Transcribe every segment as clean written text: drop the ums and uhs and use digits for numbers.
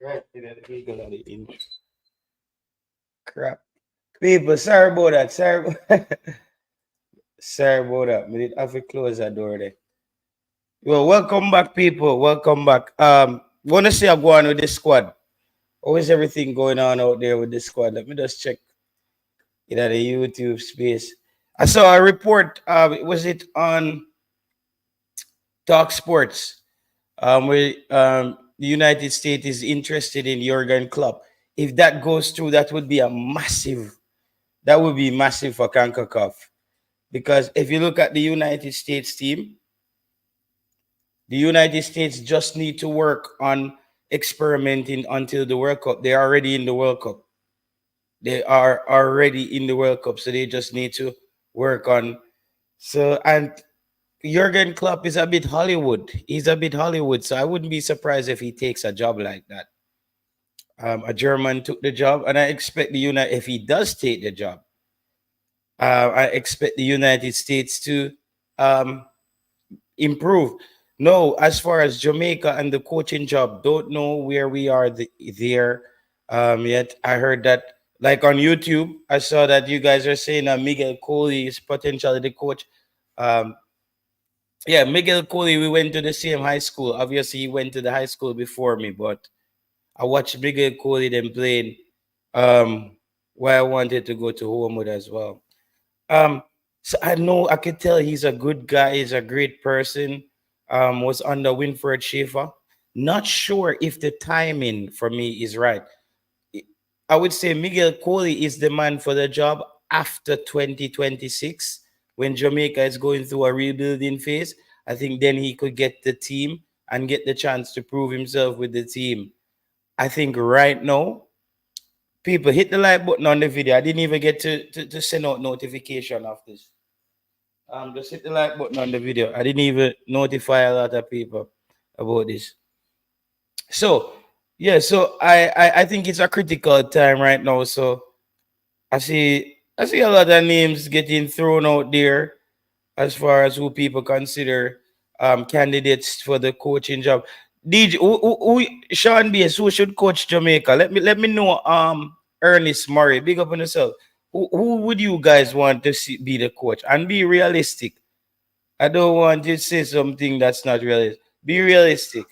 Right, the eagle of the inch. Crap. People, sorry about that. Sorry about that. We did have to close that door there. Well, welcome back, people. Welcome back. Wanna see I go on with the squad. How is everything going on out there with the squad? Let me just check it at the YouTube space. I saw a report. Was it on Talk Sports? Where the United States is interested in Jürgen Klopp. If that goes through, that would be a massive. That would be massive for CONCACAF. Because if you look at the United States team, the United States just need to work on experimenting until the World Cup. They're already in the World Cup. They are already in the World Cup, so they just need to work on. So and Jurgen Klopp is a bit Hollywood. He's a bit Hollywood, so I wouldn't be surprised if he takes a job like that. A German took the job, and I expect the United. If he does take the job, I expect the United States to um, improve. No, as far as Jamaica and the coaching job, don't know where we are there yet. I heard that, like on YouTube, I saw that you guys are saying that Miguel Coley is potentially the coach. Um, yeah, Miguel Coley, we went to the same high school. Obviously, he went to the high school before me, but I watched Miguel Coley then playing um, where I wanted to go to Homewood as well. Um, so I know I could tell he's a good guy. He's a great person. Was under Winfred Schaefer. Not sure if the timing for me is right. I would say Miguel Coley is the man for the job after 2026 when Jamaica is going through a rebuilding phase. I think then he could get the team and get the chance to prove himself with the team. I think right now, people hit the like button on the video. I didn't even get to send out notification of this. Just hit the like button on the video. I didn't even notify a lot of people about this. So yeah, so I think it's a critical time right now. So I see a lot of names getting thrown out there as far as who people consider candidates for the coaching job. DJ, Sean Bass, who should coach Jamaica? Let me know. Ernest Murray, big up on yourself. Who would you guys want to see be the coach? And be realistic. I don't want you to say something that's not realistic. Be realistic.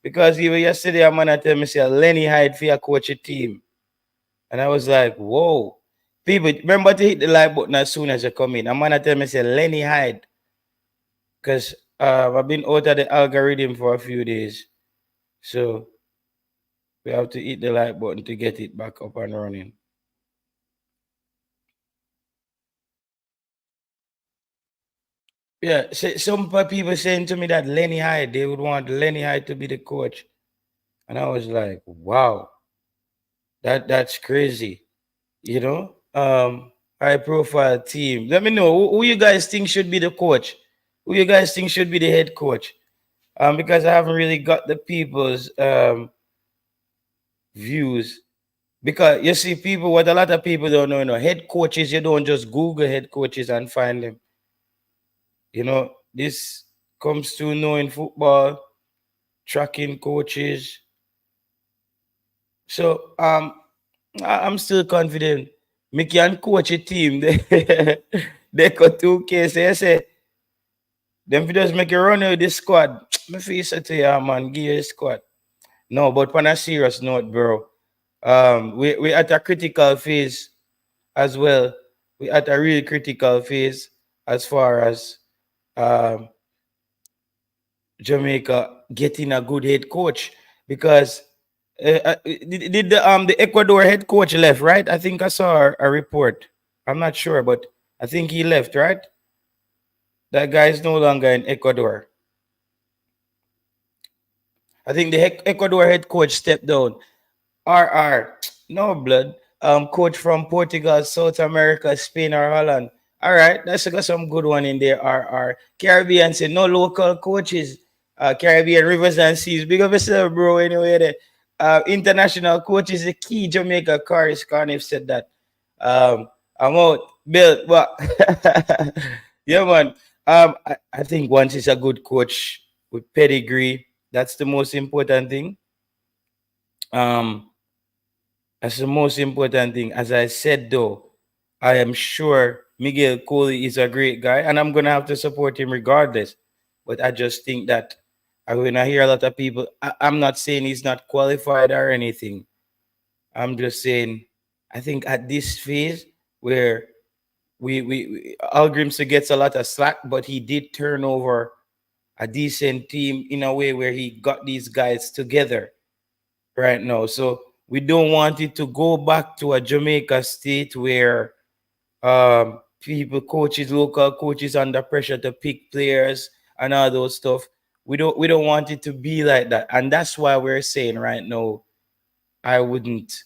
Because even yesterday, a man tell me say Lenny Hyde for a coach a team. And I was like, whoa. People, remember to hit the like button as soon as you come in. A man tell me say Lenny Hyde. Because I've been out of the algorithm for a few days. So we have to hit the like button to get it back up and running. Yeah, some people saying to me that Lenny Hyde, they would want Lenny Hyde to be the coach. And I was like, wow, that's crazy. You know? High profile team. Let me know who you guys think should be the coach. Who you guys think should be the head coach? Because I haven't really got the people's views. Because you see, people, what a lot of people don't know, head coaches, you don't just Google head coaches and find them. This comes to knowing football, tracking coaches. So I'm still confident. Me can coach a team. They got 2K. So I say, them videos make you run with the squad. Me feel say to you, man, give you a squad. No, but on a serious note, bro. We at a critical phase as well. We at a really critical phase as far as um Jamaica getting a good head coach because did the Ecuador head coach left, right? I think I saw a report. I'm not sure, but I think he left, right? That guy is no longer in Ecuador. I think the Ecuador head coach stepped down. RR, no blood. Coach from Portugal, South America, Spain, or Holland. All right, that's got some good one in there. RR. Caribbean said no local coaches. Caribbean rivers and seas. Big up yourself, bro. Anyway, international coach is the key. Jamaica Caris Carnif said that. I'm out. Bill, what? Yeah, man. I think once he's a good coach with pedigree, that's the most important thing. Um, that's the most important thing. As I said, though, I am sure Miguel Coley is a great guy, and I'm gonna have to support him regardless. But I just think that when I hear a lot of people, I'm not saying he's not qualified or anything. I'm just saying, I think at this phase where Algrimson gets a lot of slack, but he did turn over a decent team in a way where he got these guys together right now. So we don't want it to go back to a Jamaica state where people, coaches, local coaches under pressure to pick players and all those stuff. We don't want it to be like that. And that's why we're saying right now I wouldn't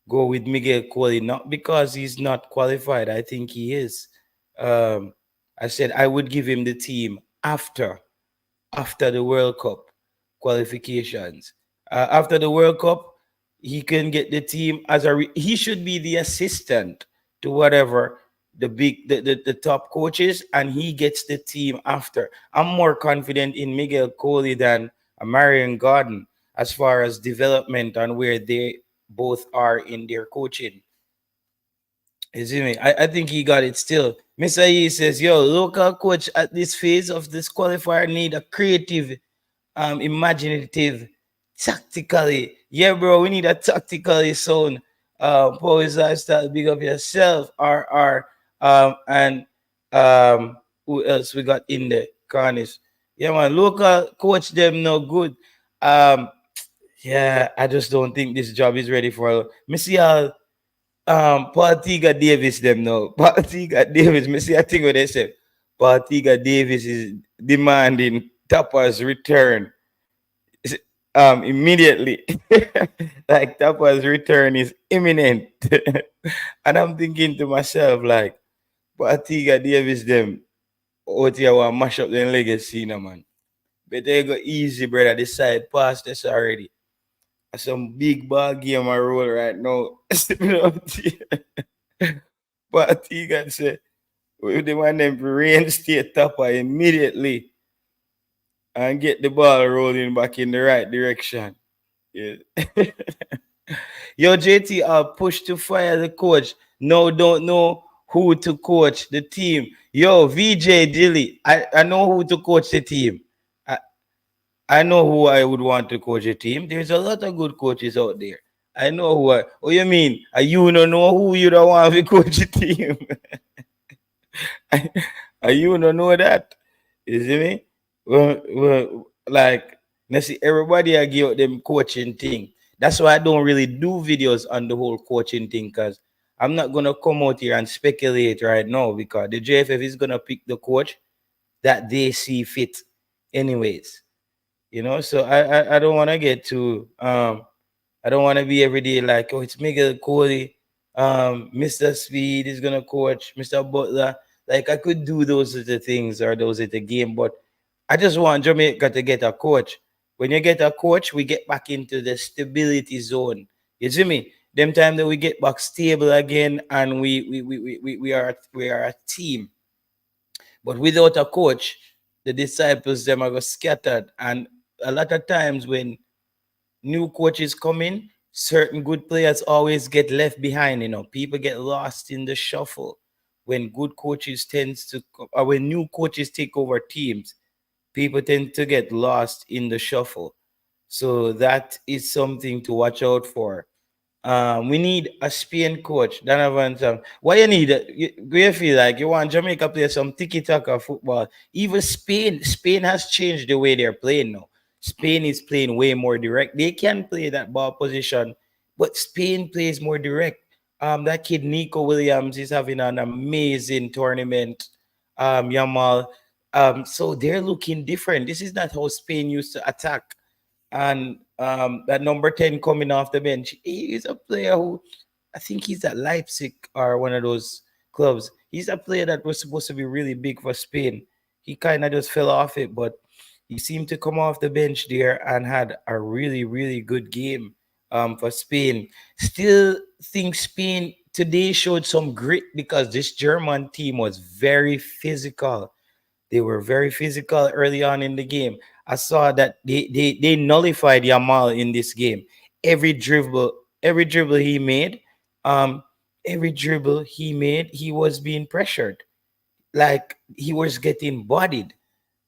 go with Miguel Coley, not because he's not qualified. I think he is. Um, I said I would give him the team after the World Cup qualifications. After the World Cup, he can get the team as he should be the assistant to whatever the top coaches, and he gets the team after. I'm more confident in Miguel Coley than Marion Gordon as far as development and where they both are in their coaching. You see me? I think he got it still. Mr. E says, yo, local coach at this phase of this qualifier need a creative, imaginative, tactically. Yeah, bro, we need a tactically sound power style. Big up yourself. And who else we got in there? Carnish. Yeah, man, local coach them no good. Um, yeah, I just don't think this job is ready for Missy Partiga Davis them now. Partiga Davis, me see I think what they said. Partiga Davis is demanding Tapa's return immediately. Like Tapa's return is imminent. And I'm thinking to myself, like, Partiga Davis them out here want mash up their legacy now, man. But they go easy, brother. This side past this already. Some big ball game I roll right now. But he got say we demand them to reinstate Tapa immediately and get the ball rolling back in the right direction. Yeah. Yo, JT, push to fire the coach. No, don't know who to coach the team. Yo, VJ Dilly, I know who to coach the team. I, I know who I would want to coach a team. There's a lot of good coaches out there. I know who I. Oh, you mean you don't know who you don't want to coach a team? You don't know that. You see me? Like, let's see, everybody I give them coaching thing. That's why I don't really do videos on the whole coaching thing because I'm not gonna come out here and speculate right now because the JFF is gonna pick the coach that they see fit, anyways. So I don't want to get too I don't want to be every day like, oh, it's Miguel Coley, Mr. Speed is gonna coach, Mr. Butler. Like I could do those are the things or those are the game, but I just want Jamaica to get a coach. When you get a coach, we get back into the stability zone. You see me? Them time that we get back stable again and we are a team. But without a coach, the disciples them are scattered. And a lot of times when new coaches come in, certain good players always get left behind. People get lost in the shuffle when good coaches tends to, or when new coaches take over teams. People tend to get lost in the shuffle. So that is something to watch out for. We need a Spain coach. Donovan, what you need? You feel like you want Jamaica play some tiki taka football. Even Spain has changed the way they're playing now. Spain is playing way more direct. They can play that ball position, but Spain plays more direct. That kid Nico Williams is having an amazing tournament. Yamal. So they're looking different. This is not how Spain used to attack. And that number 10 coming off the bench, he is a player who I think he's at Leipzig or one of those clubs. He's a player that was supposed to be really big for Spain. He kind of just fell off it, but he seemed to come off the bench there and had a really, really good game for Spain. Still think Spain today showed some grit because this German team was very physical. They were very physical early on in the game. I saw that they nullified Yamal in this game. every dribble, every dribble he made, um, every dribble he made, he was being pressured. Like he was getting bodied.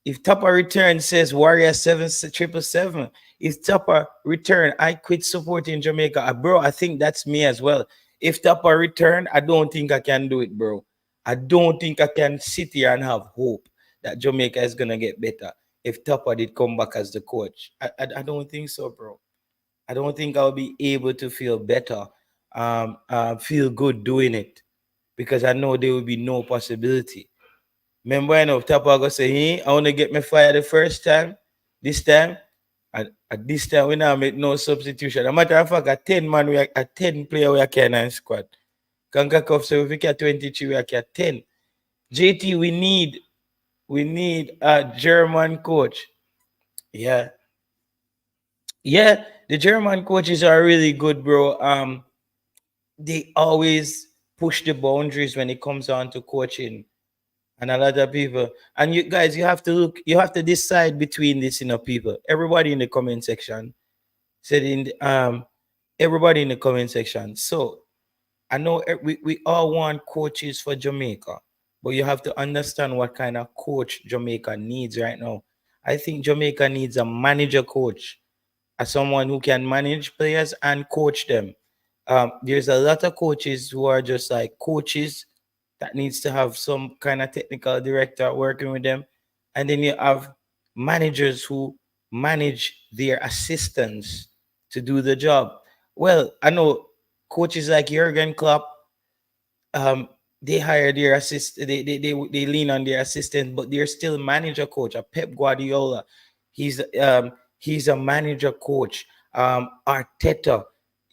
If Tupper return says Warrior 777, if Tupper return, I quit supporting Jamaica. Bro, I think that's me as well. If Tupper return, I don't think I can do it, bro. I don't think I can sit here and have hope that Jamaica is gonna get better if Tupper did come back as the coach. I don't think so, bro. I don't think I'll be able to feel better, feel good doing it because I know there will be no possibility. Remember, I know Tapa go say, hey, I want to get me fired the first time. This time, at this time, we now make no substitution. A matter of fact, a 10 man, a 10 player we are in squad. Kankakov say, if we get 23, we are 10. JT, we need a German coach. Yeah. Yeah, the German coaches are really good, bro. They always push the boundaries when it comes on to coaching and a lot of people. And you guys, you have to look, you have to decide between this, people. Everybody in the comment section said everybody in the comment section. So I know we all want coaches for Jamaica, but you have to understand what kind of coach Jamaica needs right now. I think Jamaica needs a manager coach, as someone who can manage players and coach them. There's a lot of coaches who are just like coaches that needs to have some kind of technical director working with them, and then you have managers who manage their assistants to do the job. Well, I know coaches like Jürgen Klopp, um, they hire their assist, they lean on their assistant, but they're still manager coach. A Pep Guardiola, he's a manager coach. Arteta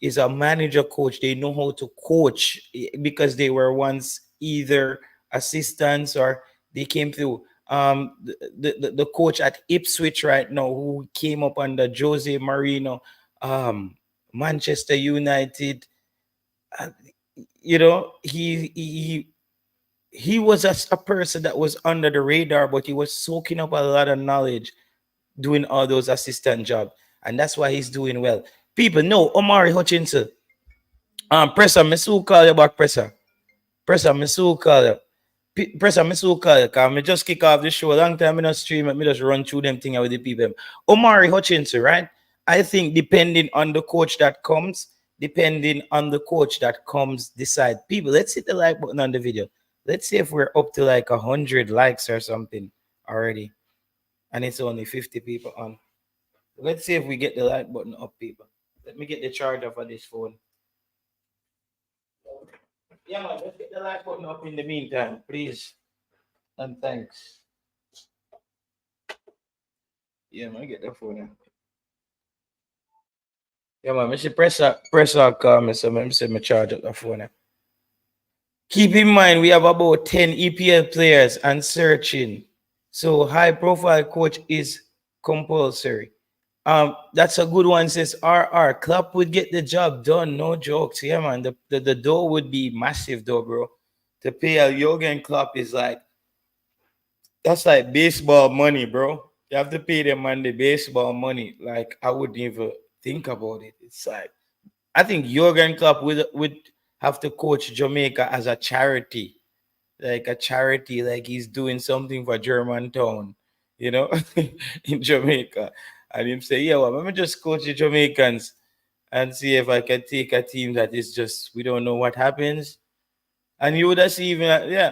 is a manager coach. They know how to coach because they were once either assistants or they came through. The coach at Ipswich right now, who came up under Jose Mourinho, um, Manchester United, uh, he was a person that was under the radar, but he was soaking up a lot of knowledge doing all those assistant jobs, and that's why he's doing well. People know Omari Hutchinson. Presser, me so call you back, Presser. Presser, me so call you. Presser, me so call you, cause me just kick off the show. Long time me not stream it, me just run through them thing with the people. Omari Hutchinson, right? I think depending on the coach that comes, decide. People, let's hit the like button on the video. Let's see if we're up to like 100 likes or something already, and it's only 50 people on. Let's see if we get the like button up, people. Let me get the charger for this phone. Yeah, man, let's get the like button up in the meantime, please. And thanks. Yeah, man, get the phone. Yeah, man, Mr. Press call me, so let me say me charge up the phone. Keep in mind, we have about 10 EPL players and searching. So high profile coach is compulsory. That's a good one, says RR. Klopp would get the job done, no jokes. Yeah, man. The door would be massive though, bro. To pay a Jürgen Klopp is like, that's like baseball money, bro. You have to pay them man the baseball money. Like I wouldn't even think about it. It's like I think Jurgen Klopp would have to coach Jamaica as a charity, like he's doing something for Germantown, you know, in Jamaica. And him say, yeah, well, let me just coach the Jamaicans and see if I can take a team that is just we don't know what happens. And you would have seen even yeah,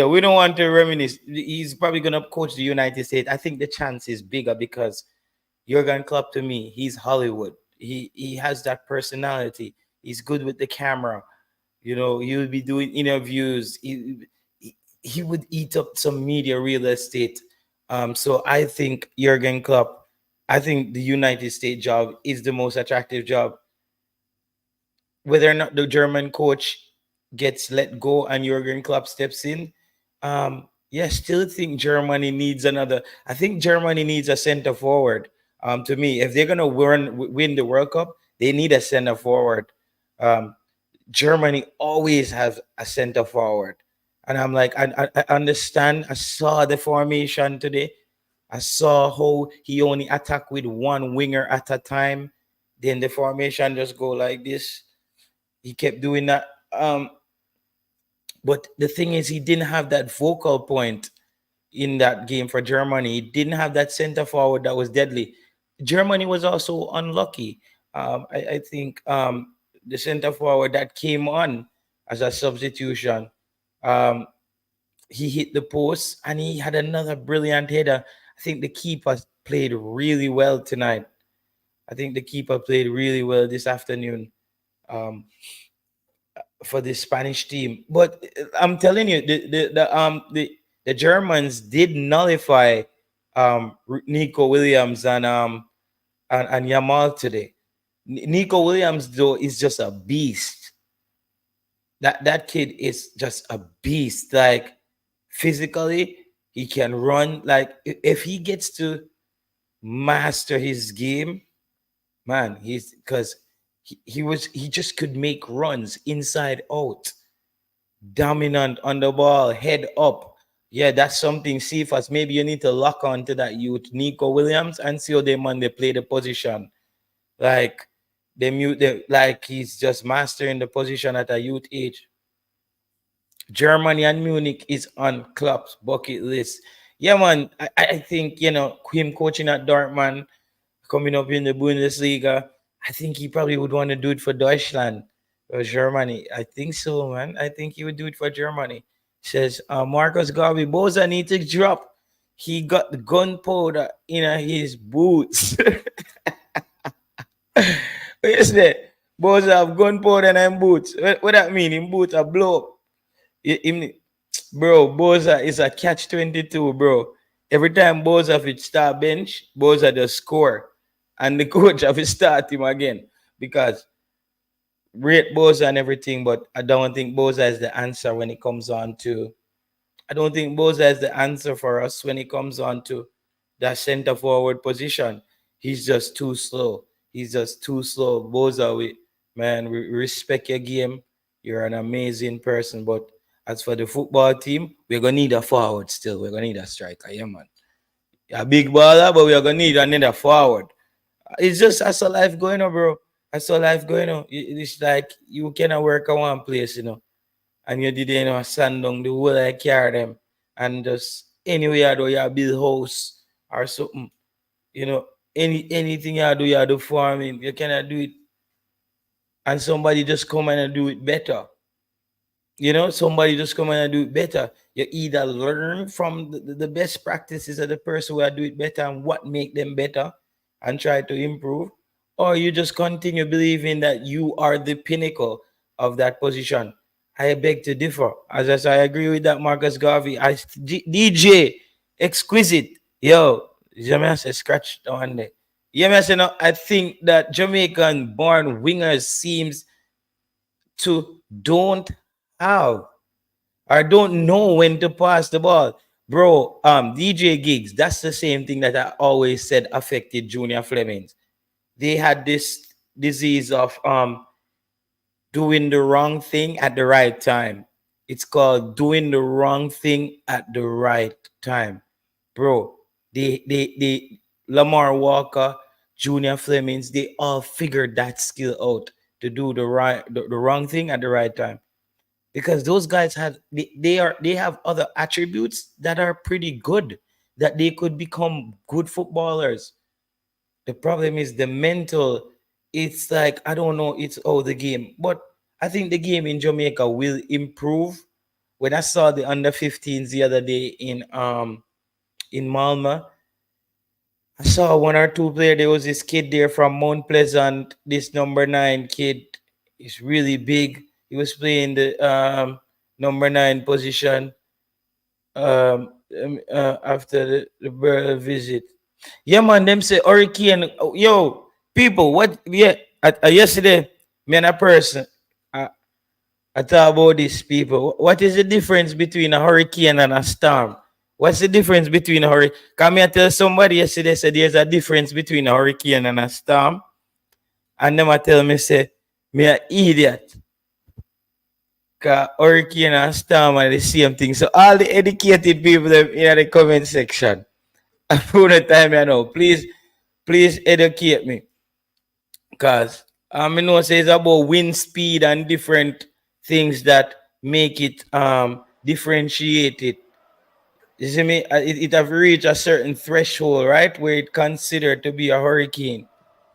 we don't want to reminisce. He's probably gonna coach the United States. I think the chance is bigger because Jurgen Klopp to me, he's Hollywood. He has that personality. He's good with the camera. He would be doing interviews. He would eat up some media real estate. So I think Jurgen Klopp, I think the United States job is the most attractive job. Whether or not the German coach gets let go and Jurgen Klopp steps in, yeah, still think Germany needs another. I think Germany needs a center forward. To me, if they're gonna win the World Cup, they need a center forward. Um, Germany always has a center forward. And I'm like, I understand. I saw the formation today. I saw how he only attack with one winger at a time. Then the formation just go like this. He kept doing that. But the thing is, he didn't have that focal point in that game for Germany. He didn't have that center forward that was deadly. Germany was also unlucky. I think the center forward that came on as a substitution, um, he hit the post and he had another brilliant header. I think the keeper played really well tonight. I think the keeper played really well this afternoon. Um, for the Spanish team. But I'm telling you, the Germans did nullify Nico Williams and Yamal today. Nico Williams though is just a beast. That kid is just a beast. Like physically, he can run. Like if he gets to master his game, man, he's because he just could make runs inside out, dominant on the ball, head up. Yeah, that's something. See if us maybe you need to lock on to that youth, Nico Williams, and see how they man they play the position. Like they mute the like he's just mastering the position at a youth age. Germany and Munich is on Klopp's bucket list. Yeah, man. I think him coaching at Dortmund, coming up in the Bundesliga, I think he probably would want to do it for Deutschland or Germany. I think so, man. I think he would do it for Germany. Says Marcus Garvey, Boza need to drop. He got the gunpowder in his boots. What is that? Boza have gunpowder in his boots. What that mean? In boots are blow up. Bro, Boza is a catch 22, bro. Every time Boza fit start bench, Boza just score. And the coach have to start him again. Because rate Boza and everything, but I don't think Boza is the answer when it comes on to I don't think Boza is the answer for us when it comes on to that center forward position. He's just too slow. He's just too slow. Boza, we respect your game. You're an amazing person, but as for the football team, we're gonna need a forward still. We're gonna need a striker, yeah, man. A big baller, but we're gonna need another forward. It's just that's a life going on, bro. That's a life going on. It's like you cannot work at one place, and you didn't stand down the whole I carry them. And just anywhere do you build house or something, you know, anything you do farming, you cannot do it. And somebody just come in and do it better. Somebody just come in and do it better. You either learn from the best practices of the person who are do it better and what make them better and try to improve, or you just continue believing that you are the pinnacle of that position. I beg to differ. As I say, I agree with that, Marcus Garvey. DJ, exquisite. Yo, Jamaica scratch on there. Yeah, man, say no, I think that Jamaican born wingers seems to don't have or don't know when to pass the ball. Bro, DJ Gigs, that's the same thing that I always said affected Junior Flemings. They had this disease of doing the wrong thing at the right time. It's called doing the wrong thing at the right time. Bro, they Lamar Walker, Junior Flemings, they all figured that skill out to do the wrong thing at the right time. Because those guys they have other attributes that are pretty good, that they could become good footballers. The problem is the mental. It's like I don't know. It's all the game, but I think the game in Jamaica will improve. When I saw the under 15s the other day in Malma, I saw one or two players. There was this kid there from Mount Pleasant. This number 9 kid is really big. He was playing the number 9 position after the Burl visit. Yeah, man, them say hurricane. Yo, people, what? Yeah, yesterday, me and a person, I thought about these people. What is the difference between a hurricane and a storm? What's the difference between a hurricane? Come here, tell somebody yesterday said there's a difference between a hurricane and a storm. And them I tell me, say, me an idiot. Cause hurricane and storm are the same thing. So all the educated people them in the comment section, I put the time I know. Please educate me. Cause I know say it's about wind speed and different things that make it differentiated. You see me? It have reached a certain threshold, right, where it considered to be a hurricane.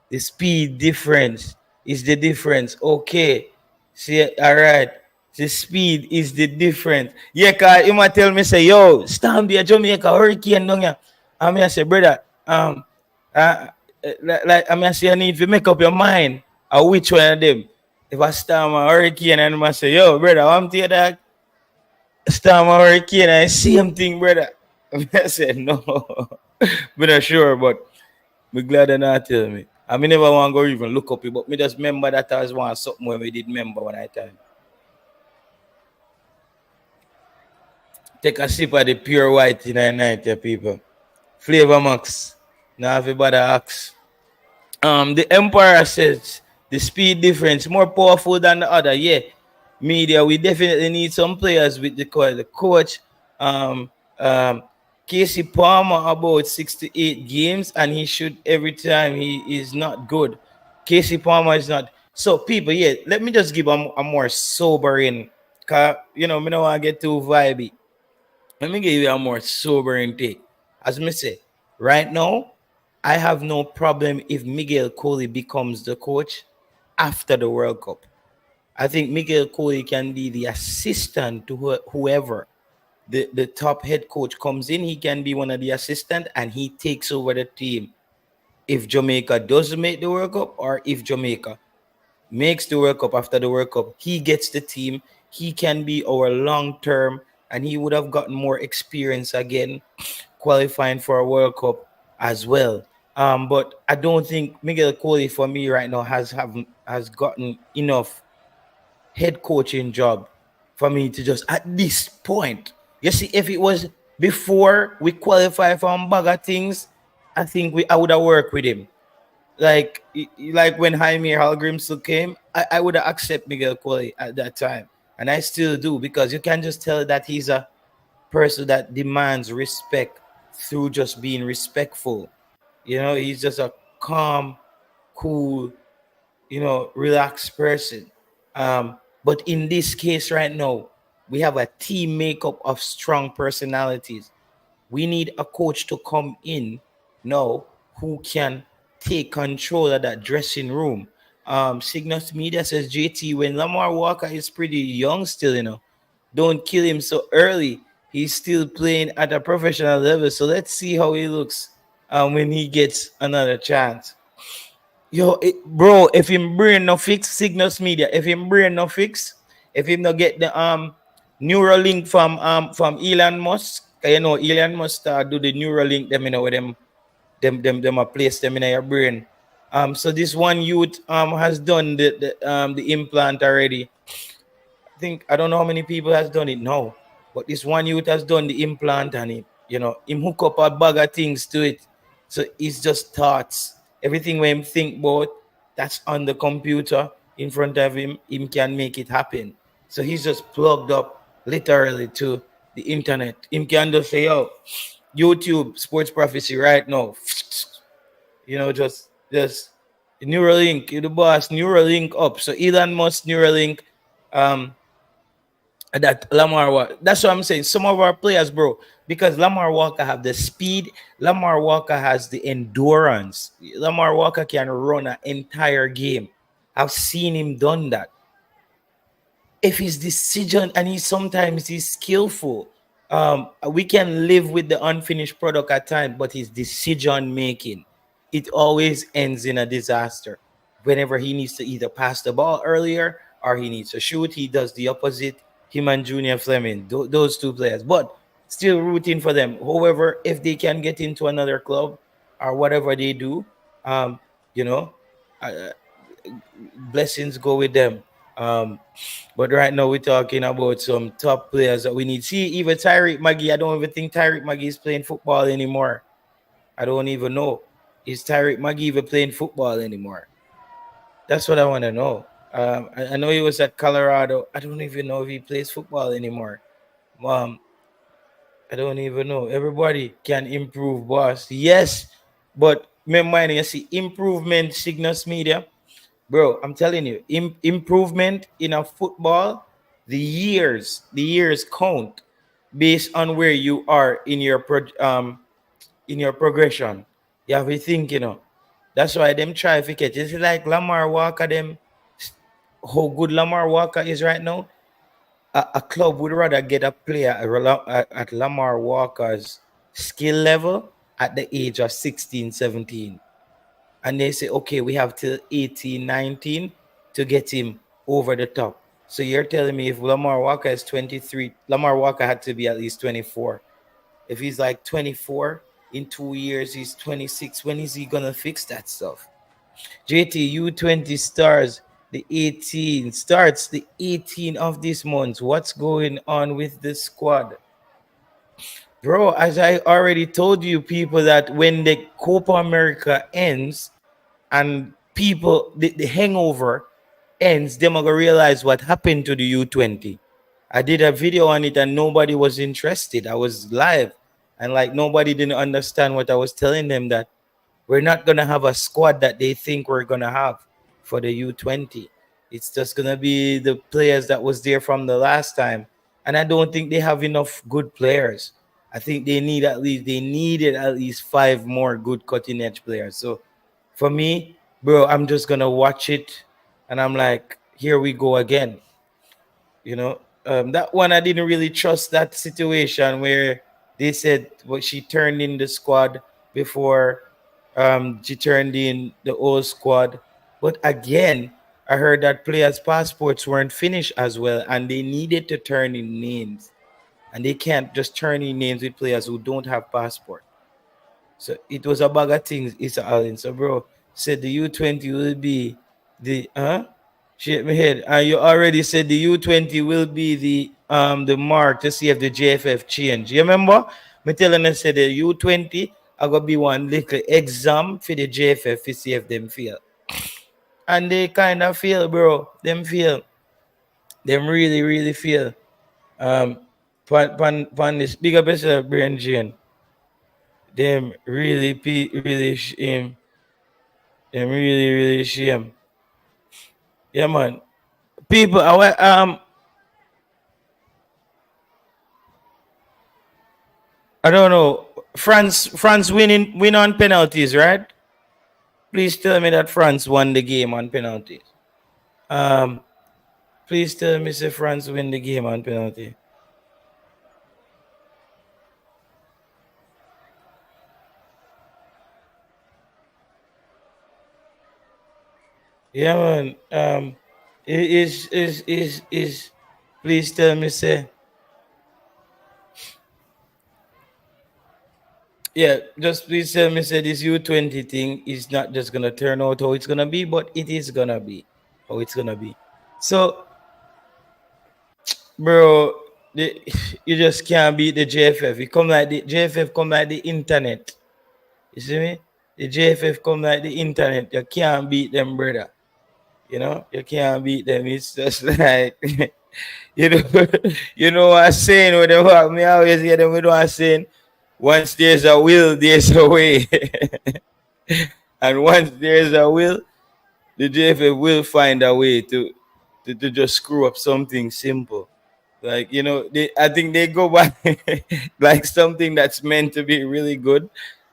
The speed difference is the difference. Okay. See, all right. The speed is the difference. Yeah, cause you might tell me say, yo, storm the Jamaica hurricane down here. I mean, I say, brother, uh, like I mean, I say, I need to make up your mind. Which one of them? If I storm a hurricane and I say, yo, brother, I'm to that storm a hurricane and same thing, brother. I said, no, I'm not sure, but me glad they not tell me. I mean, never want to go even look up it, but me just remember that I was one something when we did remember when I time. Take a sip of the pure white in the night, yeah, people. Flavor Max. Now everybody asks. The Empire says the speed difference more powerful than the other. Yeah, media. We definitely need some players with the coach. Um, um, Casey Palmer about 68 games, and he should every time he is not good. Casey Palmer is not. So people, yeah, let me just give a more sobering. Cause me don't want to get too vibey. Let me give you a more sobering take. As me say, right now, I have no problem if Miguel Coley becomes the coach after the World Cup. I think Miguel Coley can be the assistant to whoever the top head coach comes in. He can be one of the assistant and he takes over the team. If Jamaica doesn't make the World Cup or if Jamaica makes the World Cup after the World Cup, he gets the team. He can be our long term and he would have gotten more experience again qualifying for a World Cup as well. But I don't think Miguel Coley for me right now has gotten enough head coaching job for me to just at this point. You see, if it was before we qualify for a bag of things, I think I would have worked with him. Like when Jaime Halgrimsson came, I would have accepted Miguel Coley at that time. And I still do because you can just tell that he's a person that demands respect through just being respectful. He's just a calm, cool, relaxed person. But in this case right now, we have a team makeup of strong personalities. We need a coach to come in now who can take control of that dressing room. Cygnus Media says JT, when Lamar Walker is pretty young still, don't kill him so early. He's still playing at a professional level. So let's see how he looks when he gets another chance. Yo, bro, if him brain no fix, Cygnus Media, if him brain no fix, if him no get the Neuralink from Elon Musk, 'cause Elon Musk do the Neuralink them where them place them in your brain. So this one youth has done the implant already. I don't know how many people has done it now, but this one youth has done the implant and him hook up a bag of things to it. So it's just thoughts. Everything when him think about, that's on the computer in front of him, him can make it happen. So he's just plugged up literally to the internet. Him can just say, yo, YouTube sports prophecy right now. Just Neuralink, you the boss, Neuralink up. So Elon Musk Neuralink, um, that Lamar Walker. That's what I'm saying. Some of our players, bro, because Lamar Walker have the speed, Lamar Walker has the endurance. Lamar Walker can run an entire game. I've seen him done that. If his decision and he's skillful, we can live with the unfinished product at times, but his decision making, it always ends in a disaster. Whenever he needs to either pass the ball earlier or he needs to shoot, he does the opposite. Him and Junior Fleming, those two players, but still rooting for them. However, if they can get into another club or whatever they do, um, you know, uh, blessings go with them. Um, but right now we're talking about some top players that we need. See, even Tyreek Maggie, I don't even think Tyreek Maggie is playing football anymore. I don't even know. Is Tyreek Maggie even playing football anymore? That's what I want to know. I know he was at Colorado. I don't even know if he plays football anymore. Um, I don't even know. Everybody can improve, boss. Yes, but remember, you see, improvement signals media. bro. I'm telling you, improvement in a football, the years count based on where you are in your progression. You have to think, That's why them try to catch. It's like Lamar Walker, how good Lamar Walker is right now. A club would rather get a player at Lamar Walker's skill level at the age of 16, 17. And they say, okay, we have till 18, 19 to get him over the top. So you're telling me if Lamar Walker is 23, Lamar Walker had to be at least 24. If he's like 24, in 2 years, he's 26. When is he going to fix that stuff? JT, U20 stars the 18, starts the 18 of this month. What's going on with the squad? Bro, as I already told you, people, that when the Copa America ends and people, the hangover ends, them are going to realize what happened to the U20. I did a video on it and nobody was interested. I was live and like nobody didn't understand what I was telling them, that we're not gonna have a squad that they think we're gonna have for the U20. It's just gonna be the players that was there from the last time, and I don't think they have enough good players. I think they needed at least five more good cutting edge players. So for me, bro, I'm just gonna watch it, and I'm like, here we go again. That one I didn't really trust, that situation where they said what she turned in the squad before she turned in the old squad. But again, I heard that players' passports weren't finished as well, and they needed to turn in names, and they can't just turn in names with players who don't have passport. So it was a bag of things. It's Allen. So bro said the U20 will be the shake my head. And you already said the U20 will be the mark to see if the JFF change. You remember? Me telling them said the U20 I gonna be one little exam for the JFF to see if them fail. And they kind of fail, bro. Them fail. Them really, really fail. Pan this big up yourself, Brain Jane. Them really, really shame. Them really, really shame. Yeah, man. People, I don't know. France win on penalties, right? Please tell me that France won the game on penalties. Um, please tell me say France win the game on penalty. Yeah, man. Is please tell me say, yeah, just please tell me say this U20 thing is not just gonna turn out how it's gonna be, but it is gonna be how it's gonna be. So, bro, you just can't beat the JFF. You come like the JFF come like the internet. You see me? The JFF come like the internet. You can't beat them, brother. You can't beat them. It's just like you know, you know what I'm saying. When they walk me, I always hear them. We know what I'm saying. Once there's a will, there's a way, and once there's a will, the JFF will find a way to just screw up something simple. Like, I think they go by like something that's meant to be really good.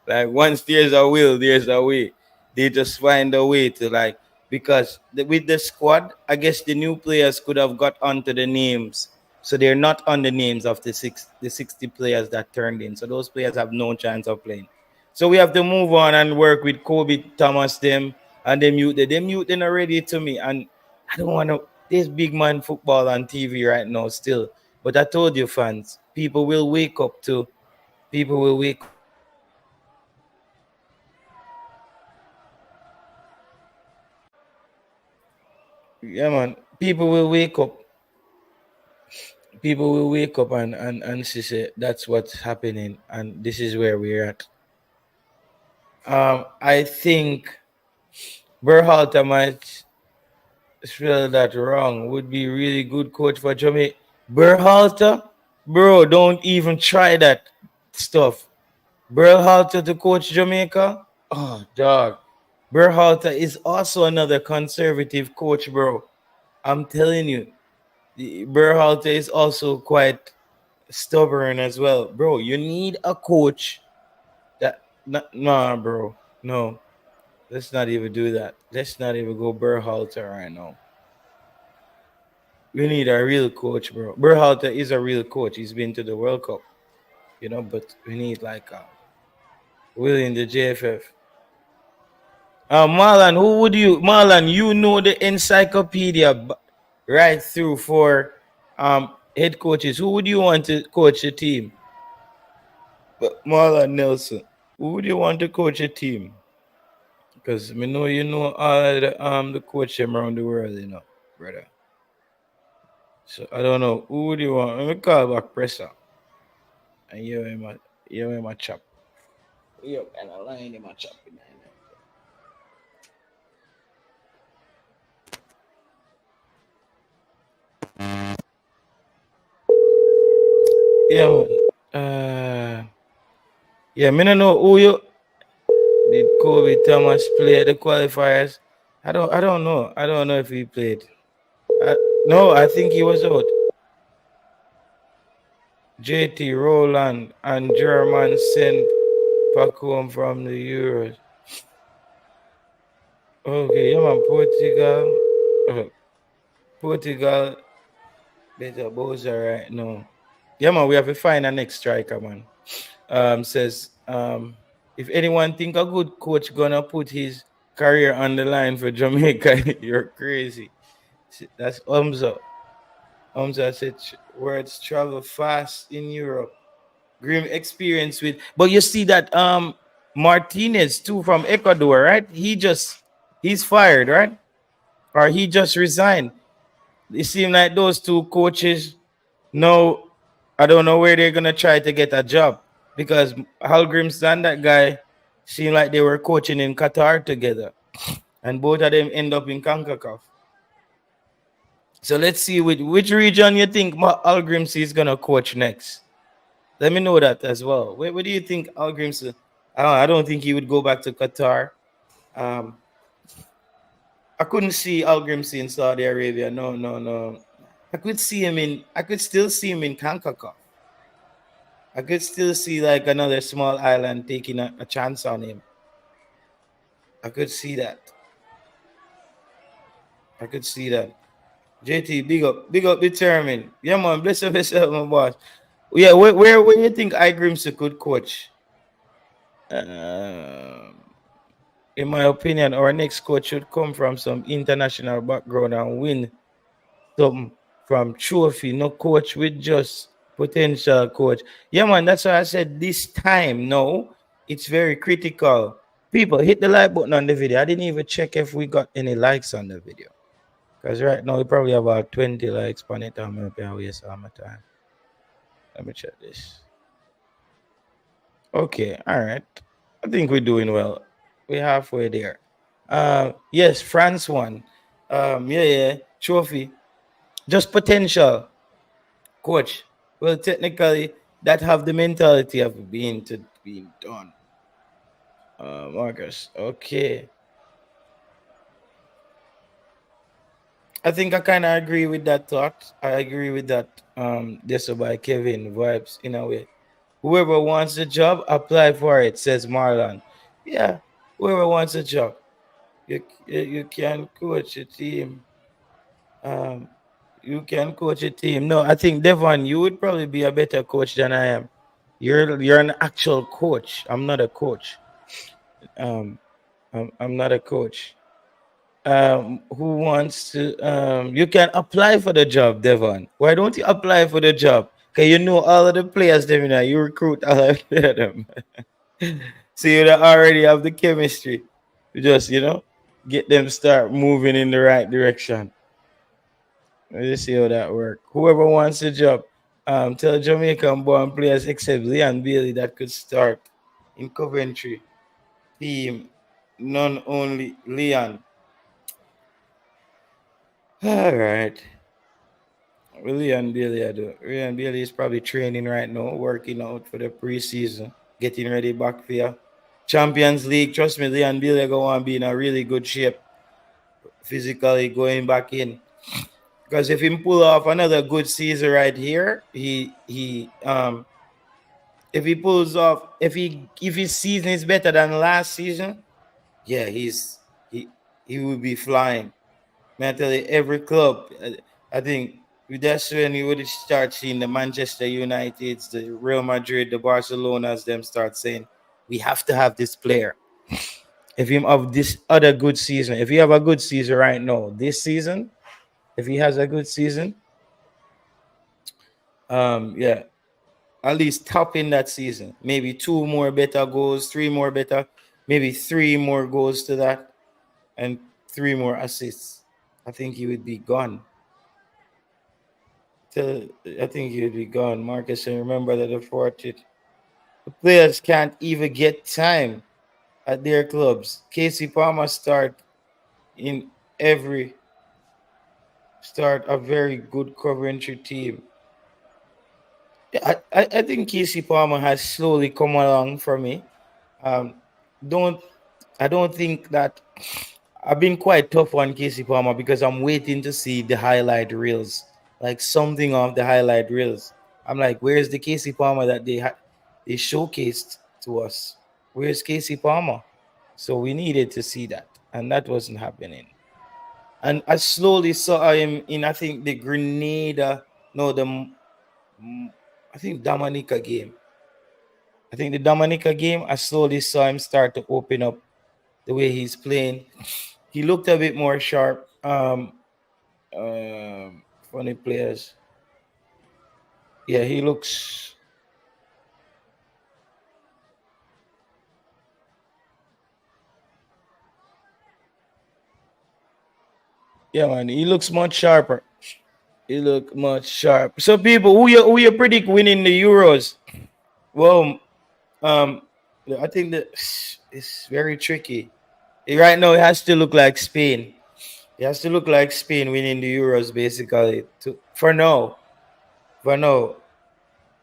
Like once there's a will, there's a way. They just find a way to, like, because with the squad, I guess the new players could have got onto the names. So they're not on the names of the 60 players that turned in. So those players have no chance of playing. So we have to move on and work with Kobe Thomas them, and they mute them. They mute them already to me. And I don't want to. There's big man football on TV right now still. But I told you, fans, people will wake up to. People will wake. Yeah, man. People will wake up. People will wake up and say that's what's happening, and this is where we're at. I think Berhalter might spell that wrong. Would be really good coach for Jamaica. Berhalter, bro, don't even try that stuff. Berhalter to coach Jamaica. Oh, dog. Berhalter is also another conservative coach, bro. I'm telling you, Berhalter is also quite stubborn as well, bro. You need a coach that, nah, bro. No, let's not even do that. Let's not even go Berhalter right now. We need a real coach, bro. Berhalter is a real coach. He's been to the World Cup, but we need like Willie in the JFF. Marlon, Marlon, you know the encyclopedia right through for head coaches. Who would you want to coach a team? But Marlon Nelson, who would you want to coach a team? Because me know you know all the coach them around the world, brother. So I don't know who would you want. Let me call back presser and you him a chop. You and a line him a chop. Yeah, man. Yeah, me no know who you did. Kobe Thomas play the qualifiers. I don't know. I don't know if he played. No, I think he was out. JT Roland and German sent back home from the Euros. Okay, yeah, man. Portugal, better Boyz right now. Yeah, man. We have to find a next striker, man. Says if anyone think a good coach gonna put his career on the line for Jamaica, you're crazy. That's Umza. Umza said words travel fast in Europe. Grim experience with, but you see that Martinez too from Ecuador, right? He's fired, right? Or he just resigned. It seems like those two coaches, no, I don't know where they're gonna try to get a job because Halgrim's and that guy seemed like they were coaching in Qatar together, and both of them end up in Concacaf. So let's see which region you think Algrims is gonna coach next. Let me know that as well. Where do you think Algrims? I don't think he would go back to Qatar. Um, I couldn't see Algrims in Saudi Arabia. No, no, no. I could still see him in Concacaf. I could still see like another small island taking a chance on him. I could see that. I could see that. JT, big up, determined. Yeah, man, bless up yourself, my boss. Yeah, where you think Igrim's a good coach? Um, in my opinion, our next coach should come from some international background and win something from trophy, no coach with just potential coach. Yeah, man, that's why I said this time, no, it's very critical. People, hit the like button on the video. I didn't even check if we got any likes on the video. Because right now we probably have about 20 likes on it. I'm going to waste all my time. Let me check this. Okay, all right. I think we're doing well. We're halfway there. Yes, France won. Yeah, trophy. Just potential. Coach, well, technically, that have the mentality of being done. Marcus, okay. I think I kind of agree with that thought. I agree with that. This by Kevin vibes in a way. Whoever wants a job, apply for it, says Marlon. Yeah, whoever wants a job, you can coach a team. Um, you can coach a team. No, I think Devon, you would probably be a better coach than I am. You're an actual coach. I'm not a coach. Um, I'm not a coach. Who wants to? You can apply for the job, Devon. Why don't you apply for the job? Okay, you know all of the players, Devon. You recruit all of them. So you already have the chemistry. You just get them start moving in the right direction. Let's see how that works. Whoever wants a job, tell Jamaican born players except Leon Bailey that could start in Coventry team. None only Leon. All right. Well, Leon Bailey, I do. Leon Bailey is probably training right now, working out for the preseason, getting ready back there. Champions League. Trust me, Leon Bailey going to be in a really good shape physically going back in. Because if he pull off another good season right here, if he pulls off if his season is better than last season, yeah, he he will be flying. Man, I tell you, every club, I think that's when you would start seeing the Manchester Uniteds, the Real Madrid, the Barcelonas, them start saying, we have to have this player. If you have this other good season, if you have a good season right now, this season, if he has a good season, yeah, at least top in that season. Maybe two more better goals, three more better, maybe three more goals to that, and three more assists. I think he would be gone. I think he would be gone, Marcus. And remember that the players can't even get time at their clubs. Casey Palmer in every start a very good Coventry team. I think Casey Palmer has slowly come along for me. Um, don't I don't think that I've been quite tough on Casey Palmer because I'm waiting to see the highlight reels, like something of the highlight reels. I'm like, where's the Casey Palmer that they showcased to us? Where's Casey Palmer? So we needed to see that, and that wasn't happening. And I slowly saw him in I think the Grenada, no I think Dominica game. I think the Dominica game, I slowly saw him start to open up the way he's playing. He looked a bit more sharp. Funny players. Yeah, he looks. Yeah, man, he looks much sharper. He look much sharp. So, people, who you predict winning the Euros? Well, um, I think that it's very tricky. Right now, it has to look like Spain. It has to look like Spain winning the Euros, basically. For now, for now,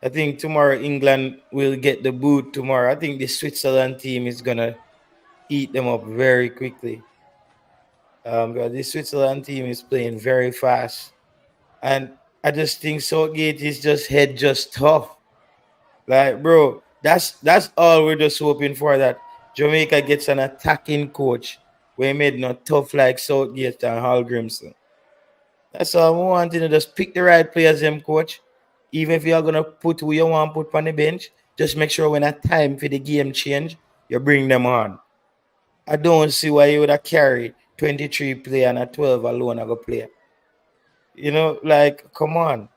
I think tomorrow England will get the boot tomorrow. I think the Switzerland team is gonna eat them up very quickly. Because the Switzerland team is playing very fast, and I just think Southgate is just tough. Like, bro, that's all we're just hoping for, that Jamaica gets an attacking coach. We made not tough like Southgate and Hal Grimson. That's all we want to just pick the right players, them coach. Even if you're gonna put who you want to put on the bench, just make sure when a time for the game change, you bring them on. I don't see why you would have carried 23 player and a 12 alone of a player. Like, come on,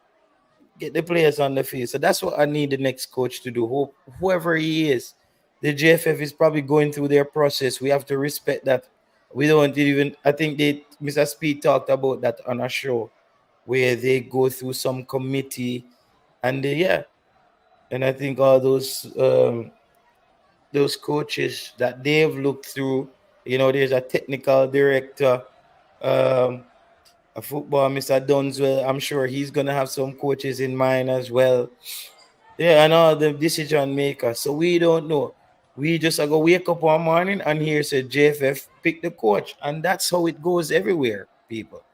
get the players on the field. So that's what I need the next coach to do. Whoever he is, the JFF is probably going through their process. We have to respect that. We don't even. I think Mr. Speed talked about that on a show where they go through some committee, and yeah, and I think all those coaches that they've looked through. There's a technical director, um, a football, Mr. Dunswell. I'm sure he's gonna have some coaches in mind as well. Yeah, and all the decision makers. So we don't know. We just are go wake up one morning and here's a JFF pick the coach, and that's how it goes everywhere, people.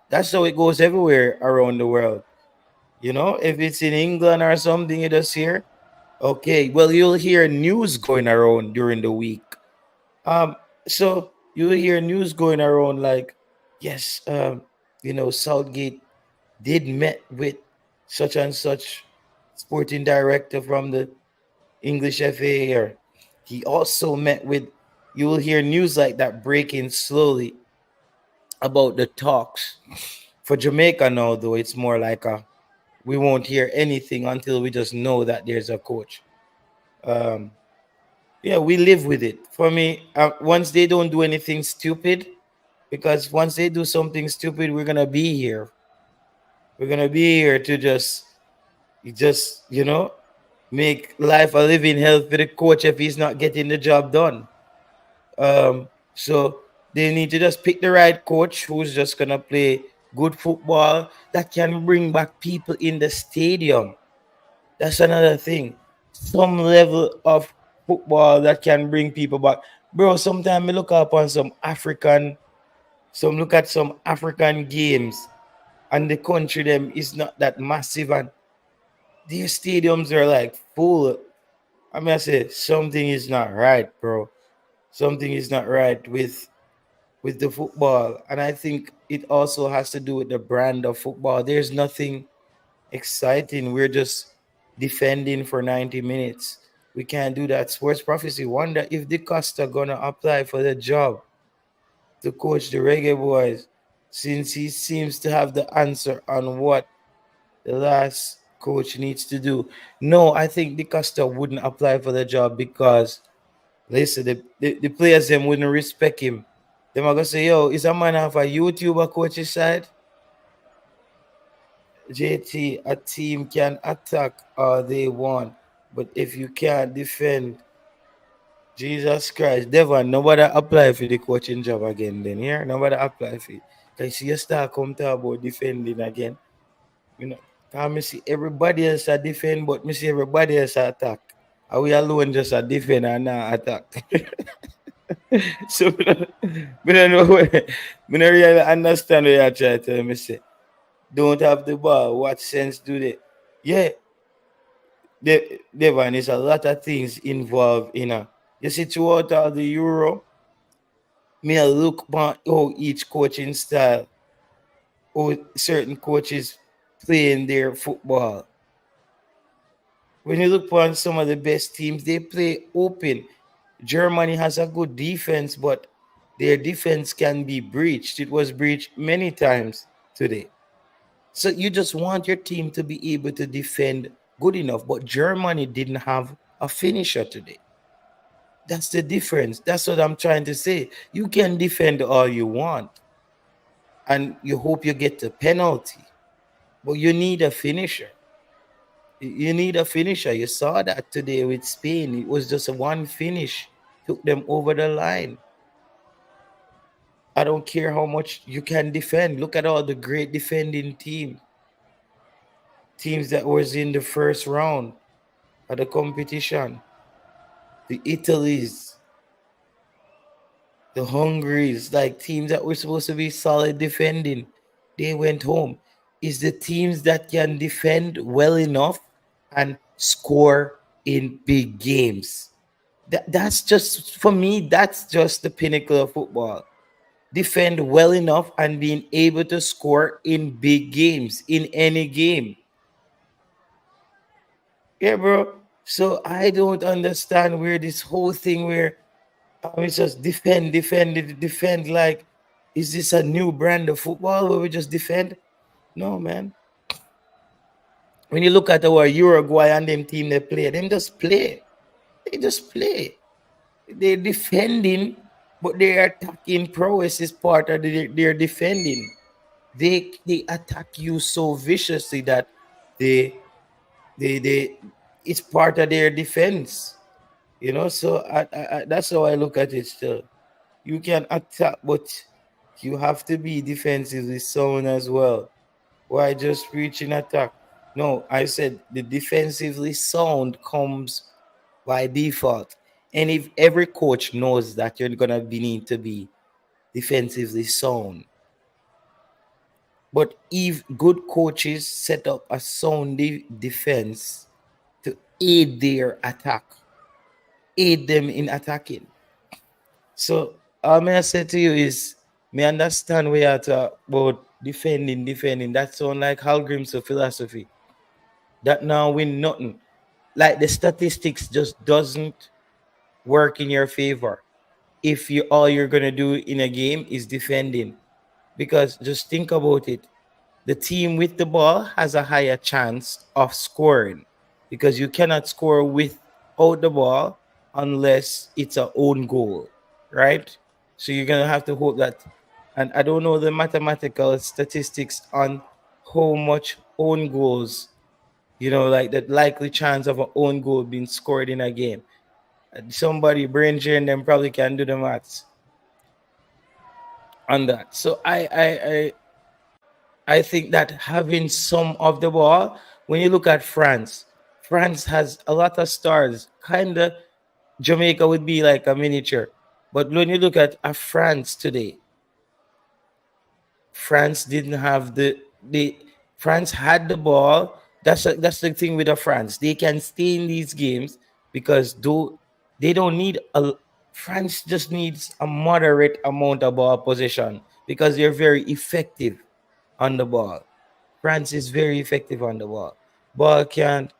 That's how it goes everywhere around the world. If it's in England or something, you just hear, okay, well, you'll hear news going around during the week. So you'll hear news going around like, yes, Southgate did met with such and such sporting director from the English FA, or he also met with, you will hear news like that breaking slowly about the talks. For Jamaica now, though, it's more like we won't hear anything until we just know that there's a coach. Yeah, we live with it. For me, once they don't do anything stupid, because once they do something stupid, we're gonna be here. We're gonna be here to just make life a living hell for the coach if he's not getting the job done. So they need to just pick the right coach who's just gonna play good football that can bring back people in the stadium. That's another thing. Some level of football that can bring people back. Bro, sometimes I look up on some look at some African games, and the country them is not that massive, and their stadiums are like full. I mean, I say something is not right, bro. Something is not right with the football, and I think it also has to do with the brand of football. There's nothing exciting. We're just defending for 90 minutes. We can't do that. Sports prophecy. Wonder if the Costa gonna apply for the job to coach the Reggae Boys, since he seems to have the answer on what the last coach needs to do. No, I think the Costa wouldn't apply for the job because listen, the players them wouldn't respect him. Them are gonna say, yo, is a man have a YouTuber coach's side? JT, a team can attack all they want, but if you can't defend, Jesus Christ, Devon, nobody apply for the coaching job again. Then here, nobody apply for it. Cause you start come to about defending again. You know, can me see everybody else a defend, but me see everybody else a attack. Are we alone just a defend and not attack? So me don't know what, me don't really understand what you're trying to tell me. Say, don't have the ball. What sense do they? Yeah, Devon, is a lot of things involved in a. You see, throughout all the Euro, me I look at how each coaching style, how certain coaches playing their football. When you look upon some of the best teams, they play open. Germany has a good defense, but their defense can be breached. It was breached many times today. So you just want your team to be able to defend good enough, but Germany didn't have a finisher today. That's the difference. That's what I'm trying to say. You can defend all you want, and you hope you get the penalty, but you need a finisher. You need a finisher. You saw that today with Spain. It was just a one finish took them over the line. I don't care how much you can defend. Look at all the great defending teams that was in the first round of the competition. The Italies, the Hungaries, like teams that were supposed to be solid defending, they went home. Is the teams that can defend well enough and score in big games. That's just for me, that's just the pinnacle of football. Defend well enough and being able to score in big games, in any game. Yeah, bro. So I don't understand where this whole thing where we just defend. Like, is this a new brand of football where we just defend? No, man. When you look at our Uruguay and them team they play, them just play. They just play. They're defending, but their attacking prowess is part of their defending. They attack you so viciously that they it's part of their defense. You know, so that's how I look at it still. You can attack, but you have to be defensively sound as well. Why just reaching attack? No, I said the defensively sound comes by default. And if every coach knows that you're gonna need to be defensively sound, but if good coaches set up a sound defense to aid their attack, aid them in attacking. So all may I say to you is, me understand where you're talking about defending. That sound like Halgrim's philosophy. That now win nothing. Like the statistics just doesn't work in your favor if you all you're gonna do in a game is defending. Because just think about it. The team with the ball has a higher chance of scoring because you cannot score without the ball unless it's a own goal, right? So you're gonna have to hope that. And I don't know the mathematical statistics on how much own goals, like the likely chance of an own goal being scored in a game. Somebody brain drain them probably can do the maths on that. So I think that having some of the ball, when you look at France has a lot of stars, kind of Jamaica would be like a miniature. But when you look at France today, France didn't have the France had the ball. That's the thing with the France. They can stay in these games because they don't need a France just needs a moderate amount of ball possession because they're very effective on the ball. France is very effective on the ball. Ball can't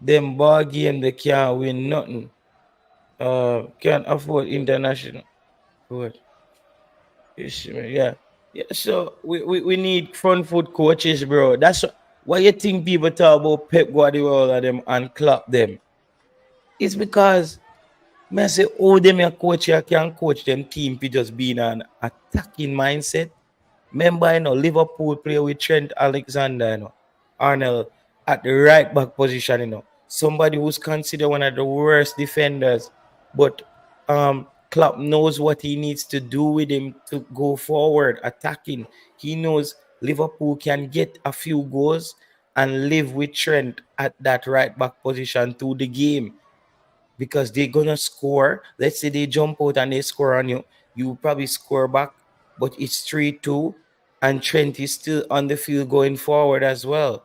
them ball game they can't win nothing. Can't afford international. What? Yeah. Yeah. So we need front foot coaches, bro. That's why you think people talk about Pep Guardiola them and Klopp them. It's because I say, oh, them a coach you can coach them team be just being an attacking mindset. Remember, Liverpool play with Trent Alexander, Arnold at the right back position, somebody who's considered one of the worst defenders, but Klopp knows what he needs to do with him to go forward, attacking. He knows Liverpool can get a few goals and live with Trent at that right back position through the game because they're gonna score. Let's say they jump out and they score on you, you probably score back, but it's 3-2, and Trent is still on the field going forward as well.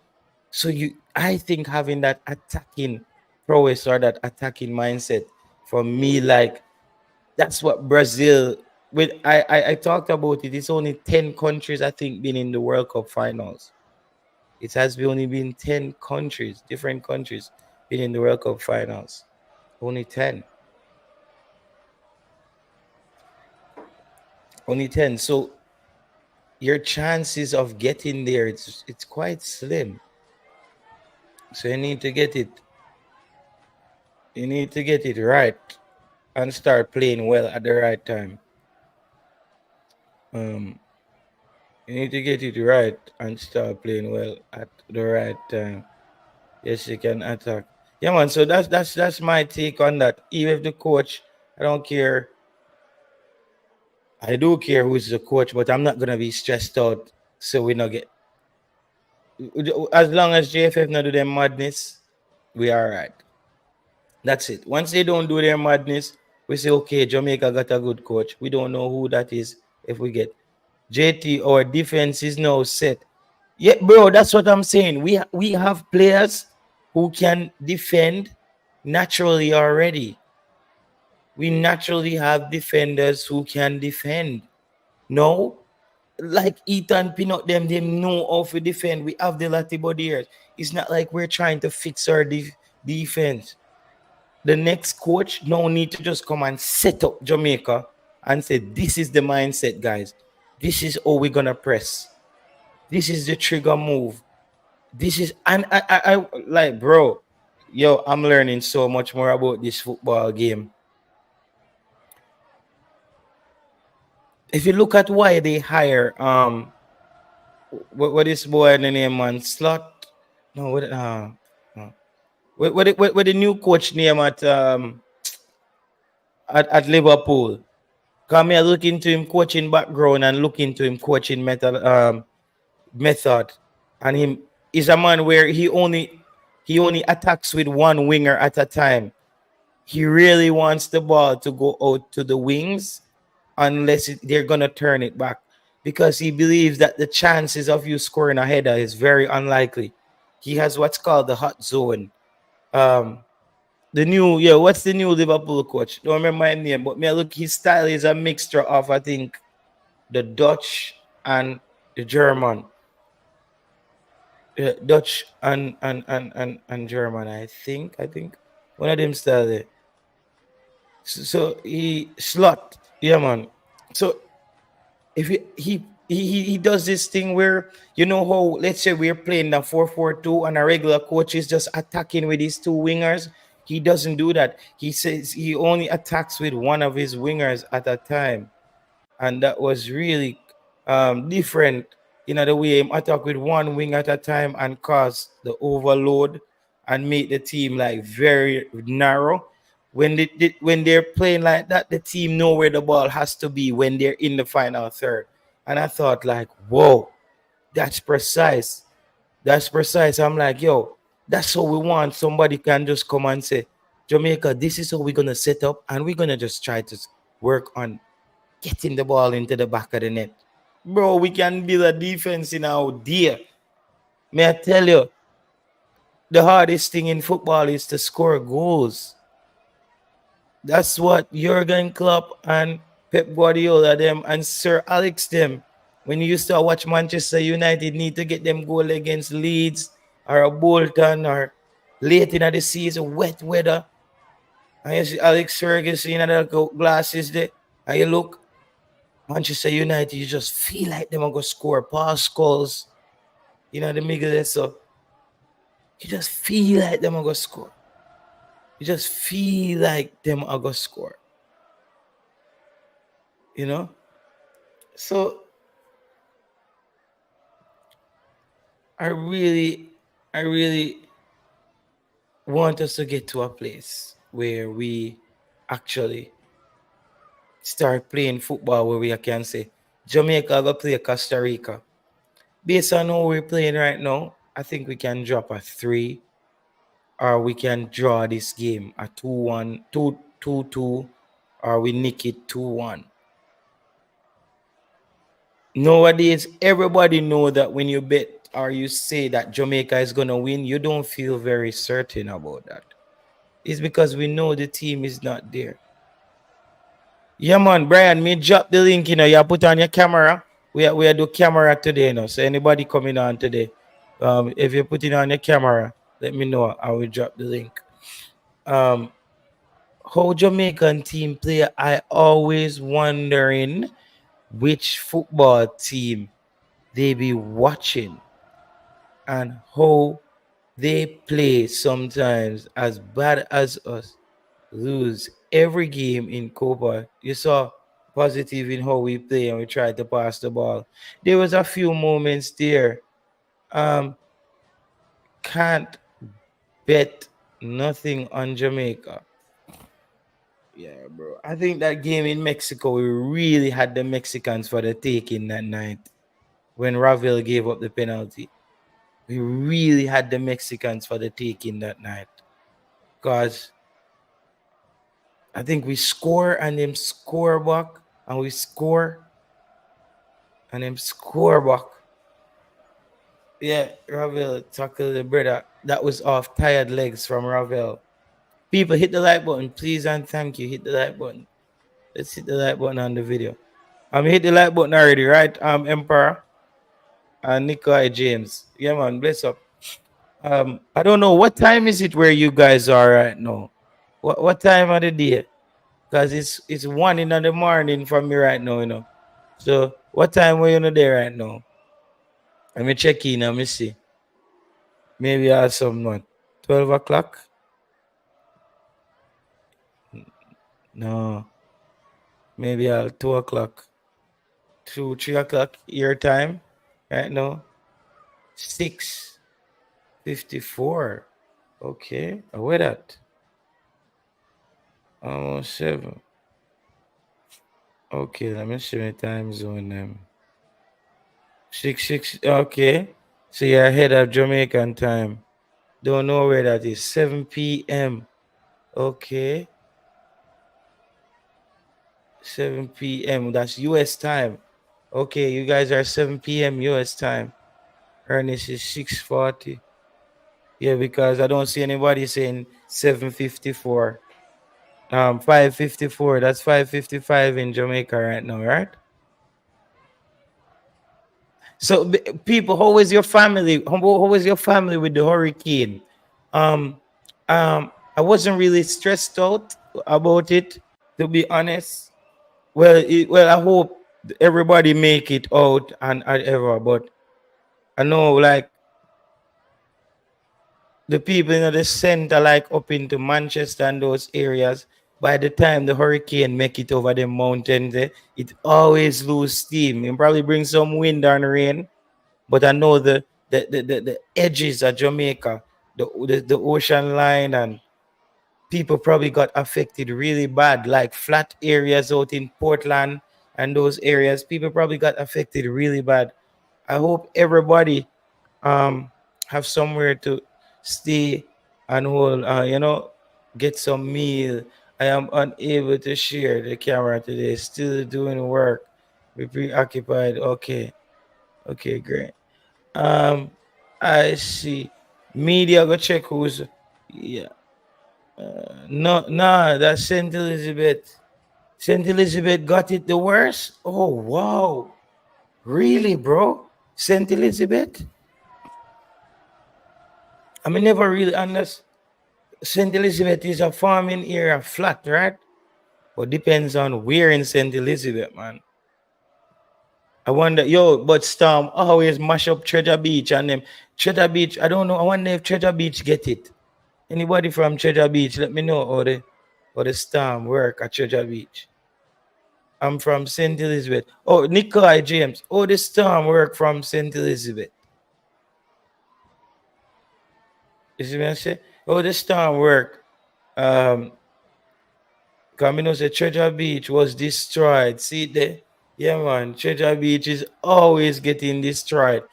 So I think having that attacking prowess or that attacking mindset for me, like that's what Brazil. With I talked about it. It's only 10 countries I think been in the World Cup finals. It has only been 10 countries, different countries, been in the World Cup finals. Only 10. Only 10. So your chances of getting there, it's quite slim. So you need to get it. You need to get it right and start playing well at the right time. Um, you need to get it right and start playing well at the right time. Yes, you can attack. Yeah, man. So that's my take on that. Even if the coach, I don't care. I do care who's the coach, but I'm not gonna be stressed out. So we not get as long as JFF not do their madness, we are right. That's it. Once they don't do their madness, we say okay, Jamaica got a good coach. We don't know who that is. If we get JT, our defense is now set. Yeah, bro, that's what I'm saying. We have players who can defend naturally already. We naturally have defenders who can defend. No, like Ethan Pinot, them know how to defend. We have the Latibo there. It's not like we're trying to fix our defense. The next coach no need to just come and set up Jamaica and say, this is the mindset, guys. This is how we're gonna press. This is the trigger move. This is and I like, bro. Yo, I'm learning so much more about this football game. If you look at why they hire what is boy the name man slot no what the new coach name at Liverpool. Come here, look into him coaching background and look into him coaching method, and him is a man where he only attacks with one winger at a time. He really wants the ball to go out to the wings unless they're gonna turn it back because he believes that the chances of you scoring a header is very unlikely. He has what's called the hot zone. Um, what's the new Liverpool coach? Don't remember my name, but me look, his style is a mixture of I think the Dutch and the German. Dutch and German, I think one of them style there. So he slot, yeah, man. So if he does this thing where how let's say we're playing the 4-4-2 and a regular coach is just attacking with his two wingers. He doesn't do that. He says he only attacks with one of his wingers at a time, and that was really different. The way he attack with one wing at a time and cause the overload and make the team like very narrow. When they're playing like that, the team know where the ball has to be when they're in the final third. And I thought like, whoa, that's precise. That's precise. I'm like, yo, that's how we want. Somebody can just come and say, Jamaica, this is how we're gonna set up, and we're gonna just try to work on getting the ball into the back of the net. Bro, we can build a defense in our dear. May I tell you, the hardest thing in football is to score goals. That's what Jürgen Klopp and Pep Guardiola them and Sir Alex them. When you used to watch Manchester United need to get them goal against Leeds or a Bolton or late in the season, wet weather. And you see Alex Ferguson in the glasses there. And you look, Manchester United, you just feel like them are going to score pass calls. You know, the middle there. So you just feel like them are going to score. You just feel like them are going to score. You know? So I really, I really want us to get to a place where we actually start playing football where we can say Jamaica go play Costa Rica. Based on how we're playing right now, I think we can drop a 3 or we can draw this game a 2-1, 2-2, or we nick it 2-1. Nowadays, everybody know that when you bet or you say that Jamaica is gonna win, you don't feel very certain about that. It's because we know the team is not there. Yeah, man, Brian, me drop the link, you put on your camera. We are do camera today, So anybody coming on today, if you put it on your camera, let me know. I will drop the link. How Jamaican team play, I always wondering which football team they be watching and how they play sometimes as bad as us lose every game in Copa. You saw positive in how we play and we tried to pass the ball. There was a few moments there. Um, can't bet nothing on Jamaica. Yeah, bro. I think that game in Mexico, we really had the Mexicans for the taking that night when Ravel gave up the penalty. We really had the Mexicans for the taking that night. Because I think we score and them score back and we score and them score back. Yeah, Ravel tackled the brother. That was off tired legs from Ravel. People, hit the like button, please and thank you. Hit the like button. Let's hit the like button on the video. Hit the like button already, right? Emperor and Nikolai James. Yeah, man, bless up. I don't know what time is it where you guys are right now. What time of the day? Because it's 1 in the morning for me right now. So what time were you there right now? Let me check in. Let me see. Maybe I have some what? 12 o'clock? No. Maybe I'll 2 o'clock. 3 o'clock your time right now. 6:54. Okay. Where that? Almost 7. Okay, let me see my time zone. 6. Okay. So you're ahead of Jamaican time. Don't know where that is. 7 p.m. Okay. 7 p.m. That's US time. Okay, you guys are 7 p.m. US time. Ernest is 6:40. Yeah, because I don't see anybody saying 7:54. 5:54. That's 5:55 in Jamaica right now, right? So people, how was your family? How was your family with the hurricane? Um, I wasn't really stressed out about it, to be honest. Well, I hope everybody make it out and ever, but I know like the people in the center, like up into Manchester and those areas. By the time the hurricane make it over the mountains, it always lose steam. It probably bring some wind and rain, but I know the edges of Jamaica, the ocean line, and people probably got affected really bad, like flat areas out in Portland and those areas. People probably got affected really bad. I hope everybody have somewhere to stay and hold. get some meal. I am unable to share the camera today. Still doing work. Be preoccupied. Okay. Okay, great. Um, I see. Media go check who's. Yeah. No, nah, that's Saint Elizabeth. Saint Elizabeth got it the worst. Oh wow, really, bro? Saint Elizabeth? I mean, never really understand. Saint Elizabeth is a farming area, flat, right? But depends on where in Saint Elizabeth, man. I wonder, yo, but Storm always mash up Treasure Beach and them. Treasure Beach, I don't know. I wonder if Treasure Beach get it. Anybody from Treasure Beach, let me know how the Storm work at Treasure Beach. I'm from St. Elizabeth. Oh, Nikolai James. Oh, the Storm work from St. Elizabeth. You see what I say? Oh, the Storm work. Um, Camino say Treasure Beach was destroyed. See there? Yeah, man. Treasure Beach is always getting destroyed.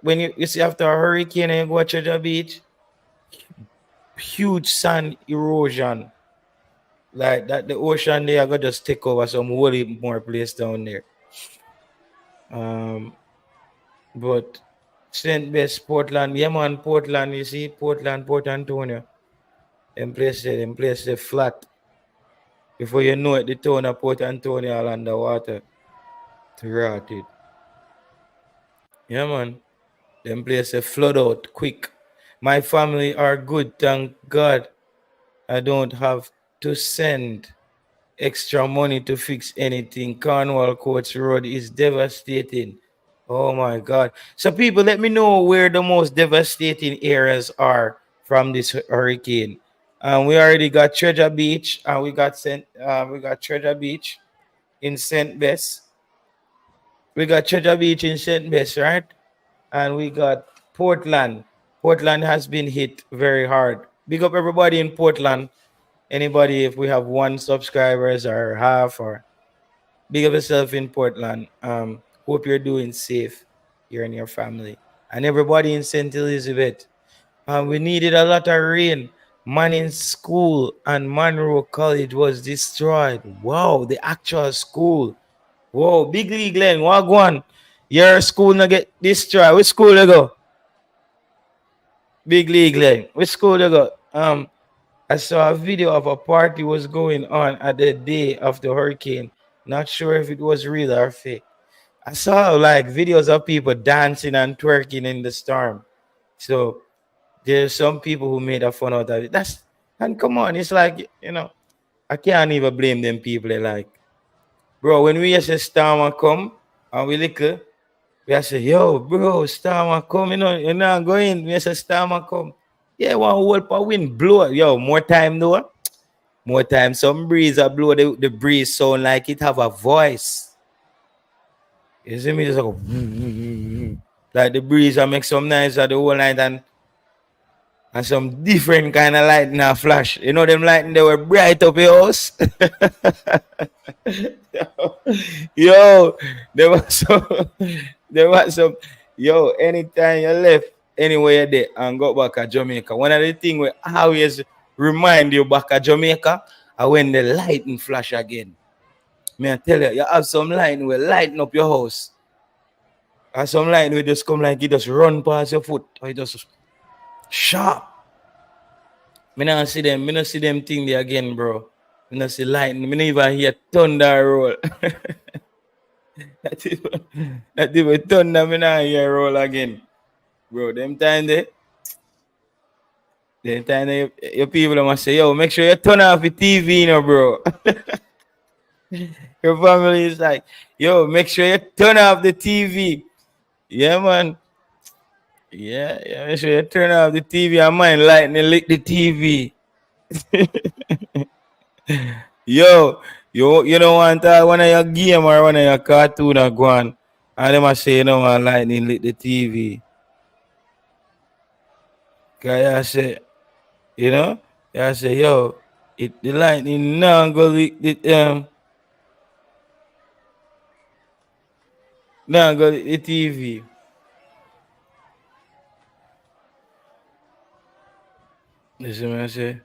When you see after a hurricane and you go to Treasure Beach, huge sand erosion. Like that, the ocean there, I got just take over some whole heap more place down there. Um, but St. Best, Portland, yeah, man, Portland, you see, Portland, Port Antonio, them place, they flat. Before you know it, the town of Port Antonio all underwater. To rot it. Yeah, man. Them place they flood out quick. My family are good, thank God. I don't have to send extra money to fix anything. Cornwall Courts Road is devastating. Oh my God. So, people, let me know where the most devastating areas are from this hurricane. We already got Treasure Beach, and we got Treasure Beach in St. Bess. We got Treasure Beach in St. Bess, right? And we got Portland. Portland has been hit very hard. Big up everybody in Portland. Anybody, if we have one subscribers or half, or big up yourself in Portland. Hope you're doing safe, you and your family. And everybody in St. Elizabeth. We needed a lot of rain. Manning School and Monroe College was destroyed. Wow, the actual school. Whoa, Big League Glen, what one? Your school not get destroyed. Which school you go? Big League Glen. Which school you go? I saw a video of a party was going on at the day of the hurricane. Not sure if it was real or fake. I saw like videos of people dancing and twerking in the storm. So there's some people who made a fun out of it. That's and come on, it's like I can't even blame them people. They like, bro, when we say storm will come and we little, we say, yo, bro, storm will come, you're not going. We say storm will come. Yeah, one whole per wind blow. Yo, more time though. More time. Some breeze I blow the breeze sound like it have a voice. You see me just like, like the breeze I make some noise at the whole night and some different kind of light now flash. You know them lighting they were bright up your house. Yo, there was some there was some yo, anytime you left anywhere there and go back to Jamaica. One of the things we always remind you back at Jamaica are when the lighting flash again. Me I tell you, you have some lighting will lighten up your house. And some lighting will just come like it just run past your foot. Or it just sharp. Me not see them thing there again, bro. Me not see lightning. Me not even hear thunder roll. that even thunder me not hear roll again. Bro, them time they, your people must say, yo, make sure you turn off the TV, bro. Your family is like, yo, make sure you turn off the TV. Yeah, man. Yeah, make sure you turn off the TV. I mind lightning lick the TV. Yo, you don't want one of your game or one of your cartoon or go on. And them a say, you know, want lightning lit the TV. Cause I say, you know, I say, yo, the lightning now go lit now go lit the TV. You see what I say?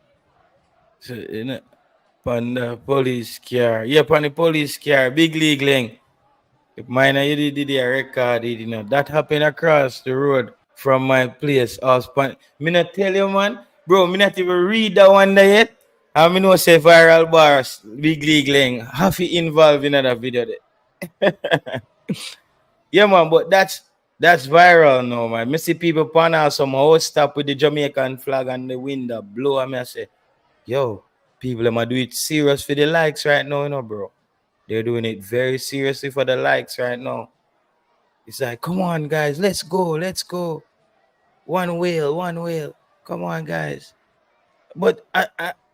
So, you know, on the police car. Yeah, on the police car. Big league link. If mine you did a record, you know, that happened across the road from my place. Me not tell you, man. Bro, me not even read that one there yet. I mean, no say viral bars, big league link. Half it involved in that video there. Yeah, man, but that's viral now, man. Me see people pan out some whole stop with the Jamaican flag and the window blow. I mean, I say, yo, people, am I do it serious for the likes right now, you know, bro. They're doing it very seriously for the likes right now. It's like, come on, guys, let's go, let's go. One wheel, one wheel. Come on, guys. But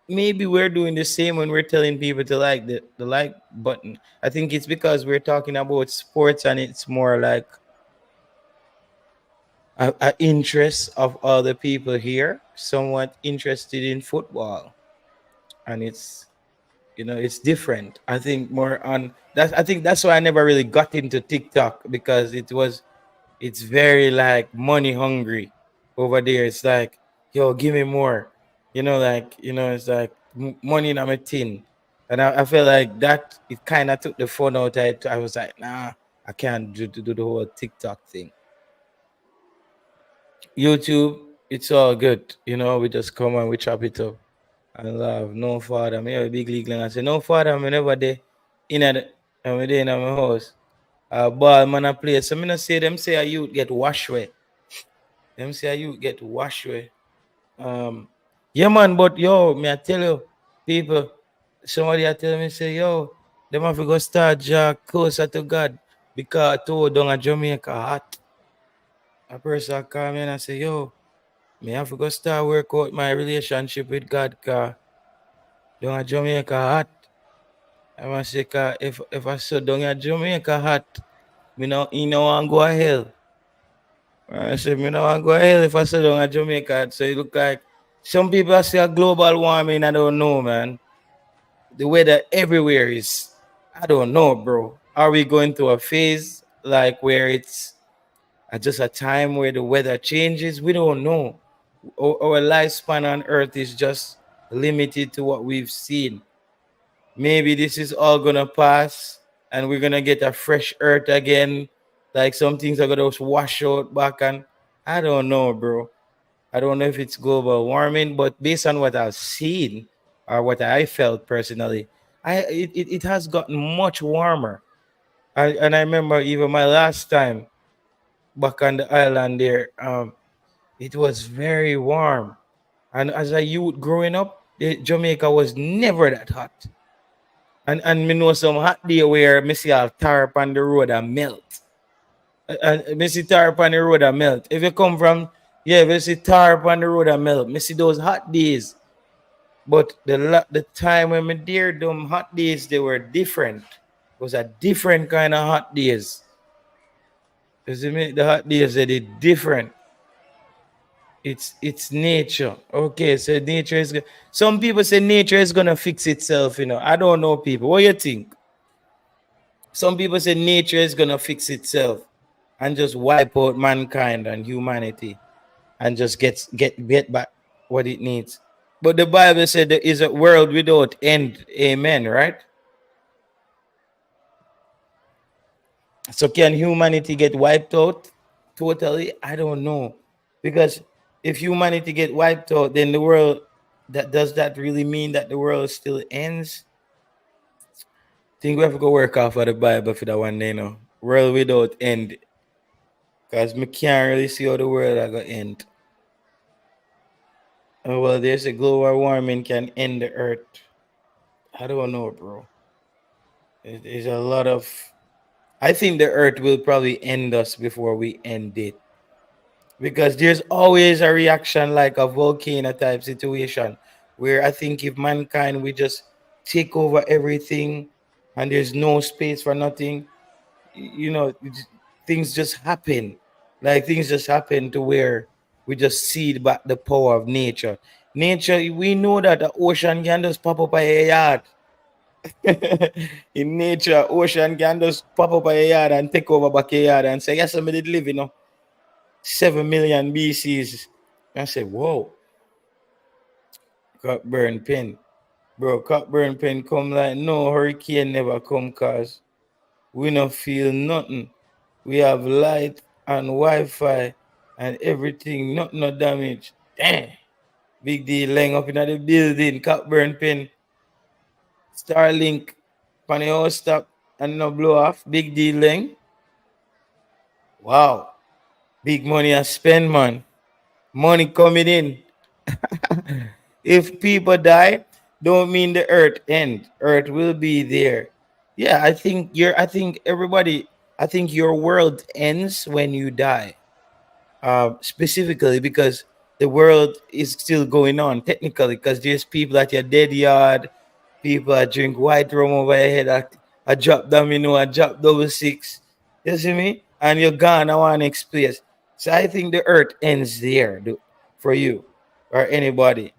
maybe we're doing the same when we're telling people to like the like button. I think it's because we're talking about sports and it's more like a interest of other people here, somewhat interested in football, and it's different. I think more on that. I think that's why I never really got into TikTok because it's very like money hungry over there. It's like, yo, give me more. It's like money in a tin. And I feel like that it kind of took the fun out of it. I was like, nah, I can't do the whole TikTok thing. YouTube, it's all good. We just come and we chop it up and laugh. No father, me have a big league and I say, no father, me never there. I'm there in my house. Ball man I play. So me not say them say a youth get wash away. Them say a youth get wash away. Um, yeah, man, but yo, me I tell you, people, somebody I tell me say, yo, them have to go start Jack closer to God because to down a Jamaica hot. A person call me and I say, yo, me have to go start work out my relationship with God because down a Jamaica hot. I must say, if I saw down a Jamaica hot, me no, you know, want go to hell. I said, me no want go to hell if I saw down a Jamaica. So it look like some people say a global warming. I don't know, man. The weather everywhere is, I don't know, bro. Are we going through a phase like where it's just a time where the weather changes? We don't know. Our lifespan on Earth is just limited to what we've seen. Maybe this is all gonna pass and we're gonna get a fresh Earth again. Like some things are gonna wash out back, and I don't know, bro. I don't know if it's global warming, but based on what I've seen or what I felt personally, it has gotten much warmer. And I remember even my last time back on the island there, it was very warm. And as a youth growing up, Jamaica was never that hot. And me know some hot day where me see a tarp on the road and melt. And me see tarp on the road and melt. If you come from, yeah, if you see tarp on the road and melt, me see those hot days. But the time when me there, them hot days, they were different. It was a different kind of hot days. You see me? The hot days, they different. It's nature. Okay, so nature is good. Some people say nature is gonna fix itself, I don't know, people. What you think? Some people say nature is gonna fix itself and just wipe out mankind and humanity and just get back what it needs. But the Bible said there is a world without end. Amen, right? So can humanity get wiped out totally? I don't know. Because if humanity get wiped out, then the world, that really mean that the world still ends? Think we have to go work off of the Bible for that one day, World without end. Because me can't really see how the world are gonna end. Oh, well, there's a global warming can end the earth. I don't know, bro. There's a lot of. I think the earth will probably end us before we end it. Because there's always a reaction like a volcano type situation where I think if mankind we just take over everything and there's no space for nothing, things just happen. Like things just happen to where we just see back the power of nature. Nature, we know that the ocean can just pop up a yard. In nature, ocean can just pop up a yard and take over back a yard and say, yes, somebody did live, 7 million BCs. I say, whoa, got burned pin. Bro, Cockburn Pen come like no hurricane never come cause we not feel nothing. We have light and Wi-Fi and everything, not no damage. Damn. Big deal laying up in the building, Cockburn Pen, Starlink, pan your stock and no blow off. Big deal laying. Wow. Big money I spend, man. Money coming in. If people die, don't mean the earth end. Earth will be there. Yeah, I think everybody I think your world ends when you die. Specifically because the world is still going on technically because there's people at your dead yard, people that drink white rum over your head, I drop domino, I drop double six. You see me? And you're gone. I want to explain. So I think the earth ends there for you or anybody.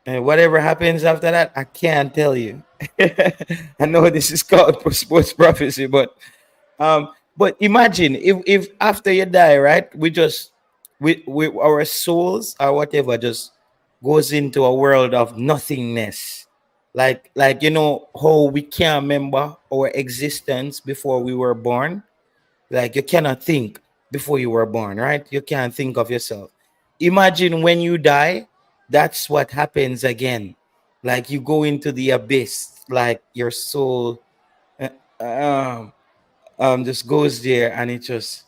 And whatever happens after that, I can't tell you. I know this is called sports prophecy, but imagine if after you die, right? We our souls or whatever just goes into a world of nothingness. Like you know how we can't remember our existence before we were born. Like you cannot think before you were born, right? You can't think of yourself. Imagine when you die, that's what happens again. Like you go into the abyss, like your soul uh, um just goes there and it just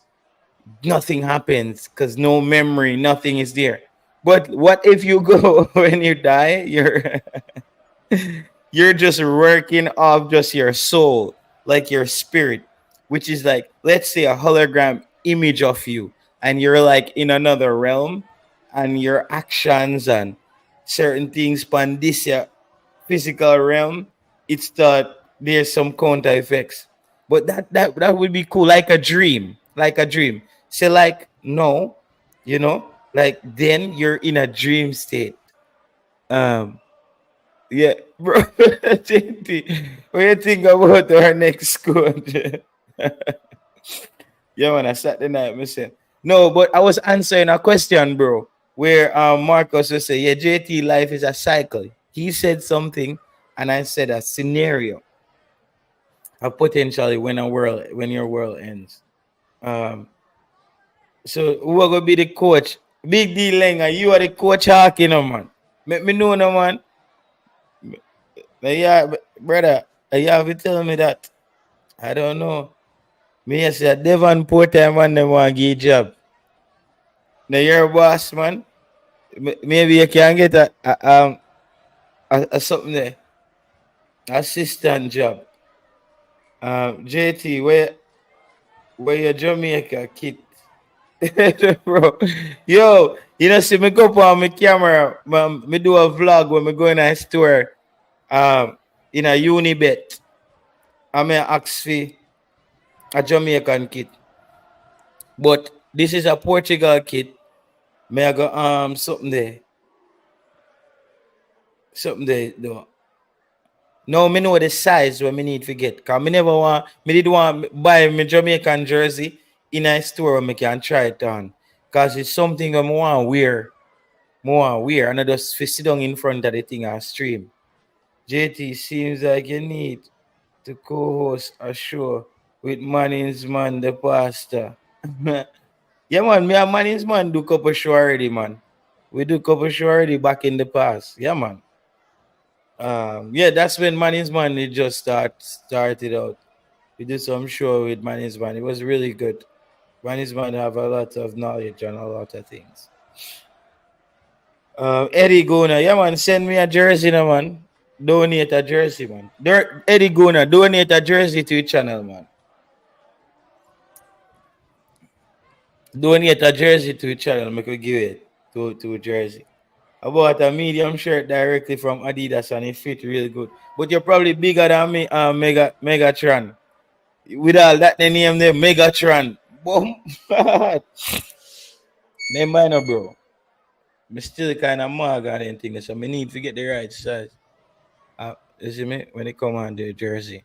nothing happens because no memory, nothing is there. But what if you go when you die? You're just working off just your soul, like your spirit, which is like let's say a hologram image of you, and you're like in another realm, and your actions and certain things pan this physical realm, it's that there's some counter effects. But that would be cool, like a dream, like a dream. So like no, like then you're in a dream state. Um, yeah, bro. JT, what do you think about our next school? Yeah, man, I Saturday night missing. No, but I was answering a question, bro, where Marcus was say, yeah, JT, life is a cycle. He said something, and I said a scenario of potentially when your world ends. Um, so who are gonna be the coach? Big D Lenga, you are the coach hawking, man. Make me know, no man. Yeah, brother, you have to tell me that. I don't know. Me, I said Devon Porter, man, them want to give job. Now you're a boss, man. Maybe you can get a something there, assistant job. JT, where your Jamaica kid, bro? Yo, you know, see me go up on my camera, me do a vlog when me go in a store, in a Unibet. I'm a ask for a Jamaican kid, but this is a Portugal kid. May I go something there though. No, me know the size what me need to get. Cause me never want me did want buy me Jamaican jersey in a store where me can try it on. Cause it's something that I want wear. More wear and I just sit down in front of the thing and stream. JT seems like you need to co-host a show with Manning's man the pastor. Yeah man, me and Manning's man do couple show already, man. We do couple show already back in the past. Yeah man. Yeah, that's when Manny's Man it just started out. We did some show with Manny's Man. It was really good. Manny's Man have a lot of knowledge on a lot of things. Eddie Guna, yeah man, send me a jersey, no man. Donate a jersey, man. Eddie Guna, donate a jersey to your channel, man. Donate a jersey to your channel, make we give it to a jersey. I bought a medium shirt directly from Adidas and it fit real good. But you're probably bigger than me, Megatron. With all that, they name them Megatron. Boom. Name mine, no, bro. Me still kind of mug and anything, so me need to get the right size. You see me? When it come on the jersey.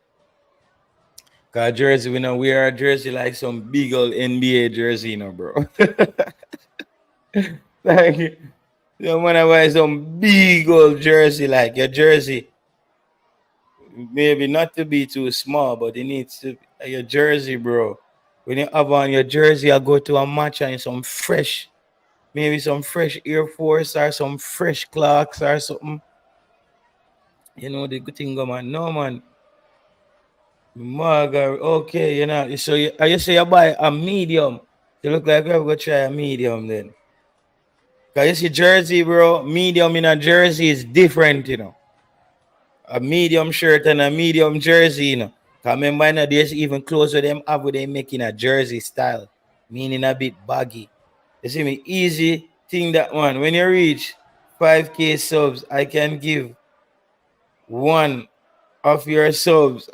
Cause jersey, we know we are a jersey like some big old NBA jersey, bro. Like, you want to buy some big old jersey, like your jersey. maybe not to be too small, but it needs to your jersey, bro. When you have on your jersey, I go to a match and some fresh, maybe some fresh Air Force or some fresh clocks or something. You know the good thing, go man. No man, Margar. Okay, you know. So you say you buy a medium. You look like we're gonna try a medium then. Cause you see jersey, bro. Medium in a jersey is different, you know. A medium shirt and a medium jersey, you know. Cause remember, you know, there's even clothes with them have with them making a jersey style, meaning a bit baggy. You see me, easy thing that one. When you reach 5K subs, I can give one of your subs.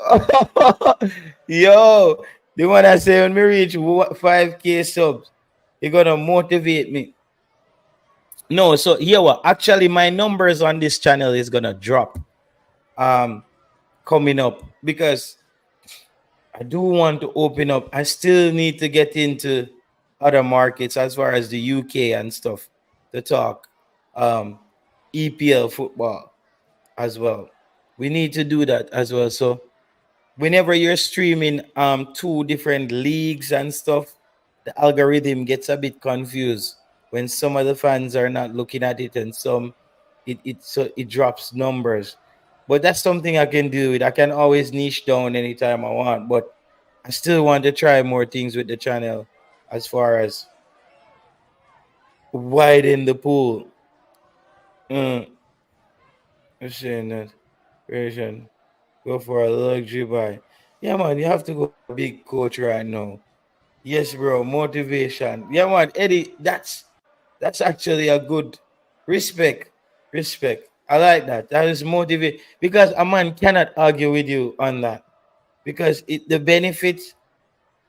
Yo, the one I say when we reach 5K subs, you're gonna motivate me. No, so here what actually my numbers on this channel is gonna drop um coming up because I do want to open up. I still need to get into other markets as far as the UK and stuff to talk um EPL football as well. We need to do that as well. So whenever you're streaming two different leagues and stuff, the algorithm gets a bit confused when some of the fans are not looking at it and some it drops numbers. But that's something I can do. I can always niche down anytime I want. But I still want to try more things with the channel as far as widen the pool. Mm, I'm saying that version. Go for a luxury buy. Yeah, man, you have to go for a big coach right now. Yes, bro. Motivation. Yeah, man, Eddie. That's actually a good respect. Respect. I like that. That is motivate because a man cannot argue with you on that because the benefits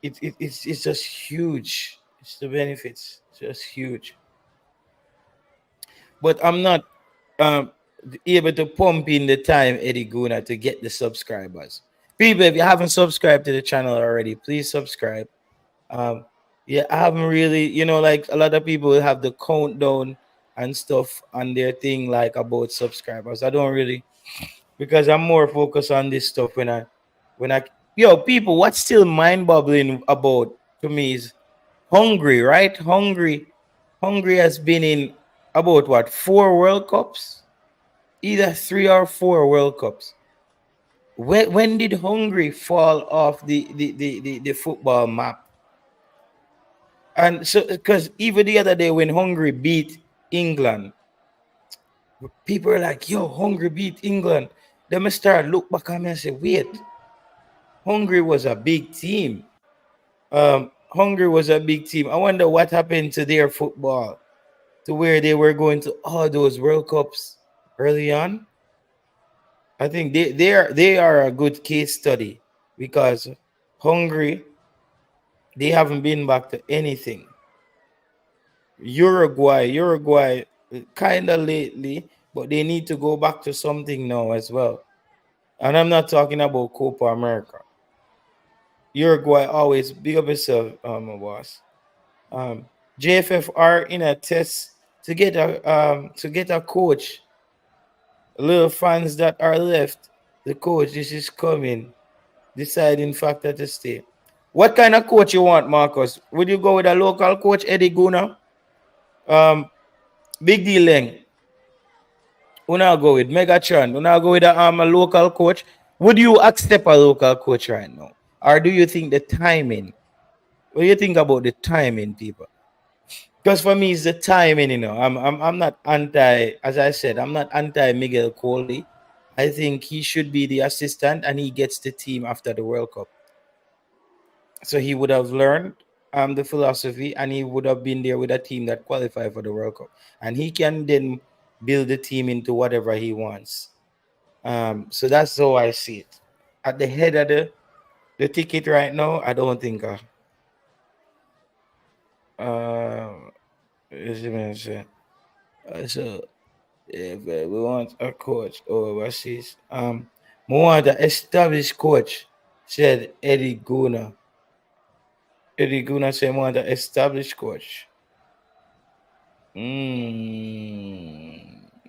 it's just huge. It's the benefits just huge. But I'm not um able to pump in the time Eddie Guna to get the subscribers. People, if you haven't subscribed to the channel already, please subscribe. Um, yeah, I haven't really, you know, like a lot of people have the countdown and stuff on their thing, like about subscribers. I don't really because I'm more focused on this stuff when I yo people. What's still mind boggling about to me is Hungary, right? Hungary has been in about what 4 World Cups, either 3 or 4 World Cups. When did Hungary fall off the football map? And so, because even the other day when Hungary beat England, people are like, yo, Hungary beat England. Then I start look back at me and say, wait, Hungary was a big team. Hungary was a big team. I wonder what happened to their football to where they were going to all those World Cups early on. I think they are a good case study because Hungary, they haven't been back to anything. Uruguay, kind of lately, but they need to go back to something now as well. And I'm not talking about Copa America. Uruguay always big up yourself, my boss. Um, JFFR in a test to get a coach. Little fans that are left, the coach this is coming, deciding factor to stay. What kind of coach you want, Marcus? Would you go with a local coach, Eddie Guna? Um, Big D Leng. Una go with Megatron. Una go with a local coach. Would you accept a local coach right now? Or do you think the timing? What do you think about the timing, people? Because for me, it's the timing, you know. I'm not anti, as I said, I'm not anti Miguel Coley. I think he should be the assistant and he gets the team after the World Cup. So he would have learned the philosophy and he would have been there with a team that qualified for the World Cup. And he can then build the team into whatever he wants. So that's how I see it. At the head of the ticket right now, I don't think uh, so if we want a coach overseas, we want an established coach, said Eddie Guna. Eddie Guna said we want an established coach. We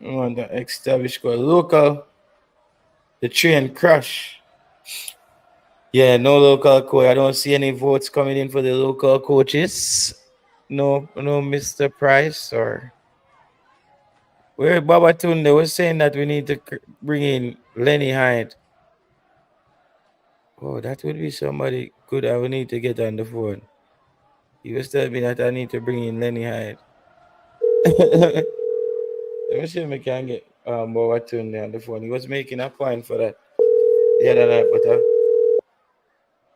want an established coach. Local. The train crash. Yeah, no local coach. I don't see any votes coming in for the local coaches. No, no, Mr. Price or where Baba Tunde was saying that we need to bring in Lenny Hyde. Oh, that would be somebody good. I would need to get on the phone. He was telling me that I need to bring in Lenny Hyde. Let me see if I can get Baba Tunde on the phone. He was making a point for that the other night, but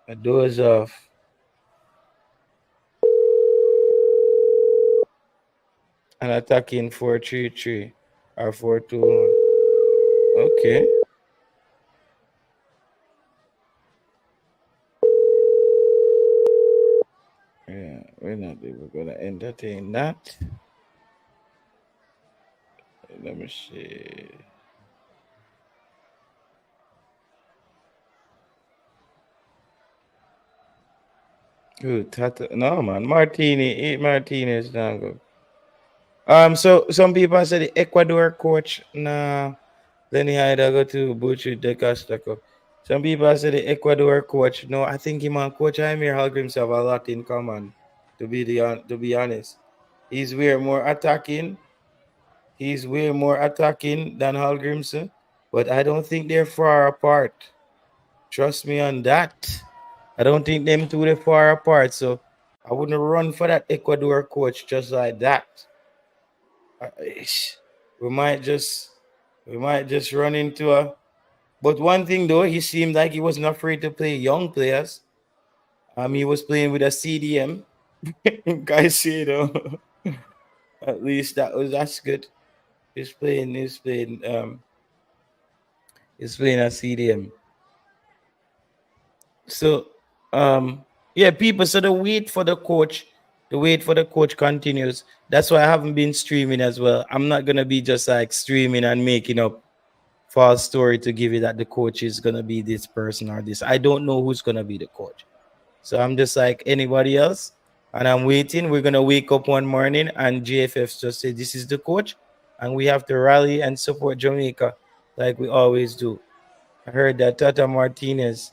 I doze off. And attacking 4-3-3 or 4-2-1. Okay. Yeah, we're not even gonna entertain that. Let me see. Good. No man, Martinez not good. So some people say the Ecuador coach, nah, Lenny Hyde go to Buchu de Castaco. Some people say the Ecuador coach, no, I think him and Coach Jaime Halgrims have a lot in common. To be honest, he's way more attacking. He's way more attacking than Halgrimson, but I don't think they're far apart. Trust me on that. I don't think them two are far apart. So I wouldn't run for that Ecuador coach just like that. We might just run into a. But one thing though, he seemed like he wasn't afraid to play young players. He was playing with a CDM. Guys, you know, at least that's good. He's playing a CDM. So yeah, people. So the wait for the coach continues. That's why I haven't been streaming as well. I'm not gonna be just like streaming and making up false story to give you that the coach is gonna be this person or this. I don't know who's gonna be the coach. So I'm just like anybody else, and I'm waiting. We're gonna wake up one morning and GFF just say this is the coach, and we have to rally and support Jamaica like we always do. I heard that Tata Martinez.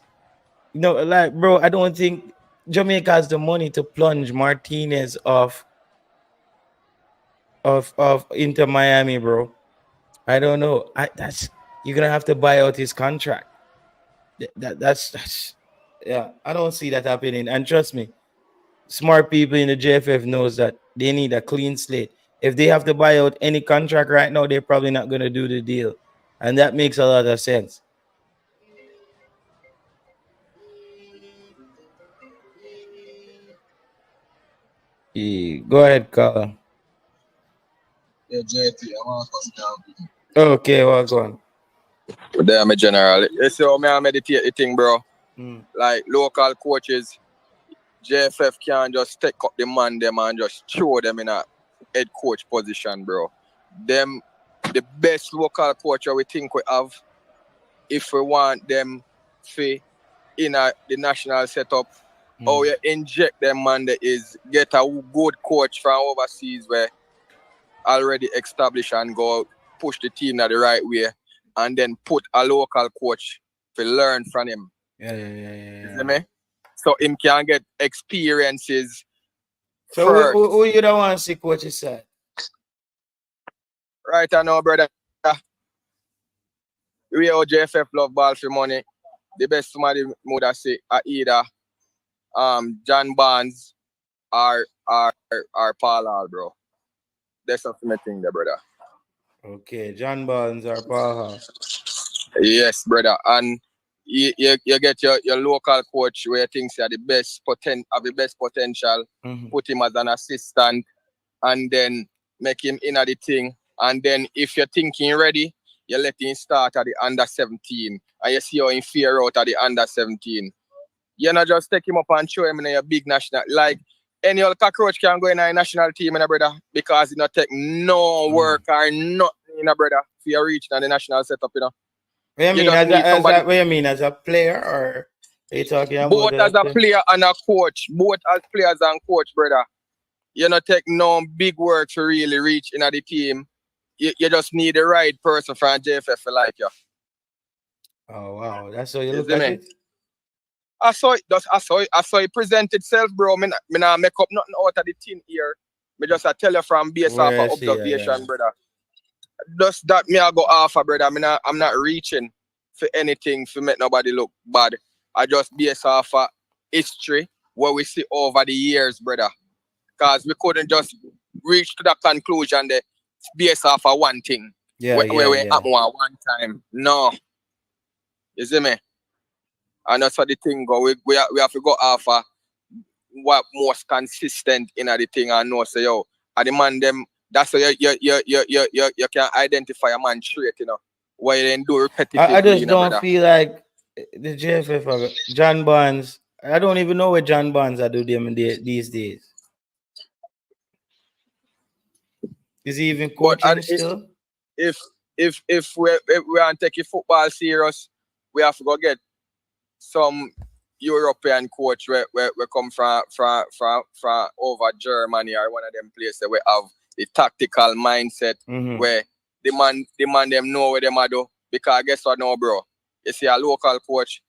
Like bro, I don't think Jamaica has the money to plunge Martinez of into Miami, bro. I don't know. That's you're gonna have to buy out his contract. That's yeah. I don't see that happening. And trust me, smart people in the JFF knows that they need a clean slate. If they have to buy out any contract right now, they're probably not gonna do the deal, and that makes a lot of sense. Go ahead, Carl. Yeah, JT, I want to pass down. Okay, well, go on. There, my general. You see how I meditate the thing, bro? Mm. Like local coaches, JFF can't just take up the man them and just throw them in a head coach position, bro. Them, the best local coach we think we have, if we want them to in the national setup, how you inject them man there is get a good coach from overseas where already established and go push the team in the right way, and then put a local coach to learn from him. Yeah. You see me? So him can get experiences. So who you don't want to see coaches side? Right now, brother. We all JFF love ball for money. The best somebody would say are either John Barnes or Paul Hall, bro. That's something I think there, brother. Okay, John Barnes or Paul Hall. Yes, brother. And you get your local coach where you think you are the best have the best potential, put him as an assistant, and then make him in at the thing. And then if you're thinking ready, you let him start at the under 17. And you see how he fare out at the under 17. You not just take him up and show him in a big national. Like any other cockroach can go in a national team, in a brother, because he not take no work or nothing, in a brother, for you reach the national setup, you know. What you mean as a player, or are you talking about both as a player and a coach, both as players and coach, brother? You not take no big work to really reach in the team. You just need the right person from JFF for like you. Oh wow, that's how you You look see at me? it. I saw it present itself, bro. Me nah make up nothing out of the thin ear. Me just I tell you from based off Where of I see, observation, brother. Just that me I go off, brother. I'm not reaching for anything to make nobody look bad. I just based off of history what we see over the years, brother. Cause we couldn't just reach to that conclusion that based off of one thing yeah, where yeah, we yeah. happen at one time. No, you see me? And that's how the thing go. We have to go off of what most consistent in the thing and know say yo, I demand them. That's how you can identify a man trait, you know. What you then do I repetitively, just you know, don't brother. feel like the JFF John Barnes. I don't even know what John Barnes are doing these days. Is he even But coaching still? if if we are taking football serious, we have to go get some European coach where come from over Germany or one of them places where have the tactical mindset where the man them know what them are do. Because guess what now, bro? You see a local coach,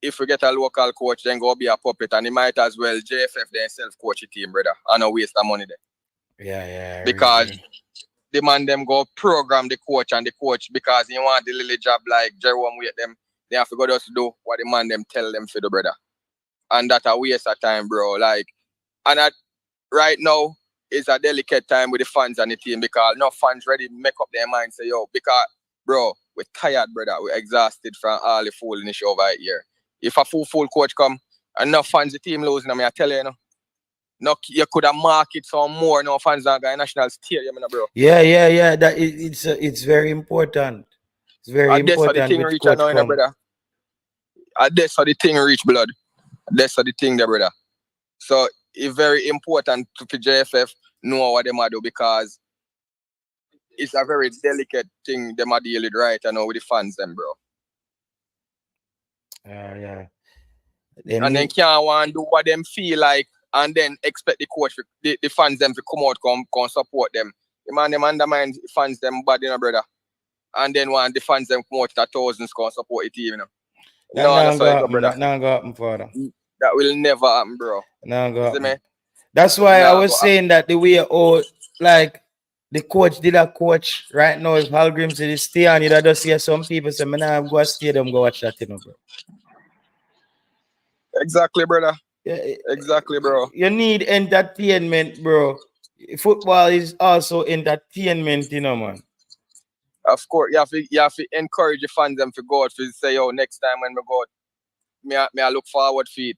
if we get a local coach, then go be a puppet and he might as well JFF themselves coach the team, brother. And no waste of money there. Yeah, yeah, I Because agree. the man them go program the coach and the coach because he want the little job like Jerome with them. They have to go just do what the man them tell them to do, brother. And that a waste of time, bro. Like, and that right now is a delicate time with the fans and the team because no fans ready to make up their mind. Say, yo, because, bro, we're tired, brother. We're exhausted from all the foolishness over here. If a full coach come and no fans, the team losing, I mean, I tell you, no, you could have market some more. No fans are going national stadium, bro. Yeah, yeah, yeah. That it's very important. It's very That's how the important thing with reach, I coach know, come. brother. That's how the thing reach, blood. That's how the thing there, brother. So it's very important to JFF know what they might do because it's a very delicate thing they might deal with right I know with the fans them, bro. Yeah. They And then need. can't want do what them feel like and then expect the coach, the fans them to come out, come support them. The man them undermine the fans them bad, brother. And then want the fans them come out to thousands come support the team, That No, not that's how gonna it go, happen. brother. That not gonna happen, father. That will never happen, bro. Not gonna You see me? happen. That's why I Nah, was go saying that the way like the coach did a coach right now if Hal Grim said stay on, you'd just see some people say, man, I'm going to stay them go watch that, bro. exactly, brother. Yeah, Exactly, bro. you need entertainment, bro. Football is also entertainment, man. Of course, you have to encourage the fans them to go out to say, yo, next time when we go out, me I look forward for it.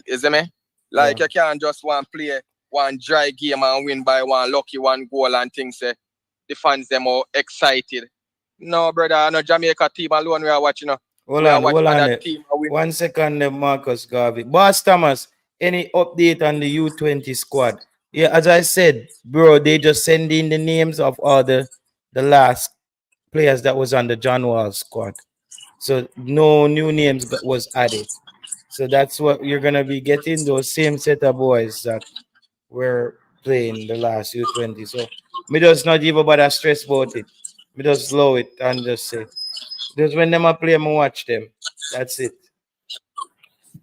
You see me? Like Yeah. you can't just want play one dry game and win by one lucky one goal and things say the fans them are excited. No, brother, I know Jamaica team alone we are watching. Hold We are on, watch hold on other there. team win. 1 second there, Marcus Garvey. Boss Thomas, any update on the U20 squad? Yeah, as I said, bro, they just send in the names of all the last players that was on the John Wall squad. So no new names was added. So that's what you're gonna be getting, those same set of boys that were playing the last U20. So me just not even bother stress about it. Me just slow it and just say, just when them a play, me watch them. That's it.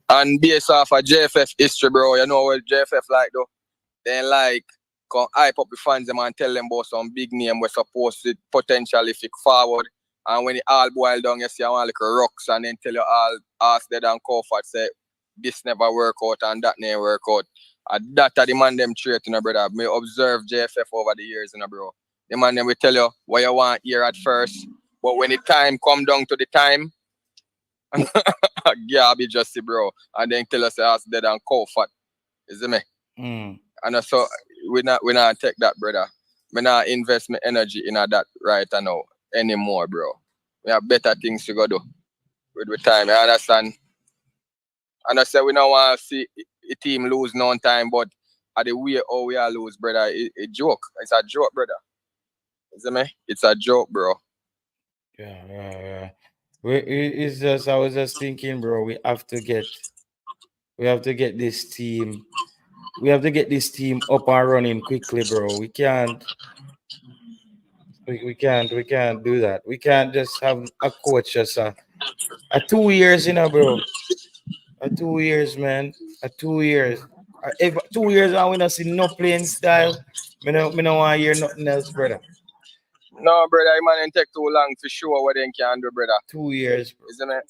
And based off of JFF history, bro, you know what JFF like though? Then like come hype up the fans them and tell them about some big name we're supposed to potentially fit forward. And when it all boil down, you see I want like rocks and then tell you all ask dead and comfort say this never work out and that never work out. And that are the man them trait, brother. Me observe JFF over the years, bro. The man them will tell you what you want here at first. But when the time come down to the time, yeah, be just bro. And then tell us ask dead and comfort. You see me? Mm. And so we not take that, brother. We not invest my energy in that right now anymore, bro. We have better things to go do with time. You understand? And I say we don't want to see a team lose no time, but at the way how we are lose, brother, it joke. It's a joke, brother. You see me? It's a joke, bro. Yeah. It's just I was just thinking, bro. We have to get this team. We have to get this team up and running quickly, bro. We can't. We can't do that. We can't just have a coach just a 2 years, bro. A 2 years, man. A 2 years. If 2 years and we don't see no playing style, me no want to hear nothing else, brother. No, brother, man, it take too long to show what they can do, brother. 2 years, bro. Isn't it?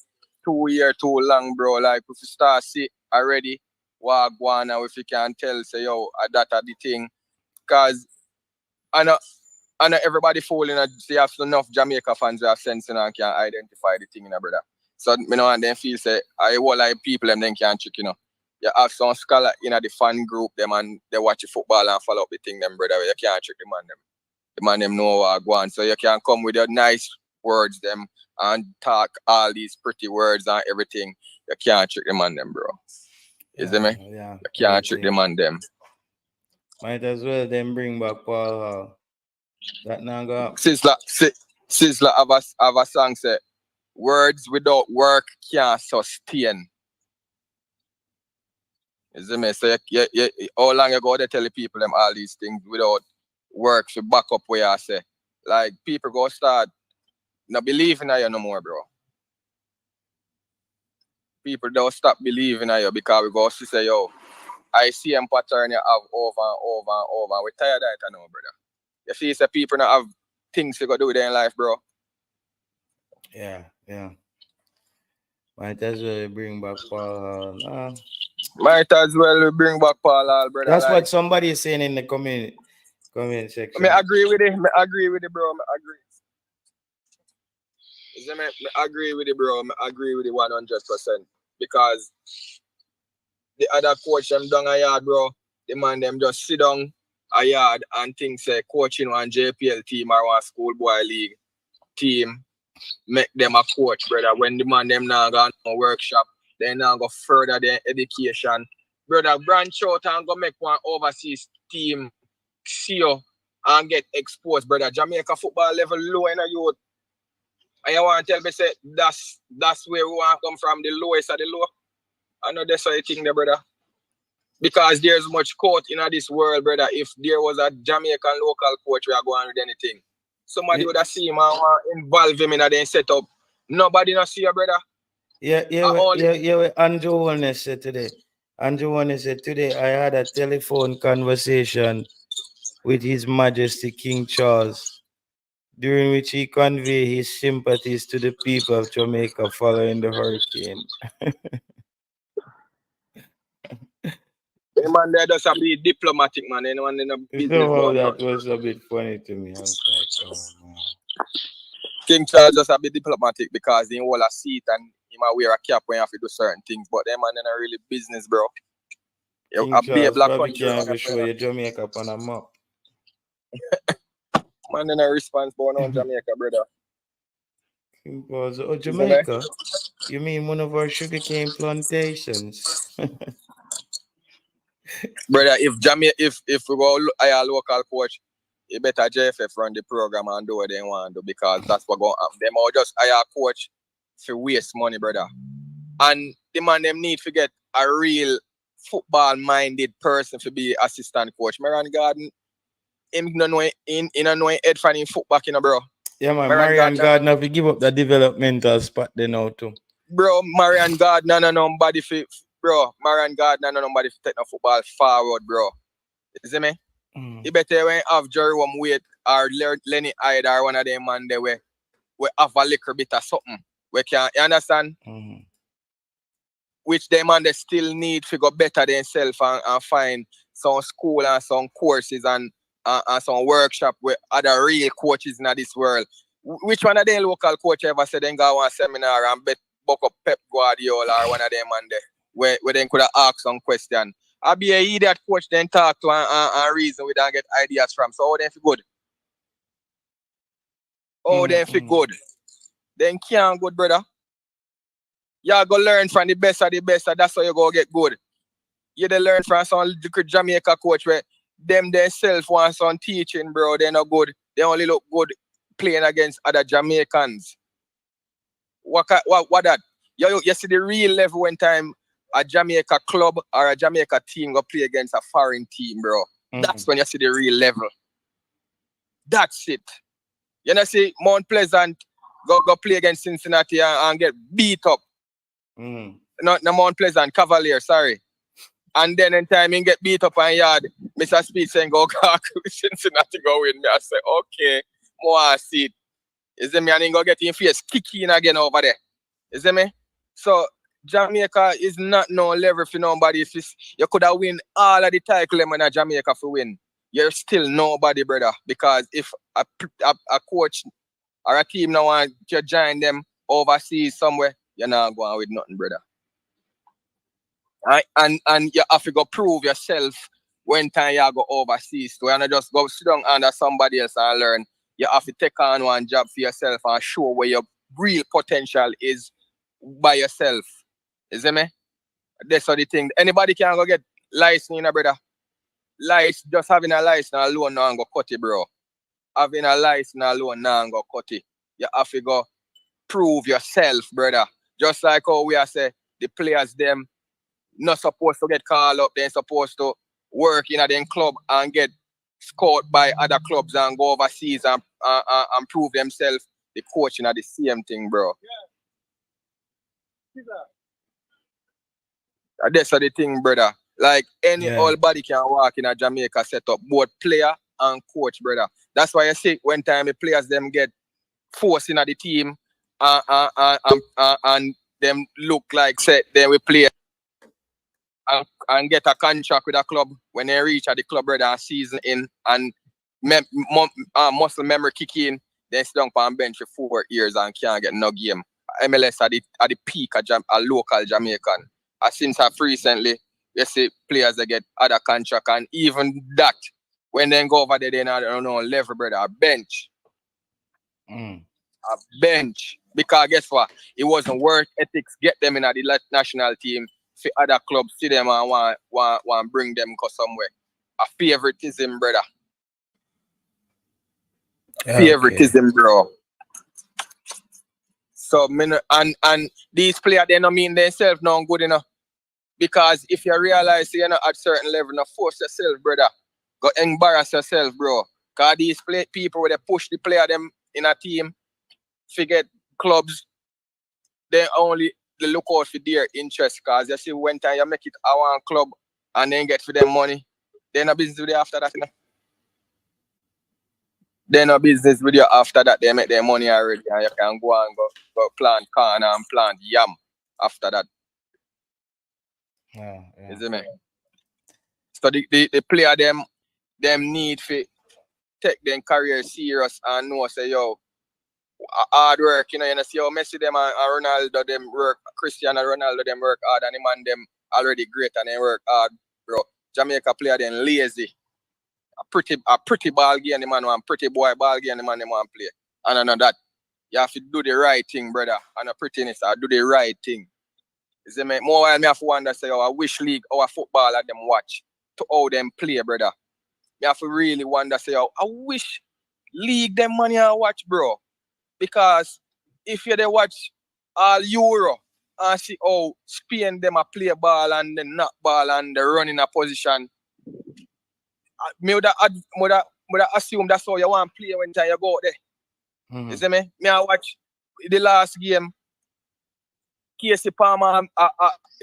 2 year too long, bro. Like if you start see already, walk one now if you can tell, say yo, that are the thing. Cause I know everybody falling at see have enough Jamaica fans who have sense and can identify the thing, brother. So me know and then feel say I whole like people them then can check, You have some scholar in the fan group them and they watch the football and follow up the thing them, brother. You can't trick the man them. The man them know what go on. So you can come with your nice words them and talk all these pretty words and everything. You can't trick the man them, bro. You see me? Yeah. You can't trick the man them. Might as well then bring back Paul Hall. That now go. Sizzler have a song say, words without work can't sustain. You see me? So how long ago they tell the people them all these things without work to back up where I say. Like people go start not believing in you no more, bro. People don't stop believing in you because we go to say, yo, I see them pattern you have over and over and over. We're tired of it now, brother. You see, say people not have things to go do with their life, bro. Yeah. Might as well bring back Paul Hall. Might as well bring back Paul Hall, brother. That's what somebody is saying in the comment section. I agree with it. I agree with it, bro. I agree. I agree with it, bro. I agree with it 100%. Because the other coach them down a yard, bro. The man them just sit down a yard and think say coaching one JPL team or one schoolboy league team make them a coach, brother. When the man them now go on workshop, they now go further their education. Brother, branch out and go make one overseas team see you and get exposed, brother. Jamaica football level low in a youth. And you want to tell me say that's where we want to come from, the lowest of the low. I know that's what you think there, brother. Because there's much court in this world, brother. If there was a Jamaican local coach, we are going with anything. Somebody would have seen him and involve him in a setup. Nobody not see you, brother. Yeah. Andrew Warner said today. I had a telephone conversation with His Majesty King Charles, during which he conveyed his sympathies to the people of Jamaica following the hurricane. Man, there does be diplomatic, man. Anyone in a business. That was a bit funny to me. I was like, oh man. King Charles just a bit diplomatic because he hold a seat and he might wear a cap when you have to do certain things. But them man in a really business, bro. King Charles probably can't even show you Jamaica on a map. Man in a response born on Jamaica, brother. King Charles, Jamaica? You mean one of our sugarcane plantations? Brother, if we go hire a local coach, you better JFF run the program and do what they want to do because that's what going to happen. Them all just hire a coach to waste money, brother. And the man them need to get a real football-minded person to be assistant coach. Marian Garden, him no know head fan in football, bro. Yeah, man. Marian Garden have to give up the developmental spot they now too. Bro, Marian Garden, nobody for bro. Marian Garden, nobody for take no football forward, bro. You see me? You better when have Jerome Wade or Lenny Hyde or one of them man there we have a little bit of something. We can, you understand? Which them man they still need to go better themselves and find some school and some courses and some workshop with other real coaches in this world. Which one of them local coach ever said they go on a seminar and bet book up Pep Guardiola or one of them man there where they could have asked some question. I be a idiot coach then talk to and reason we don't get ideas from. So how them feel good? Them feel good? Then can't good, brother. You go learn from the best of the best, and that's how you go get good. You they learn from some Jamaica coach where them themselves want some teaching, bro. They're not good. They only look good playing against other Jamaicans. What that? You see the real level when time a Jamaica club or a Jamaica team go play against a foreign team, bro. That's when you see the real level. That's it. You know, see Mount Pleasant go play against Cincinnati and get beat up. Not the Mount Pleasant Cavaliers, sorry. And then in time he get beat up on yard. Mr. Speed saying go Cincinnati go win. Me I say, okay, more see it. Is it me? And he go get in face kicking again over there. Is it me? So Jamaica is not no level for nobody. If you could have win all of the title in Jamaica for win. You're still nobody, brother. Because if a coach or a team now want to join them overseas somewhere, you're not going with nothing, brother. Right? And you have to go prove yourself when time you go overseas. So you not just go sit down under somebody else and learn. You have to take on one job for yourself and show where your real potential is by yourself. Is it me? That's the thing. Anybody can go get license, you know, brother. License, just having a license alone now and go cut it, bro. Having a license alone now and go cut it. You have to go prove yourself, brother. Just like how we are say the players them not supposed to get called up, they're supposed to work in a them club and get scored by other clubs and go overseas and prove themselves. The coaching are the same thing, bro. Yeah. That's the thing, brother. Like any old body can walk in a Jamaica setup, both player and coach, brother. That's why I say when time the players them get forced in the team and them look like say they will play and get a contract with a club when they reach at the club, brother, and season in and muscle memory kick in, they sit down on bench for 4 years and can't get no game. MLS at the peak of a local Jamaican. Since recently, you see players that get other contract, and even that, when they go over there, they don't know level, brother, a bench. A bench. Because guess what? It wasn't worth ethics, get them in the national team, for other clubs see them and want bring them go somewhere. A favoritism, brother. Favoritism, bro. So, and these players, they don't mean themselves not good enough. Because if you realize you're not at certain level, not force yourself, brother. Go embarrass yourself, bro. Because these people where they push the player them in a team, forget clubs, they only look out for their interest. Because you see, when time you make it a one club and then get for them money, they're not business with you after that, you know? They're no business with you after that. They make their money already, and you can go and go plant corn and plant yam after that. Is it me? So the player them need to take their career serious and know say yo hard work, you know see how Messi them and Ronaldo them work, Cristiano Ronaldo them work hard, and the man them already great and they work hard, bro. Jamaica player them lazy. A pretty ball game, the man want pretty boy ball game, the man them want play. And I know that you have to do the right thing, brother. And a prettiness, I do the right thing. Is it more while me have to wonder say, I wish league our football at them watch to how them play, brother. Me have to really wonder say, I wish league them money I watch, bro. Because if you they watch all Euro and see how Spain them a play ball and then knock ball and they run in a position, me would assume that's how you want to play when time you go out there. You see me? Me I watch the last game. Casey Palmer,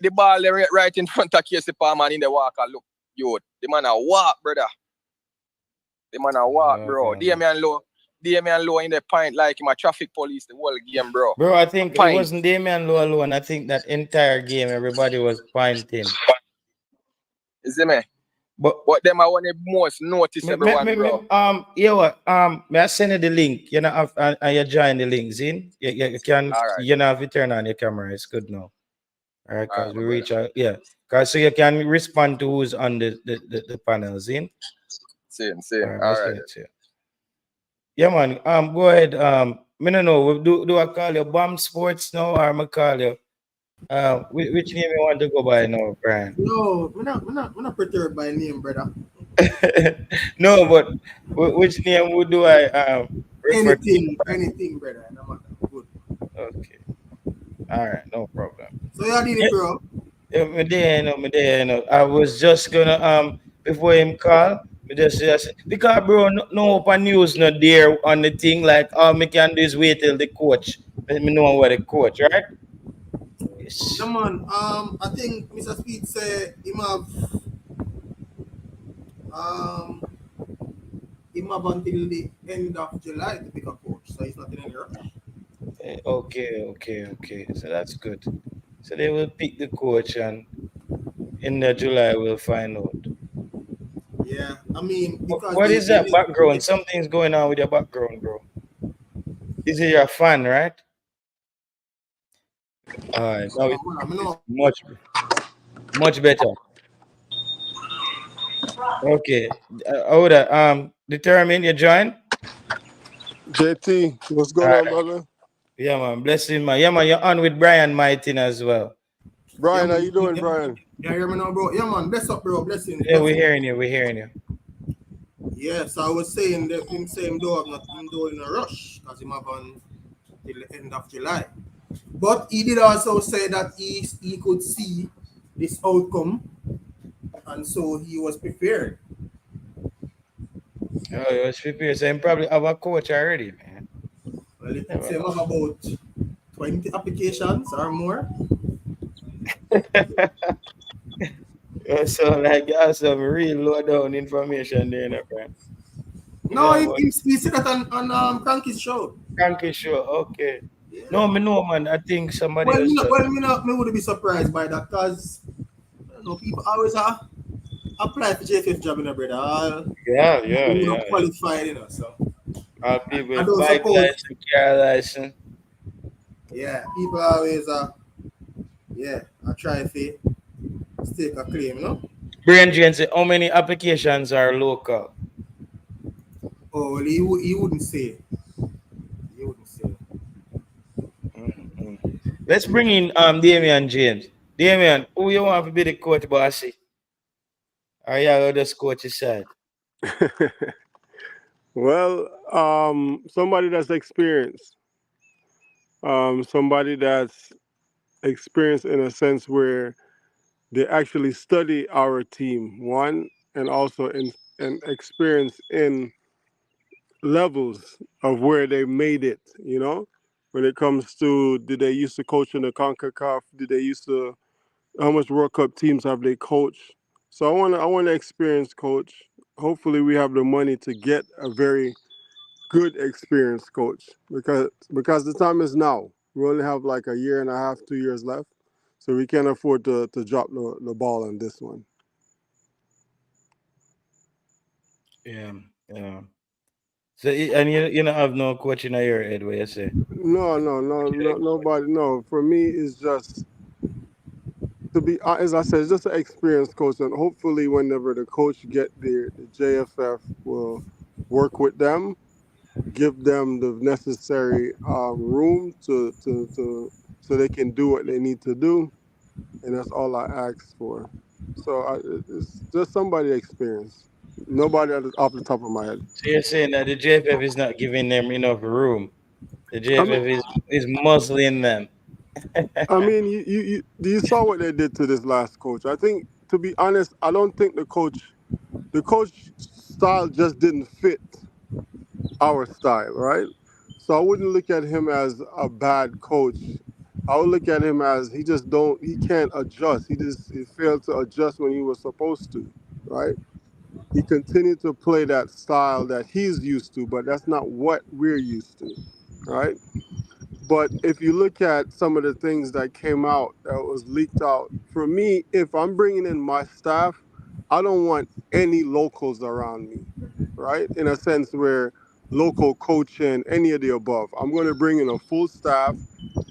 the ball right in front of Casey Palmer and in the walk and look, yo, the man a walk, brother. The man a walk, bro. Damian Low in the pint like him a traffic police the whole game, bro. Bro, I think it wasn't Damian Low alone. I think that entire game everybody was pointing. You see me? But them I want to most notice everyone, bro. May I send you the link? You know, and you join the links in. You can, you know, if you turn on your camera, it's good now. All right, because we reach out, because so you can respond to who's on the panels in. Same. All right. Yeah, man. Go ahead. I don't know. Do I call you Bomb Sports now, or I call you? Which name you want to go by now, Brian? No, we're not perturbed by name, brother. No, but which name would do I refer anything, brother. No matter. Good. Okay. All right, no problem. So you did it, bro? Me there, you know. I was just gonna before him call, Just because bro, no open news not there on the thing like all me can do is wait till the coach. Let me know what the coach, right? Yeah, Yes. man. I think Mr. Speed said um him have until the end of July to pick a coach, so he's not in any rush. Okay. So that's good. So they will pick the coach and in the July we'll find out. Yeah, I mean because What is they that make background? Something's going on with your background, bro. Is it your fan, right? Now I it's know. much better. Okay. Hold on. Determine you join. JT, what's All going on, right. brother? Yeah, man. Blessing, man. Yeah, man. You're on with Brian Martin as well. Yeah, Brian, how man. you doing, Brian? Yeah, hear me now, bro. Yeah, man. Bless up, bro. Blessings, Yeah, we're blessings. hearing you. We're hearing you. Yes, I was saying that him same though I'm not him though in a rush because him have on till the end of July. But he did also say that he could see this outcome and so he was prepared. Oh, it was prepared. So him probably have a coach already, man. Well, it Never say him know. have about 20 applications or more. Yeah, so like you have some real low down information there, no, man. No, Yeah, but he said that on Cranky's show. Frankie sure. Okay. Yeah. No, me know, man. I think somebody Well, was just me would be surprised by that because you know people always apply for JFF job in a brother. All people not yeah. qualified, you know. So All people I with don't bike suppose. license, car license. Yeah, people always I try to stake a claim, you know. Brian Jane say, how many applications are local? Oh, well, he wouldn't say. He wouldn't say. Mm. Let's bring in Damian James. Damian, who you want to be the coach, bossy? Or you just coach his side? Well, somebody that's experienced, somebody that's experienced in a sense where they actually study our team, one, and also in experience in levels of where they made it. When it comes to did they used to coach in the Concacaf? Did they used to how much World Cup teams have they coached? So I want to experience coach. Hopefully, we have the money to get a very good experienced coach because the time is now. We only have like a year and a half, 2 years left, so we can't afford to drop the ball on this one. Yeah. So, and you don't have no coach in your head, what you say? No, nobody. No, for me, it's just to be as I said, it's just an experienced coach, and hopefully, whenever the coach get there, the JFF will work with them, give them the necessary room to so they can do what they need to do, and that's all I ask for. So it's just somebody experienced. Nobody off the top of my head. So you're saying that the JFF is not giving them enough room. The I mean, JFF is muzzling them. you saw what they did to this last coach. I think, to be honest, I don't think the coach style just didn't fit our style, right? So I wouldn't look at him as a bad coach. I would look at him as he can't adjust. He failed to adjust when he was supposed to, right? He continued to play that style that he's used to, but that's not what we're used to, right? But if you look at some of the things that came out that was leaked out, for me, if I'm bringing in my staff, I don't want any locals around me, right? In a sense where local coaching, any of the above. I'm going to bring in a full staff,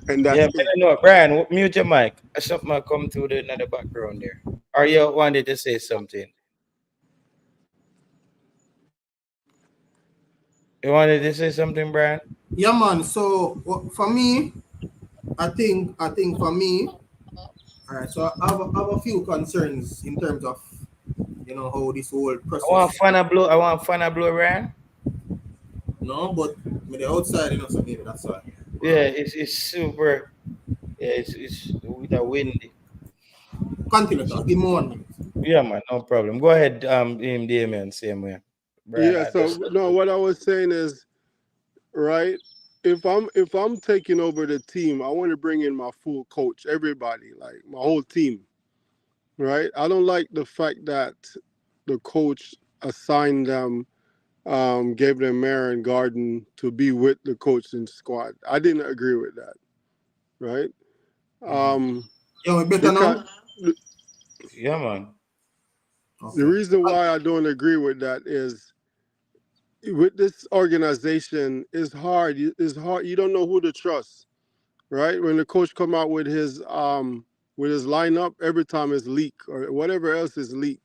and Yeah, that's but it. I know. Brian, mute your mic. Something might come through the another background there. Or you wanted to say something? You wanted to say something, Brian? Yeah, man. So for me, I think for me, all right. So I have a few concerns in terms of how this whole process. I want Fana blow, Brian. No, but with the outside, so maybe that's why. Yeah, it's super. Yeah, it's with a windy. Continue, talk. Give me 1 minute. Yeah, man, no problem. Go ahead, Damien, same way. Brian, Yeah. I So just no, what I was saying is, right. If I'm taking over the team, I want to bring in my full coach, everybody, like my whole team, right? I don't like the fact that the coach assigned them, gave them Marin Garden to be with the coaching squad. I didn't agree with that, right? Um, Yeah, we better because now. yeah, man. the Okay. reason why I don't agree with that is with this organization, it's hard. It's hard. You don't know who to trust, right? When the coach come out with his lineup, every time it's leak or whatever else is leak.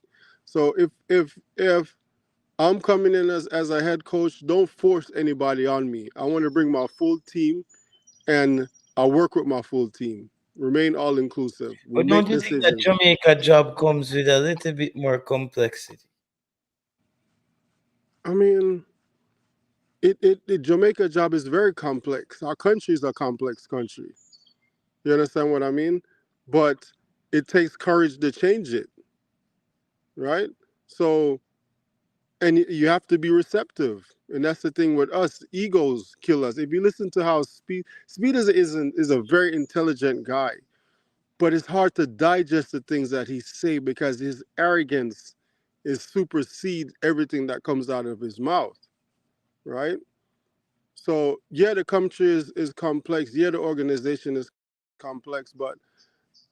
So if I'm coming in as a head coach, don't force anybody on me. I want to bring my full team and I work with my full team. Remain all inclusive. We But don't make you think that decisions. Jamaica job comes with a little bit more complexity? I mean, the Jamaica job is very complex. Our country is a complex country. You understand what I mean? But it takes courage to change it, right? So, and you have to be receptive. And that's the thing with us. Egos kill us. If you listen to how Speed is a very intelligent guy, but it's hard to digest the things that he say because his arrogance is supersede everything that comes out of his mouth, right? So yeah, the country is complex. Yeah, the organization is complex, but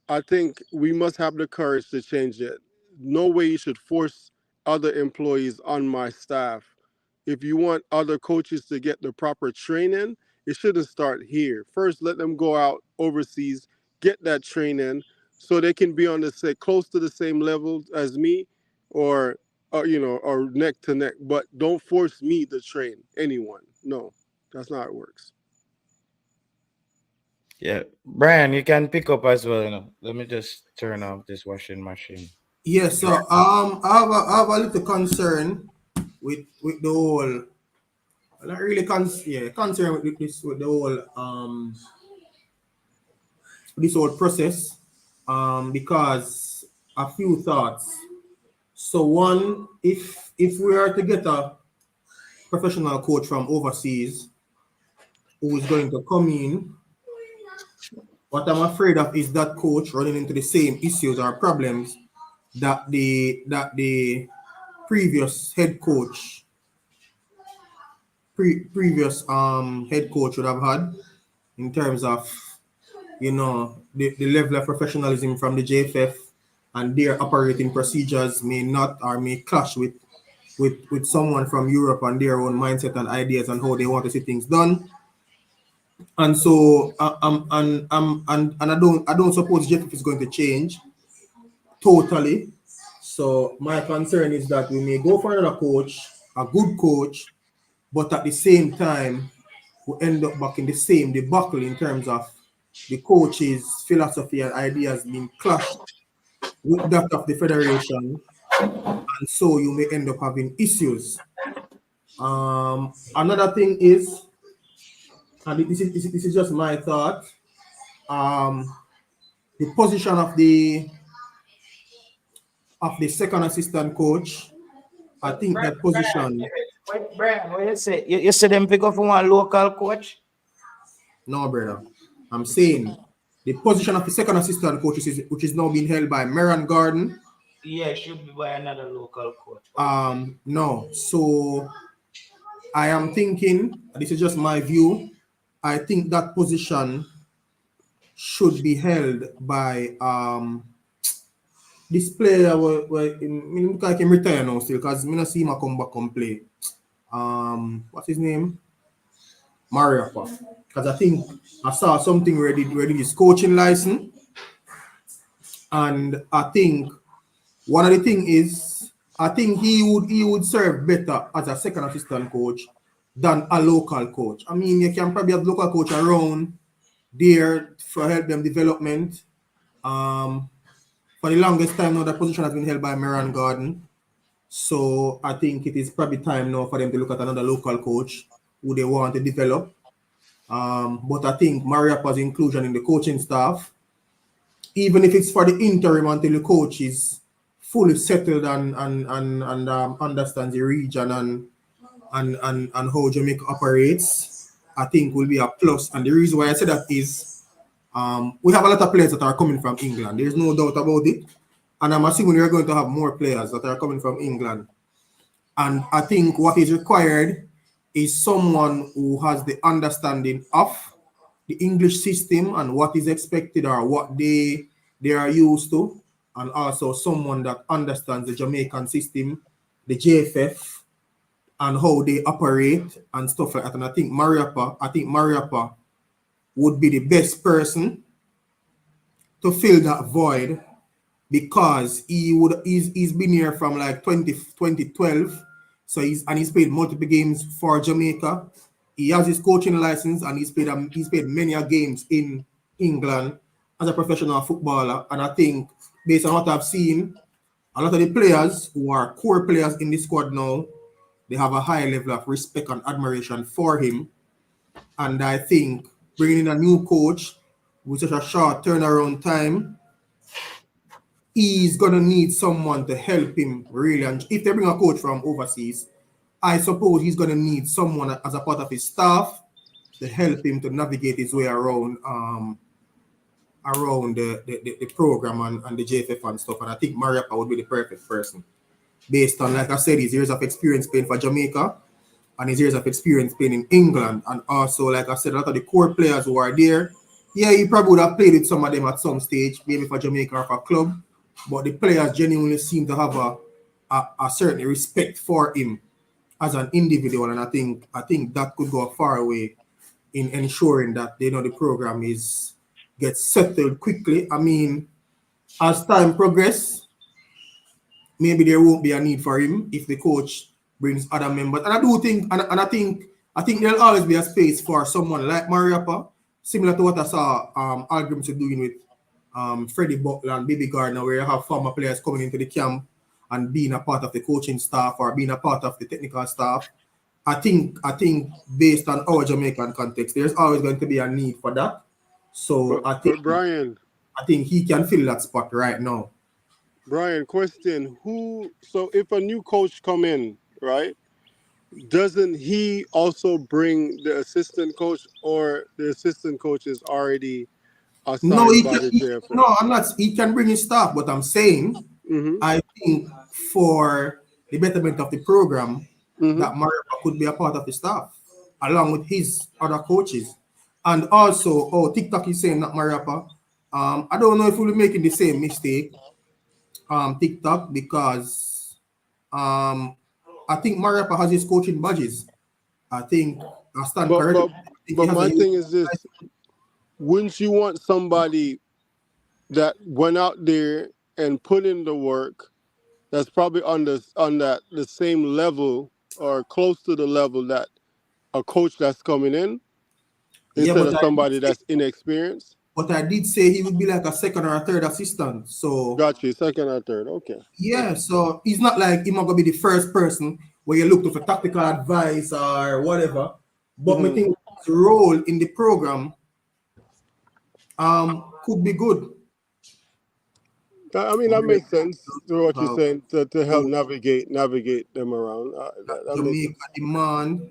I think we must have the courage to change it. No way you should force other employees on my staff. If you want other coaches to get the proper training, it shouldn't start here. First, let them go out overseas, get that training, so they can be on the say close to the same level as me, or or neck to neck. But don't force me to train anyone. No, that's not how it works. Yeah. Brian, you can pick up as well, you know. Let me just turn off this washing machine. Yes, so I have a little concern with the whole, not really concern with this, with the whole this whole process, because a few thoughts. So one, if we are to get a professional coach from overseas who is going to come in, what I'm afraid of is that coach running into the same issues or problems that the previous head coach previous head coach would have had, in terms of, the level of professionalism from the JFF, and their operating procedures may not, or may clash with someone from Europe and their own mindset and ideas and how they want to see things done. And so and I don't suppose JFF is going to change totally. So my concern is that we may go for another coach, a good coach, but at the same time we end up back in the same debacle, in terms of the coach's philosophy and ideas being clashed with that of the federation, and so you may end up having issues. Another thing is, and this is just my thought, um, the position of the second assistant coach. I think that position. Wait, Brian, what you say? You say them pick up from one local coach? No, brother. I'm saying the position of the second assistant coach, which is now being held by Maran Garden. Yeah, should be by another local coach. No. So I am thinking, this is just my view, I think that position should be held by this player. Look like him retire now still, because I not see him come back and play. What's his name? Mariapa. Because I think I saw something ready his coaching license. And I think one of the thing is, I think he would serve better as a second assistant coach than a local coach. I mean, you can probably have local coach around there for help them development. For the longest time now, that position has been held by Maran Garden. So I think it is probably time now for them to look at another local coach who they want to develop. But I think Mariapa's inclusion in the coaching staff, even if it's for the interim until the coach is fully settled and understands the region and how Jamaica operates, I think will be a plus. And the reason why I say that is we have a lot of players that are coming from England. There's no doubt about it. And I'm assuming we're going to have more players that are coming from England. And I think what is required is someone who has the understanding of the English system and what is expected or what they are used to, and also someone that understands the Jamaican system, the JFF, and how they operate and stuff like that. And I think Mariappa would be the best person to fill that void because he's been here from like 2012. So he's played multiple games for Jamaica. He has his coaching license and he's played many games in England as a professional footballer. And I think based on what I've seen, a lot of the players who are core players in the squad now, they have a high level of respect and admiration for him. And I think bringing in a new coach with such a short turnaround time, he's going to need someone to help him really. And if they bring a coach from overseas, I suppose he's going to need someone as a part of his staff to help him to navigate his way around the program and the JFF and stuff. And I think Mariappa would be the perfect person based on, like I said, his years of experience playing for Jamaica and his years of experience playing in England. And also, like I said, a lot of the core players who are there, yeah, he probably would have played with some of them at some stage, maybe for Jamaica or for a club. But the players genuinely seem to have a certain respect for him as an individual, and I think that could go a far way in ensuring that the program gets settled quickly. I mean, as time progresses, maybe there won't be a need for him if the coach brings other members. And I do think, and I think there'll always be a space for someone like Mariappa, similar to what I saw Algrims doing with Freddie Butler and Baby Gardner, where you have former players coming into the camp and being a part of the coaching staff or being a part of the technical staff. I think based on our Jamaican context, there's always going to be a need for that. So I think he can fill that spot right now. Brian, question: So if a new coach come in, right? Doesn't he also bring the assistant coach, or the assistant coach is already assigned by the JFF? No, I'm not. He can bring his staff, but I'm saying, I think for the betterment of the program, that Mariappa could be a part of the staff, along with his other coaches. And also, TikTok is saying that Mariappa, I don't know if we'll be making the same mistake, TikTok, because I think Mariappa has his coaching badges. I think I stand corrected. But my thing is this: wouldn't you want somebody that went out there and put in the work, that's probably on the same level or close to the level that a coach that's coming in, instead of somebody that's inexperienced? But I did say he would be like a second or a third assistant. So got you, second or third. Okay. Yeah, so he's not like he's not gonna be the first person where you look to for tactical advice or whatever. But I think his role in the program could be good. I mean, that makes sense to what you're saying, to help navigate them around. Jamaica demand.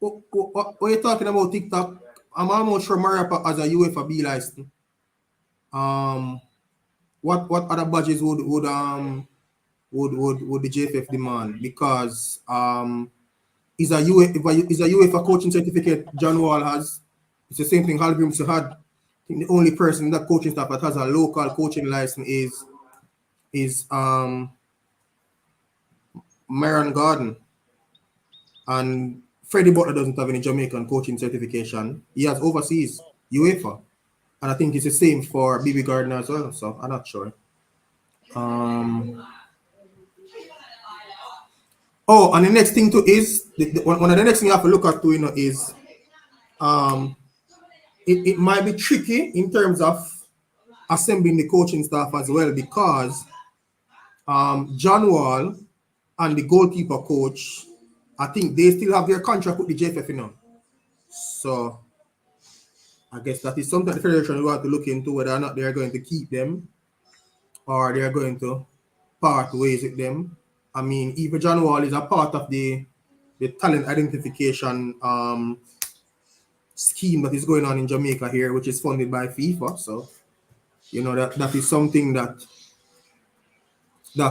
What are you talking about TikTok? I'm almost sure Mariappa has a UEFA B license. What other badges would the JFF demand? Because is a UEFA coaching certificate John Wall has. It's the same thing Hal Grimson had. I think the only person in that coaching staff that has a local coaching license is Marion Garden. And Freddie Butler doesn't have any Jamaican coaching certification. He has overseas UEFA. And I think it's the same for Baby Gardner as well. So I'm not sure. And the next thing too is one of the next thing you have to look at too, is it might be tricky in terms of assembling the coaching staff as well, because John Wall and the goalkeeper coach, I think they still have their contract with the JFF, So I guess that is something the federation will have to look into, whether or not they are going to keep them or they're going to part ways with them. I mean, even John Wall is a part of the talent identification scheme that is going on in Jamaica here, which is funded by FIFA. So, you know, that is something that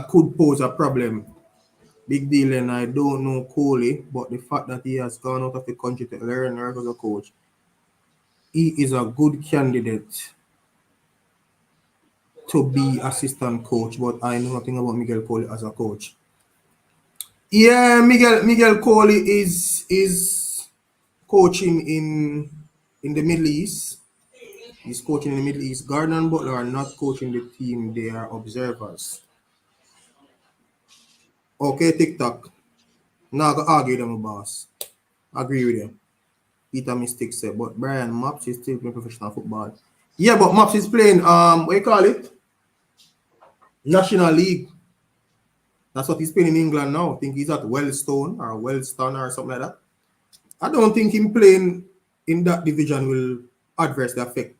could pose a problem. Big deal, and I don't know Coley, but the fact that he has gone out of the country to learn as a coach, he is a good candidate to be assistant coach, but I know nothing about Miguel Coley as a coach. Yeah, Miguel Coley is coaching in the Middle East. He's coaching in the Middle East. Gardner and Butler are not coaching the team; they are observers. Okay, TikTok. Now I go argue them, boss. Agree with them. Peter Mystic said, but Brian Maps is still playing professional football. Yeah, but Maps is playing what you call it? National League. That's what he's playing in England now. I think he's at Wellstone or Wellston or something like that. I don't think him playing in that division will adversely affect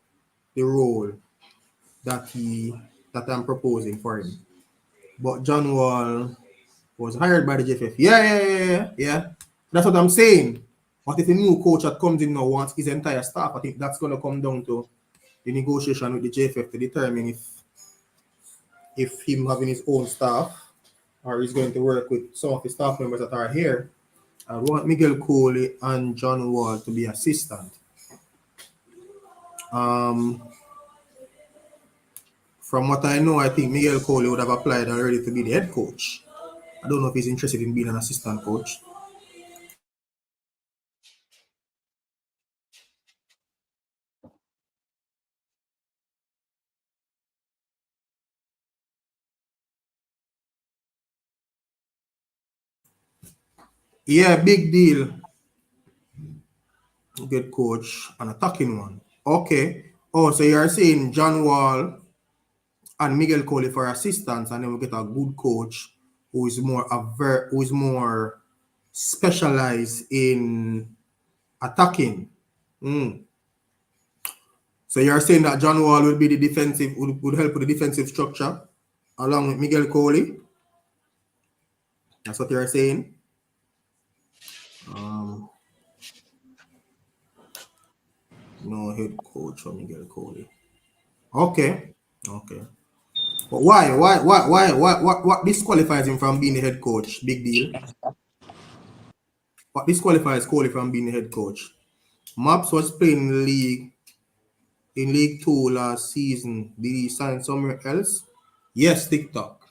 the role that I'm proposing for him. But John Wall was hired by the JFF. Yeah. That's what I'm saying. What if a new coach that comes in now wants his entire staff? I think that's going to come down to the negotiation with the JFF to determine if him having his own staff or he's going to work with some of the staff members that are here. I want Miguel Coley and John Wall to be assistant. From what I know, I think Miguel Coley would have applied already to be the head coach. I don't know if he's interested in being an assistant coach. Yeah, big deal. Good coach, an attacking one. Okay. Oh, so you're saying John Wall and Miguel Coley for assistants, and then we get a good coach who is more specialized in attacking. So you're saying that John Wall will be the defensive, would help with the defensive structure along with Miguel Coley. That's what you're saying. No head coach for Miguel Coley. Okay. But why? What disqualifies him from being the head coach? Big deal. What disqualifies Coley from being the head coach? Maps was playing in League 2 last season. Did he sign somewhere else? Yes, TikTok.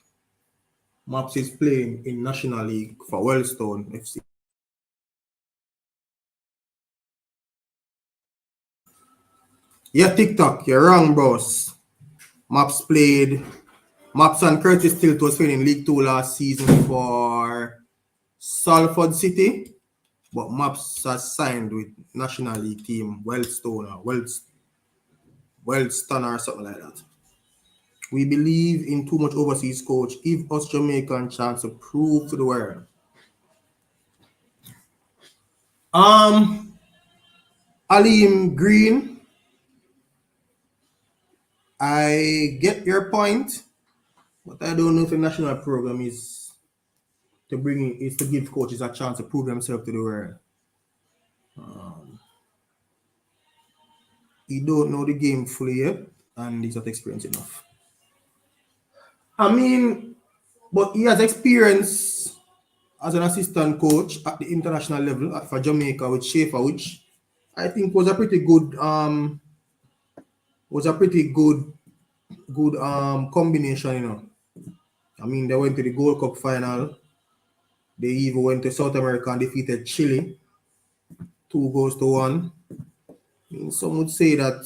Maps is playing in National League for Wellstone FC. Yeah, TikTok, you're wrong, bros. Maps and Curtis Tilt was playing in League 2 last season for Salford City, but Maps has signed with National League team Wellstone or something like that. We believe in too much overseas coach. Give us Jamaican chance to prove to the world. Alim Green, I get your point, but I don't know if the national program is to give coaches a chance to prove themselves to the world. He don't know the game fully yet, and he's not experienced enough. I mean, but he has experience as an assistant coach at the international level for Jamaica with Schaefer, which I think was a pretty good combination, you know. I mean, they went to the Gold Cup final. They even went to South America and defeated Chile 2-1. I mean, some would say that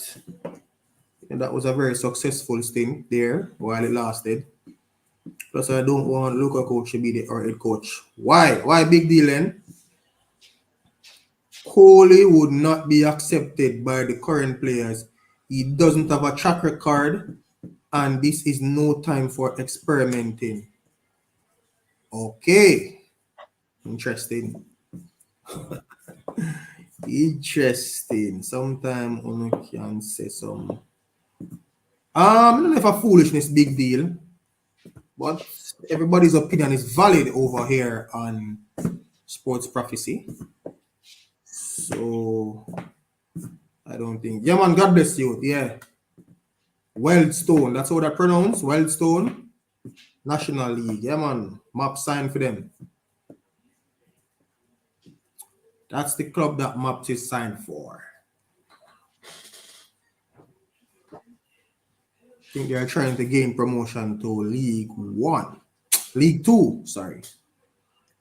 that was a very successful stint there while it lasted. Plus, I don't want local coach to be our head coach. Why? Why big deal then? Coley would not be accepted by the current players. He doesn't have a track record, and this is no time for experimenting. Okay. Interesting. Interesting. Sometimes one can say some. I don't know if a foolishness big deal. But everybody's opinion is valid over here on Sports Prophecy. So I don't think. Yeah, man, God bless you. Yeah. Weldstone, that's how they're pronounced. Weldstone National League. Yeah, man. Map signed for them. That's the club that Maps is signed for. I think they're trying to gain promotion to League Two, sorry,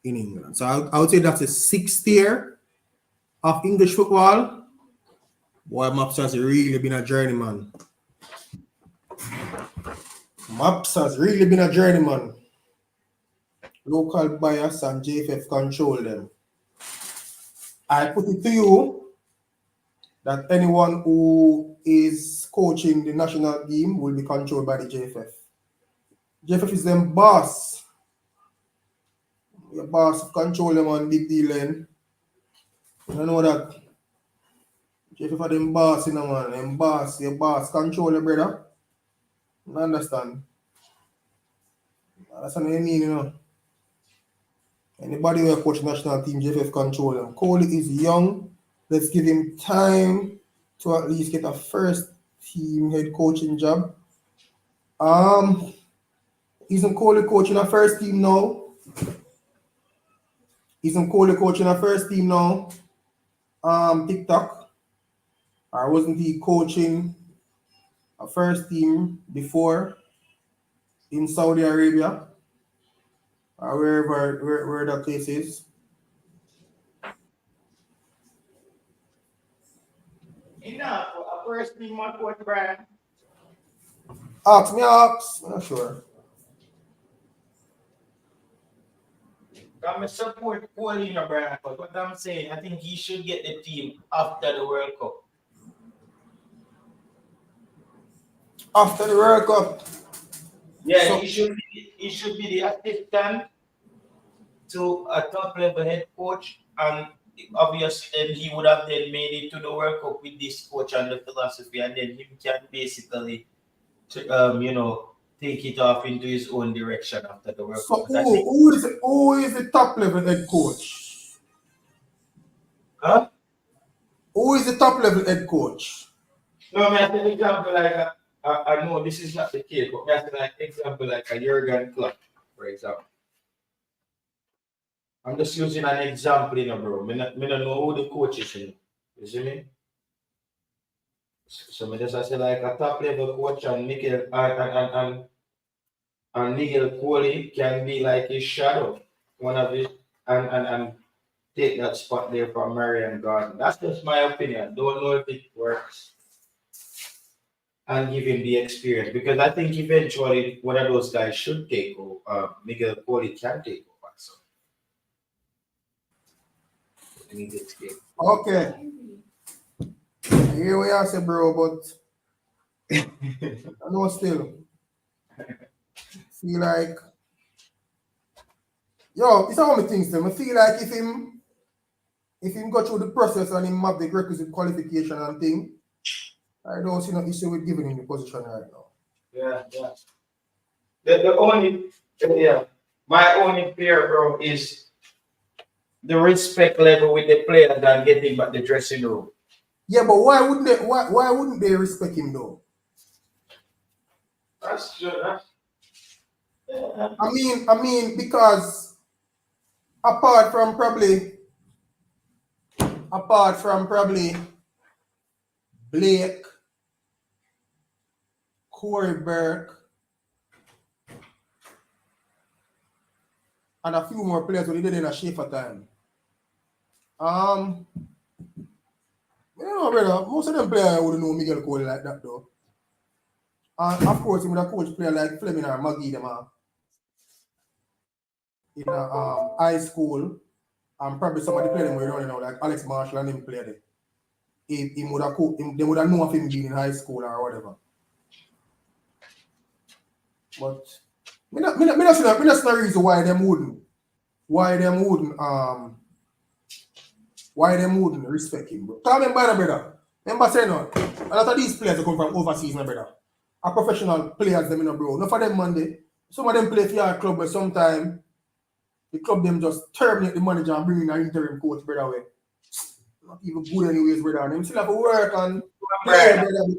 in England. So I would say that's the 6th tier of English football. Boy, Maps has really been a journeyman. Maps has really been a journeyman. Local bias and JFF control them. I put it to you that anyone who is coaching the national team will be controlled by the JFF. JFF is them boss. Your boss control them on big deal then. You know that. JFF are them boss, you know, man. Them boss, your boss control your brother. You understand? That's what I mean, you know. Anybody who coach national team, JFF control them. Cole is young. Let's give him time to at least get a first team head coaching job. Isn't Cole coaching a first team now? TikTok? Or wasn't he coaching a first team before in Saudi Arabia? Or where that place is? Enough. A first team on coach Brian. Ask me. I'm not sure. I'm a support Cole, you know, Brian. But what I'm saying, I think he should get the team after the World Cup. After the World Cup. Yeah, so, he should be the assistant to a top level head coach, and obviously then he would have then made it to the World Cup with this coach and the philosophy, and then he can basically take it off into his own direction after the World Cup. So who is the top level head coach? Huh? Who is the top level head coach? No, I mean, as an example, like I know this is not the case, but as an example, like a Jürgen Klopp, for example. I'm just using an example, you know, bro. I don't know who the coach is, you see me? So I just say like a top level coach and Miguel Coley can be like his shadow, one of his, and take that spot there from Marion Garden. That's just my opinion. Don't know if it works. And give him the experience, because I think eventually one of those guys should take over. Miguel Coley can take over. So okay. Here we are, say, bro, but I know still. Feel like, it's how many things them. I feel like if him go through the process and him have the requisite qualification and thing, I don't see no issue with giving him the position right now. Yeah. My only fear, bro, is the respect level with the player than getting back the dressing room. Yeah, but why wouldn't they respect him though? That's true. I mean, because apart from probably Blake, Corey Burke, and a few more players who did in a Schaefer time. Brother, most of them players wouldn't know Miguel Cole like that though. And of course, he would have coached player like Fleming or Maggie them in high school, and probably somebody played them were running out, like Alex Marshall and him played it. They would have known of him being in high school or whatever. But me not see no reason why them wouldn't respect him, bro. Tell me by the brother. Remember saying no. A lot of these players come from overseas, my brother. Are professional players, them, bro. Not for them Monday. Some of them play for your club, but sometimes the club them just terminate the manager and bring in an interim coach, brother. Way. Not even good anyways, brother. Them still have to work and play, brother.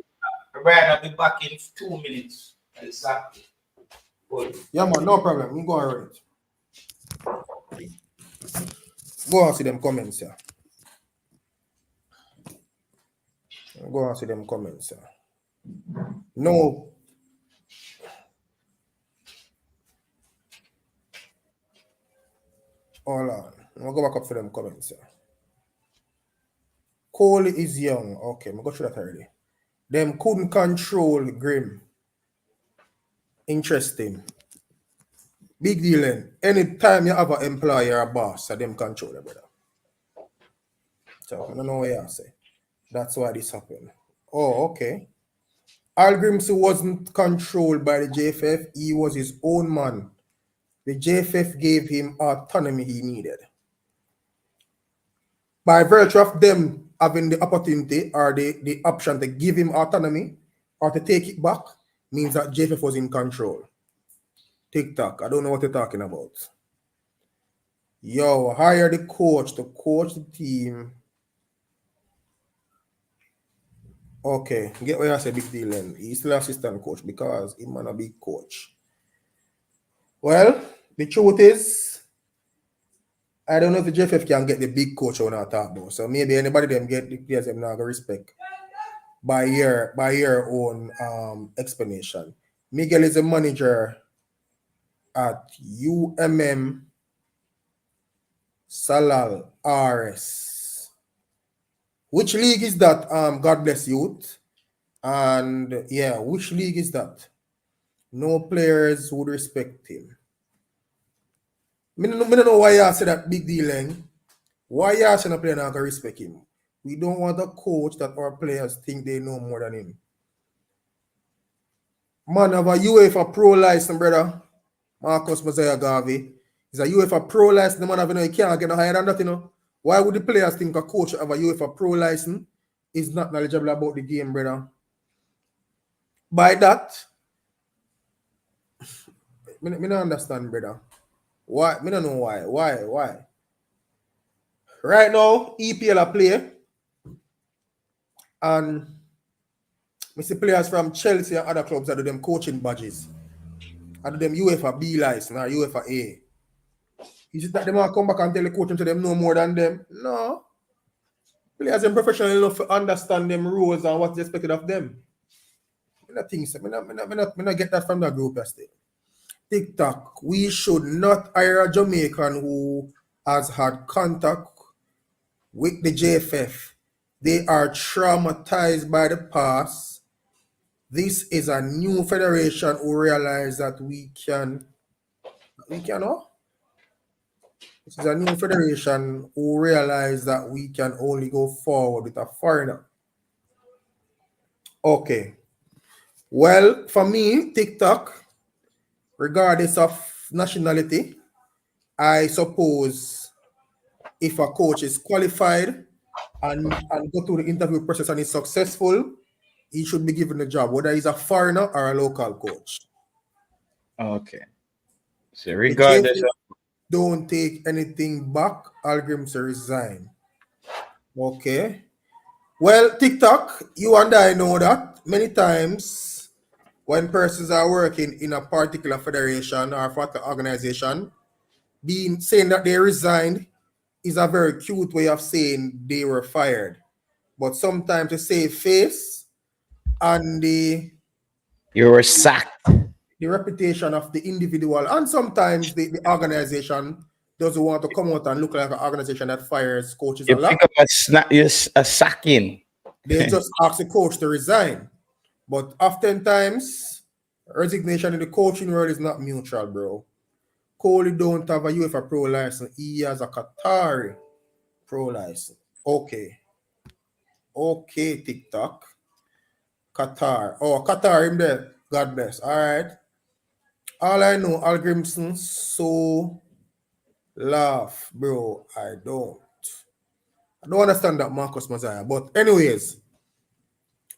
Brian, I'll be back in 2 minutes. Exactly. Good. Yeah, man, no problem. You go and run it. Go and see them comments, yeah. Go and see them comments, yeah. No. Hold on. I'll go back up for them comments, yeah. Cole is young. Okay, I'm going to show that already. Them couldn't control Grim. Interesting. Big deal then. Anytime you have an employer or a boss, so them control it, brother. So I don't know what you say. That's why this happened. Oh, okay. Al Grimsey wasn't controlled by the JFF. He was his own man. The JFF gave him autonomy he needed. By virtue of them having the opportunity or the option to give him autonomy or to take it back, means that JFF was in control. TikTok, I don't know what you're talking about. Yo, hire the coach to coach the team. Okay, get what I say, big deal then. He's still assistant coach because he's not a big coach. Well, the truth is, I don't know if the JFF can get the big coach on our talk about. So maybe anybody them get the players them not gonna respect by your own explanation. Miguel is a manager at UMM Salal RS. Which league is that? God bless youth. And yeah, which league is that? No players would respect him. I don't know why you say that big deal. Why you saying a player not gonna respect him? We don't want a coach that our players think they know more than him. Man have a UEFA Pro license, brother. Marcus Mosiah Garvey. He's a UEFA Pro license. The man have he can't get no higher than that, you know. Why would the players think a coach have a UEFA Pro license is not knowledgeable about the game, brother? By that, I don't understand, brother. Why? I don't know why. Why? Right now, EPL are play. And I see players from Chelsea and other clubs that do them coaching badges. I do them UEFA B license or UEFA A. Is it that them all come back and tell the coach to them know more than them? No. Players are professional enough to understand them rules and what's expected of them. I don't think so. I not get that from the group yesterday. TikTok, we should not hire a Jamaican who has had contact with the JFF. They are traumatized by the past. This is a new federation who realize that we can. This is a new federation who realize that we can only go forward with a foreigner. Okay. Well, for me, TikTok, regardless of nationality, I suppose if a coach is qualified and go through the interview process and is successful, he should be given the job, whether he's a foreigner or a local coach. Okay. So regardless of don't take anything back, Al Grimsey resign. Okay. Well, TikTok, you and I know that many times when persons are working in a particular federation or particular organization, saying that they resigned is a very cute way of saying they were fired. But sometimes to save face and you were sacked. The reputation of the individual and sometimes the organization doesn't want to come out and look like an organization that fires coaches a lot. A sacking. They just ask the coach to resign. But oftentimes, resignation in the coaching world is not mutual, bro. Coley don't have a UEFA Pro license. He has a Qatari Pro license. Okay, TikTok. Qatar. Oh, Qatar, him there. God bless. All right. All I know, Al Grimson, so laugh, bro. I don't understand that, Marcus Mosiah. But anyways,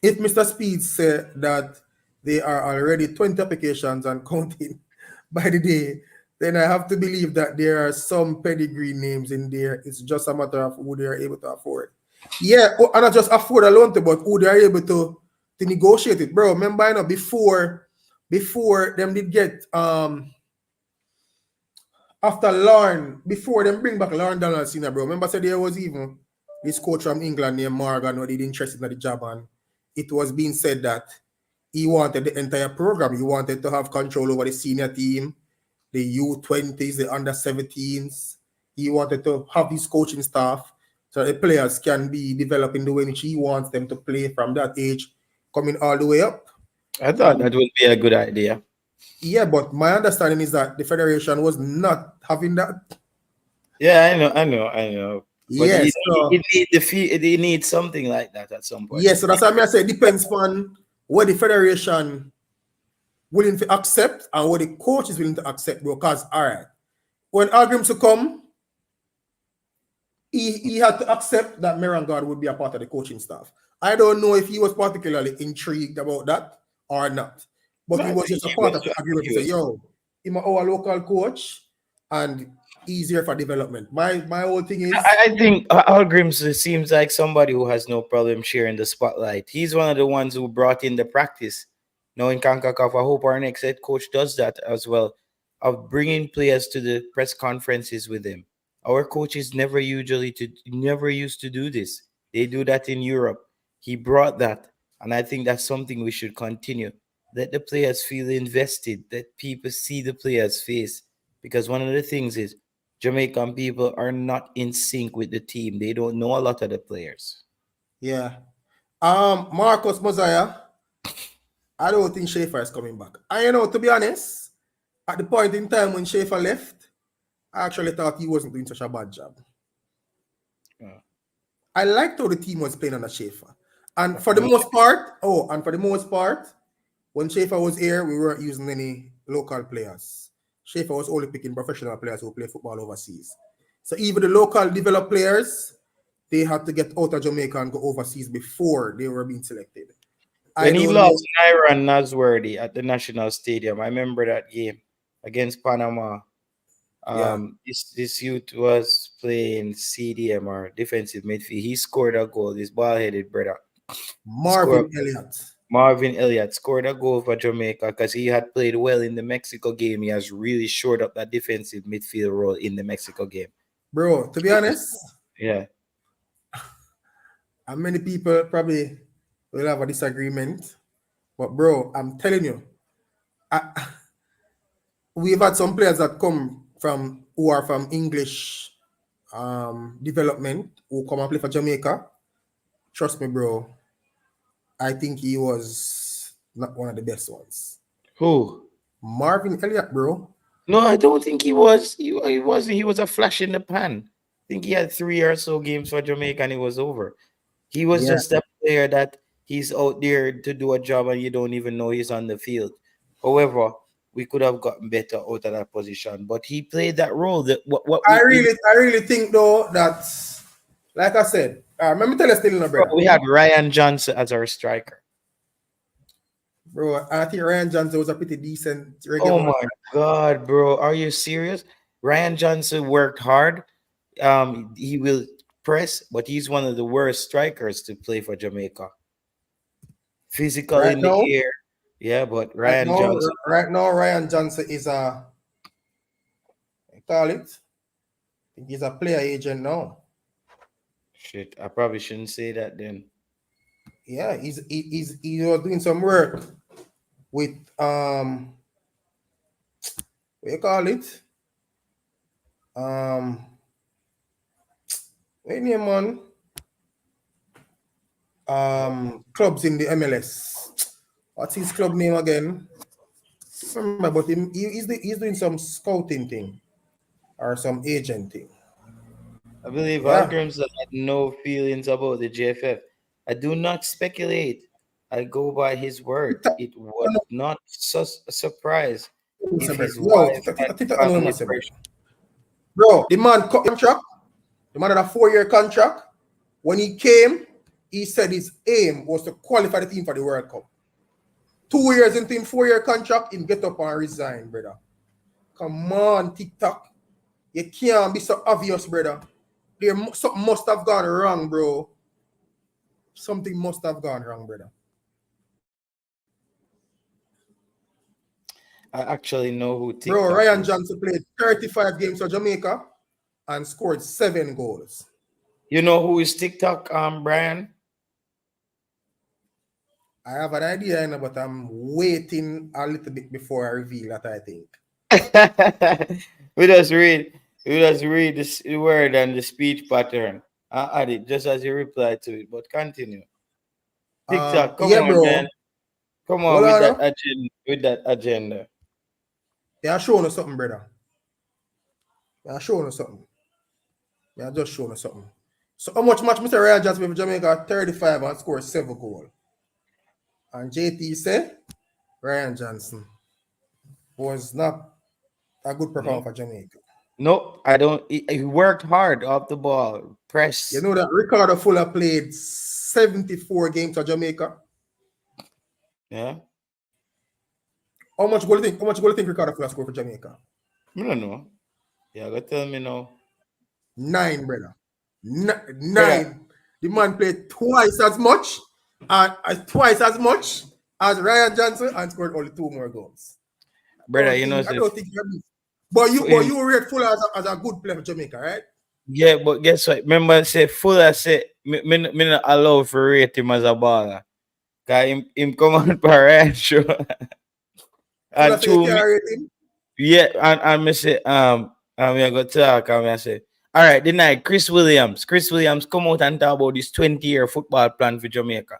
if Mr. Speed said that they are already 20 applications and counting by the day, then I have to believe that there are some pedigree names in there. It's just a matter of who they are able to afford. Yeah, and not just afford alone, but who they are able to negotiate it, bro. Remember, you know, before them did get after Lauren, before them bring back Lauren Donaldson, bro. Remember, said there was even this coach from England named Morgan who did interested in the job, and it was being said that he wanted the entire program. He wanted to have control over the senior team, the U20s, the under 17s. He wanted to have his coaching staff so the players can be developing the way which he wants them to play from that age, coming all the way up. I thought that would be a good idea. Yeah, but my understanding is that the federation was not having that. Yeah, I know. But Yes, so it needs something like that at some point. yes, so that's what I say. It depends on what the federation willing to accept and what the coach is willing to accept, bro. Because all right, when Algrim to come, he had to accept that Merangard would be a part of the coaching staff. I don't know if he was particularly intrigued about that or not, but No, he I was think just a he part was. of the agreement to say, yo, I'm our local coach and easier for development. My whole thing is, I think Algrims seems like somebody who has no problem sharing the spotlight. He's one of the ones who brought in the practice. Now in CONCACAF, I hope our next head coach does that as well, of bringing players to the press conferences with him. Our coaches never used to do this. They do that in Europe. He brought that, and I think that's something we should continue. Let the players feel invested. Let people see the players' face, because one of the things is Jamaican people are not in sync with the team. They don't know a lot of the players. yeah. Marcus Mosiah, I don't think Schaefer is coming back. And you know, to be honest, at the point in time when Schaefer left, I actually thought he wasn't doing such a bad job. Yeah. I liked how the team was playing under Schaefer. And for the most part, when Schaefer was here, we weren't using any local players. Schaefer was only picking professional players who play football overseas. So even the local developed players, they had to get out of Jamaica and go overseas before they were being selected. When he lost Naira and Nasworthy at the National Stadium, I remember that game against Panama. This youth was playing CDM or defensive midfield. He scored a goal. This ball-headed brother, Marvin Elliott scored a goal for Jamaica because he had played well in the Mexico game. He has really shored up that defensive midfield role in the Mexico game. Bro, to be honest, yeah, and many people probably will have a disagreement, but bro, I'm telling you, we've had some players that come from who are from English development who come and play for Jamaica. Trust me, bro. I think he was not one of the best ones. Who? Marvin Elliott, bro. No, I don't think he was. He wasn't. He was a flash in the pan. I think he had 3 or so games for Jamaica and it was over. He was just a player that he's out there to do a job and you don't even know he's on the field. However, we could have gotten better out of that position, but he played that role. I really think though that, like I said, let me tell you still, brother. We had Ryan Johnson as our striker. Bro, I think Ryan Johnson was a pretty decent Reggae. Oh my God, bro. Are you serious? Ryan Johnson worked hard. He will press, but he's one of the worst strikers to play for Jamaica. Physical right in now, the air. Yeah, but Ryan Johnson. Right now, Ryan Johnson is I call it. I think he's a player agent now. Shit, I probably shouldn't say that then. Yeah, he's doing some work with what you call it? Wait name man. Clubs in the MLS. What's his club name again? Remember, but he's doing some scouting thing or some agent thing. I believe Algrims had no feelings about the JFF. I do not speculate. I go by his word. It was not a surprise if his wife Bro, the man contract. The man had a 4-year contract. When he came, he said his aim was to qualify the team for the World Cup. 2 years into him 4-year contract, him get up and resign, brother. Come on, TikTok. You can't be so obvious, brother. Something must have gone wrong, bro. Something must have gone wrong, brother. I actually know who TikTok Bro, Ryan is. Johnson played 35 games for Jamaica and scored 7 goals. You know who is TikTok, Brian? I have an idea, but I'm waiting a little bit before I reveal that, I think. we just read this word and the speech pattern. I add it just as you reply to it, but continue. TikTok, come Yeah, on, bro. man. Come on Hold with on, that no? agenda. With that agenda. Yeah, showing us something, brother. Yeah, showing us something. Yeah, just showing us something. So how much match Mr. Ryan Johnson with Jamaica 35 and scored 7 goals? And JT said Ryan Johnson was not a good performer for Jamaica. Nope, I don't. He worked hard off the ball. Press. You know that Ricardo Fuller played 74 games for Jamaica. Yeah. How much goal do you think Ricardo Fuller scored for Jamaica? I don't know. Yeah, go tell me now. 9, brother. 9. Brother. The man played twice as much as Ryan Johnson and scored only 2 more goals. Brother, I don't think you're But you rate Fuller as a good player for Jamaica, right? Yeah, but guess what? Remember, say Fuller said me not allow for rate him as a baller. Cause him come on for right show. Fuller And say you two can't rate him. yeah, and me say we are gonna talk and I say, all right, the night Chris Williams come out and talk about this 20-year football plan for Jamaica.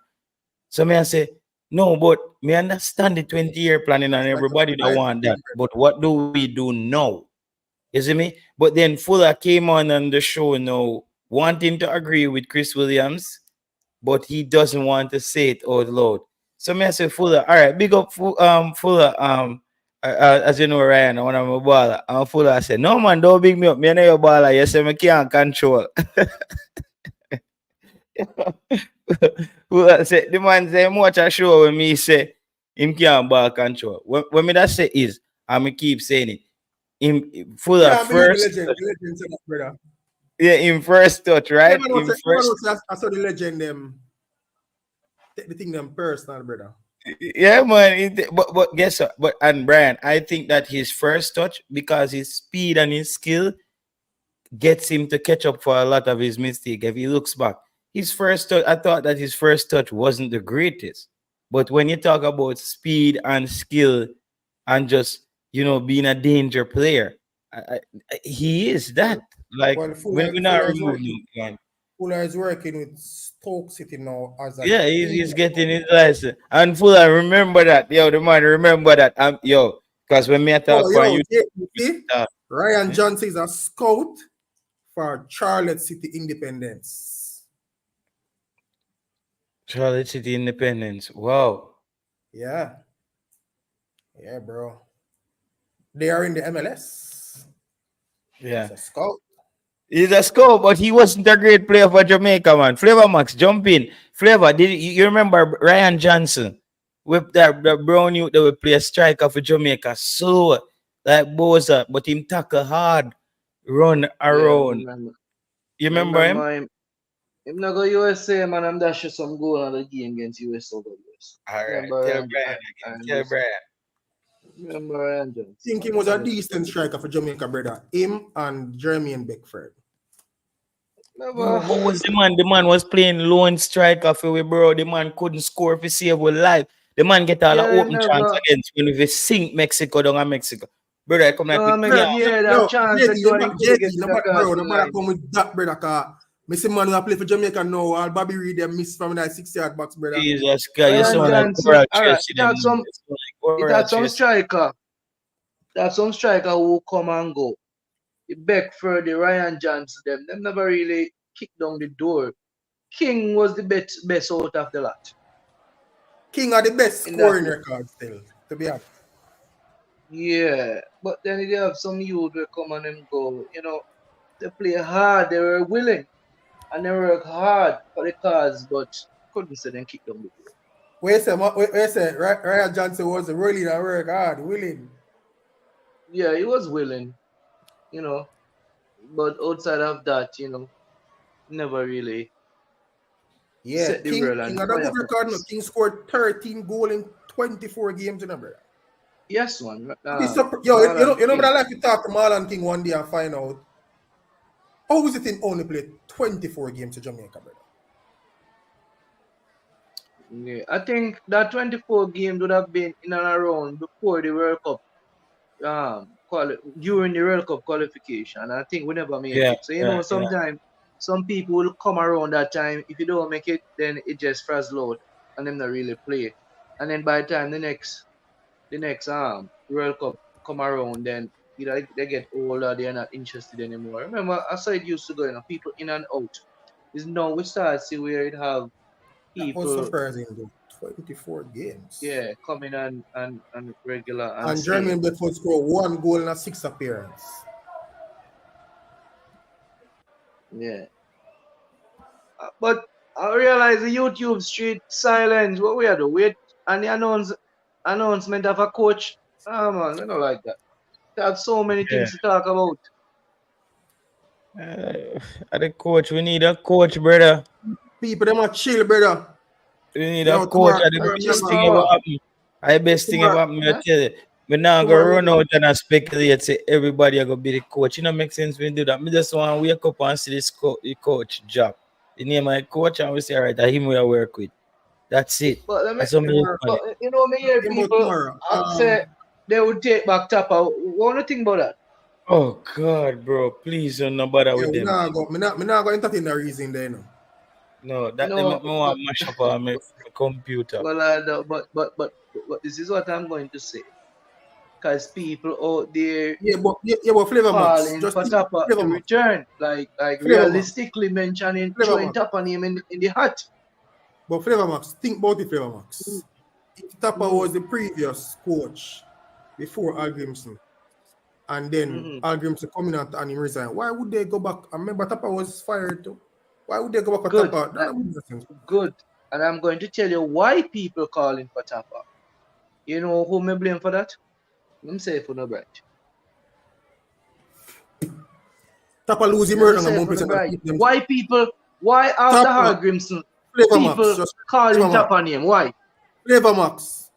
So me I say, no, but me understand the 20-year planning and everybody that want that. But what do we do now? You see me? But then Fuller came on the show now wanting to agree with Chris Williams, but he doesn't want to say it out loud. So me I say Fuller, all right, big up Fuller. As you know, Ryan, when I'm a baller, I'm Fuller. I said, no man, don't big me up. Me know your baller. You say me can't control. Fuller say the man say watch a show when me say him can't ball control. When me that say is, and me keep saying it. Him Fuller Yeah, believe first. the legend said that, brother. Yeah, in first touch, right? In first. I saw the legend them take the thing them personal, brother. Yeah, man. But guess what? But and Brian, I think that his first touch, because his speed and his skill gets him to catch up for a lot of his mistake. If he looks back, his first touch, I thought that his first touch wasn't the greatest. But when you talk about speed and skill and just being a danger player, he is that. Like Well, when we not removing him, Fuller is working with Stoke City now as a yeah, he's getting his license. And Fuller, remember that. Yo, the man, remember that. Because when me talk about you see, Ryan Johnson is a scout for Charlotte City Independence. Charlotte City Independence. Wow. Yeah. Yeah, bro. They are in the MLS. Yeah. He's a scout. He's a scout, but he wasn't a great player for Jamaica, man. Flavor Max, jump in. Flavor, did you remember Ryan Johnson with that brown youth that would play a striker for Jamaica? So like Boza, but him tackle hard, run around. Yeah, you remember him? Him not go USA, man. I'm dashing some goal on the game against US over US. All right, tell Brian again. Tell Brian. Remember Ryan Johnson. I think he was a decent striker for Jamaica, brother. Him and Jermaine Beckford. What was the man? The man was playing lone striker for we, bro. The man couldn't score if he save with life. The man get all the open chance against when we sink Mexico down in Mexico. Brother, I come like that chance. Bro, no matter come with that, brother. Me see man who play for Jamaica now. All Bobby Reed them miss from that 6-yard box, brother. Jesus Christ, you sound like that's some striker. That's some striker who come and go. The Beckford, the Ryan Johnson, them never really kicked down the door. King was the best out of the lot. King are the best scoring record still, to be honest. Yeah, but then they have some youth who come and go. They play hard, they were willing, and they work hard for the cause, but couldn't say them kick down the door. Wait a second, Ryan Johnson was willing and work hard, willing. Yeah, he was willing, you know, but outside of that, never really Yeah, set the world King on had a fire good for record. No? us. King scored 13 goals in 24 games, brother. Yes, man. Yo, Marlon but King. I like to talk to Marlon King one day and find out how is it in only played 24 games to Jamaica, brother. Yeah, I think that 24 games would have been in and around before the World Cup, during the World Cup qualification. I think we never make Yeah, it. So yeah, yeah. sometimes some people will come around that time. If you don't make it, then it just frazzle out and them not really play. And then by the time the next World Cup come around, then they get older, they're not interested anymore. Remember, as it used to go, people in and out. Is now we start see where it have That was people, surprising, though. 24 games. coming and regular and And stay. Jermaine Bedford scored 1 goal in a 6 appearance. Yeah. But I realize the YouTube street silence. What we are doing? Wait, and the announcement of a coach. Man, I don't like that. They have so many Yeah. things to talk about. The coach, we need a coach, brother. People, them are chill, brother. We need a Yo, coach. tomorrow, And the Chill best remember, thing ever for happen. The best thing ever tomorrow, happen, I what? tell you. We now go tomorrow, run out and I speculate say everybody are gonna be the coach. You know, make sense when we do that. Me just want to wake up and see this the coach job. The name of the coach and we say, all right, that him we work with. That's it. But let me. That's how me look tomorrow, on it. But me hear people tomorrow. say they would take back Tapa. What do you think about that? Oh God, bro, please don't no bother Yeah, with we them. not go. Me not go entertain the reason there, no. No, that they No, make me want to mash up on my computer. well, but this is what I'm going to say. Because people out there Yeah, but Flavor Max, calling just for think Tapa Flavor to Max, return, like Flavor Max, realistically mentioning Flavor throwing Max. Tapa name in the hat. But Flavor Max, think about it, Flavor Max. If Tapa was the previous coach before Al Grimson, and then Al Grimson coming out and he resign, why would they go back? I remember Tapa was fired too. Why would they go back to Good, Tapa? That would make sense. good. And I'm going to tell you why people calling for Tapa. You know who me blame for that? Let me say for no bright. Tapa lose him Let me right say now. for no Percent bright. Why after Hal Tapa, Grimson, Flavor Max, people just calling Flavor Max, Tapa name? Why? Flavor Max.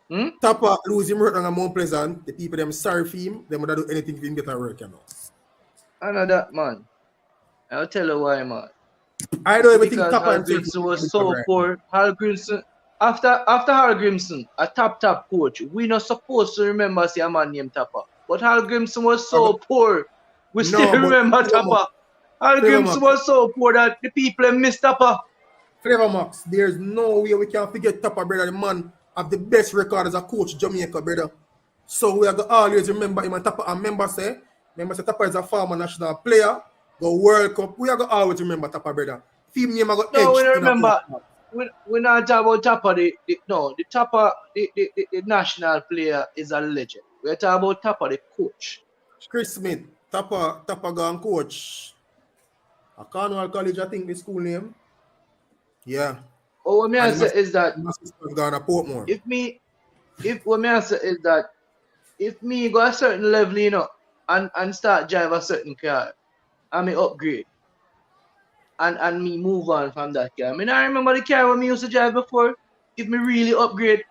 Hmm? Tapa lose him right now. Mount Pleasant. The people them sorry for him. They would do anything for him get a work, you know. I know that, man. I'll tell you why, man. I don't even think Because Tapa Hal himself Grimson would was be so right now. poor. Hal Grimson, after Hal Grimson, a top coach, we not supposed to remember see a man named Tapa. But Hal Grimson was so poor, we still No, but remember Tapa. Hal Flavor Grimson Max, was so poor that the people miss Tapa. Flavor Max, there's no way we can forget Tapa, brother. The man have the best record as a coach, Jamaica, brother. So we are going to always remember him and Tapa. And remember say Tapa is a former national player, go World Cup. We are going to always remember Tapa, brother. Team name go No, we edge don't in a remember. World Cup. We not talk about Tapa. The Tapa, the national player is a legend. We're talking about Tapa, the coach. Chris Smith, Tapa gone coach. A Cornwall College, I think the school name. Yeah. Oh, what me I And say is that my sister gone to Portmore. what me I say is that if me go a certain level, and start drive a certain car, and me upgrade, and me move on from that car. I mean, I remember the car when me used to drive before. If me really upgrade,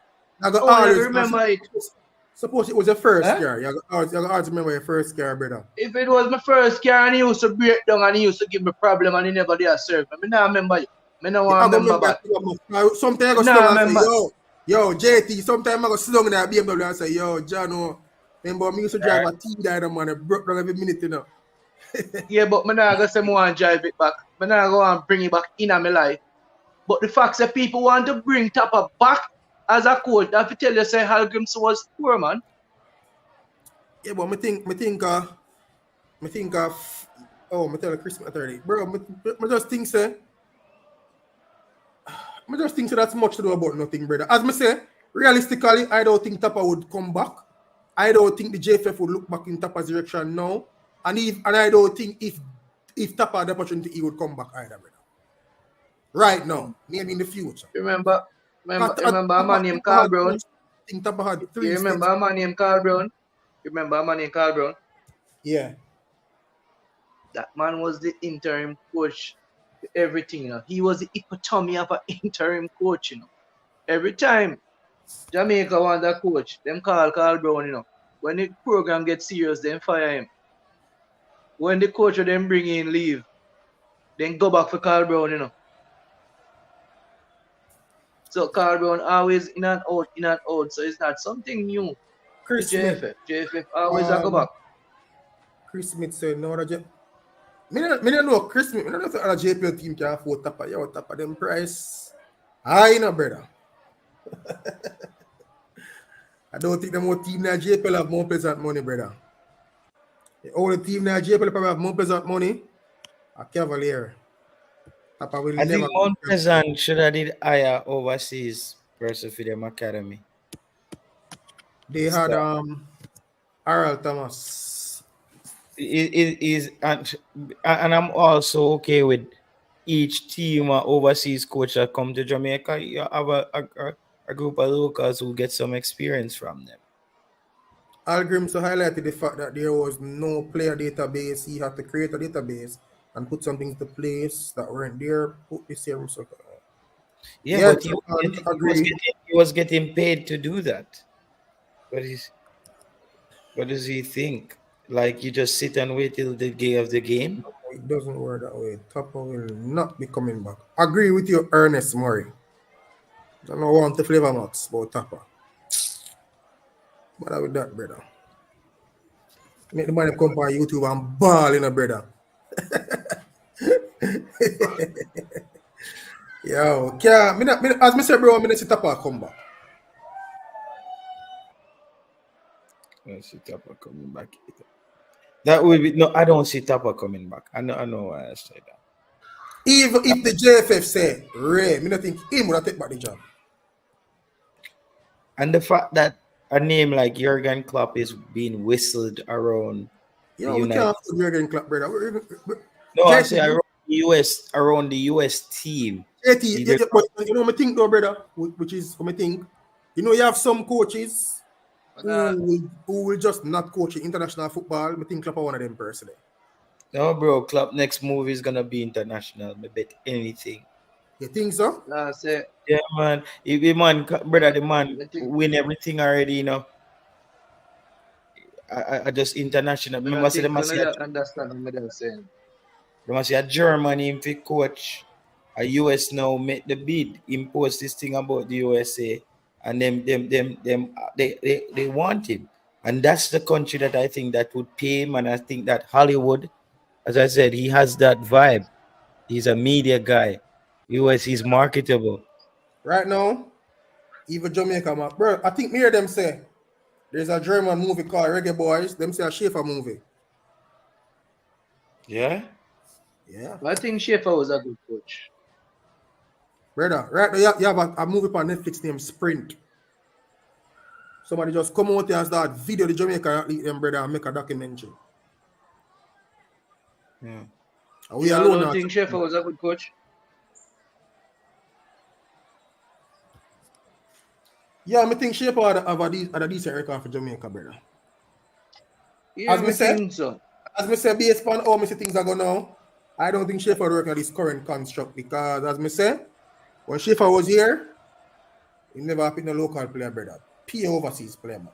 I got oh, I always remember it. Suppose it was your first Huh? car. You got always remember your first car, brother. If it was my first car and he used to break down and he used to give me problem and he never did serve me, I not remember it. I don't I want go to remember remember that. sometimes I go sit Nah, down and say, remember. yo, JT, sometimes I go sit down in that BMW and say, yo, John, remember me used to drive a T-Diner, man, it broke down every minute, you know. Yeah, but I not going to say I want to drive it back. I not going to bring it back in my life. But the fact that people want to bring Tapa back as a coach, that tell you say Hal Grimson was poor, man. Yeah, but I tell Christmas 30. Bro, I just think say that's much to do about nothing, brother. As I say, realistically, I don't think Tapa would come back. I don't think the JFF would look back in Tapa's direction now. And I don't think if Tapa had the opportunity, he would come back either, brother. Right now, maybe in the future. Remember a man named Carl Brown? I think Tapa had 3 You remember stints. a man named Carl Brown? Remember a man named Carl Brown? Yeah. That man was the interim coach for everything, you know. He was the epitome of an interim coach, you know. Every time Jamaica want a coach, them call Carl Brown, you know. When the program gets serious, then fire him. When the coach of them bring in leave, then go back for Carl Brown, you know. So Carl Brown always in and out, in and out. So it's not something new to Chris Smith. JFF. JFF always a go Um, back. Chris Smith said no. Me don't know Chris Smith. Me don't know if the other JPL team can afford Tapper. Yeah, what Tapper them price. I know, brother. I don't think the more team that JPL have more pleasant money, brother. The only team that JPL probably have more pleasant money are Cavalier. Tapper will I never. think Mount Pleasant should have did hire overseas person for them academy. They had Stop. Earl Thomas. It is and I'm also okay with each team or overseas coach that come to Jamaica. You have a group of locals who get some experience from them. Algrim so highlighted the fact that there was no player database. He had to create a database and put some things to place that weren't there. Put this here. So, Yeah, yeah, but agree. he was getting paid to do that. What does he think? Like you just sit and wait till the day of the game? It doesn't work that way. Topper will not be coming back. Agree with you, Ernest Murray. I don't want the flavor nuts about Topper. But with that, brother. Make the money come on YouTube and ball in a brother. Yo, as me say, bro, I'm gonna see Topper come back. I see Tapa coming back. That will be no. I don't see Tapa coming back. I know why I say that. Even if the JFF say Ray, me not think him would have take back the job. And the fact that a name like Jürgen Klopp is being whistled around the Yo, we United. can't afford Jürgen Klopp, brother. No, I say around the US team. But you know, I think though, brother, which is what I think. You know, you have some coaches who will just not coach international football. I think Klopp are one of them personally. No, bro, Klopp next move is gonna be international. I bet anything. You think so? Yeah, man. If the man, brother, the man win everything already, you know. I just international. I think understand what I'm saying. They must say a Germany if he coach a US now make the bid, impose this thing about the USA, and they want him. And that's the country that I think that would pay him. And I think that Hollywood, as I said, he has that vibe. He's a media guy. US is marketable. Right now, even Jamaica, man. Bro, I think me hear them say there's a German movie called Reggae Boys. Them say a Schaefer movie. Yeah? Yeah. I think Schaefer was a good coach. Brother, right now you have a movie on Netflix named Sprint. Somebody just come out there and start video the Jamaican athlete them, brother, and make a documentary. Yeah. We I alone don't think Schaefer was a good coach. Yeah, I think Schaefer have a decent record for Jamaica, brother. Yeah, I think so. As I say, based on how many things are going now, I don't think Schaefer work at this current construct because, as I say, when Schaefer was here, he never happened a local player, brother. Pay overseas player, man.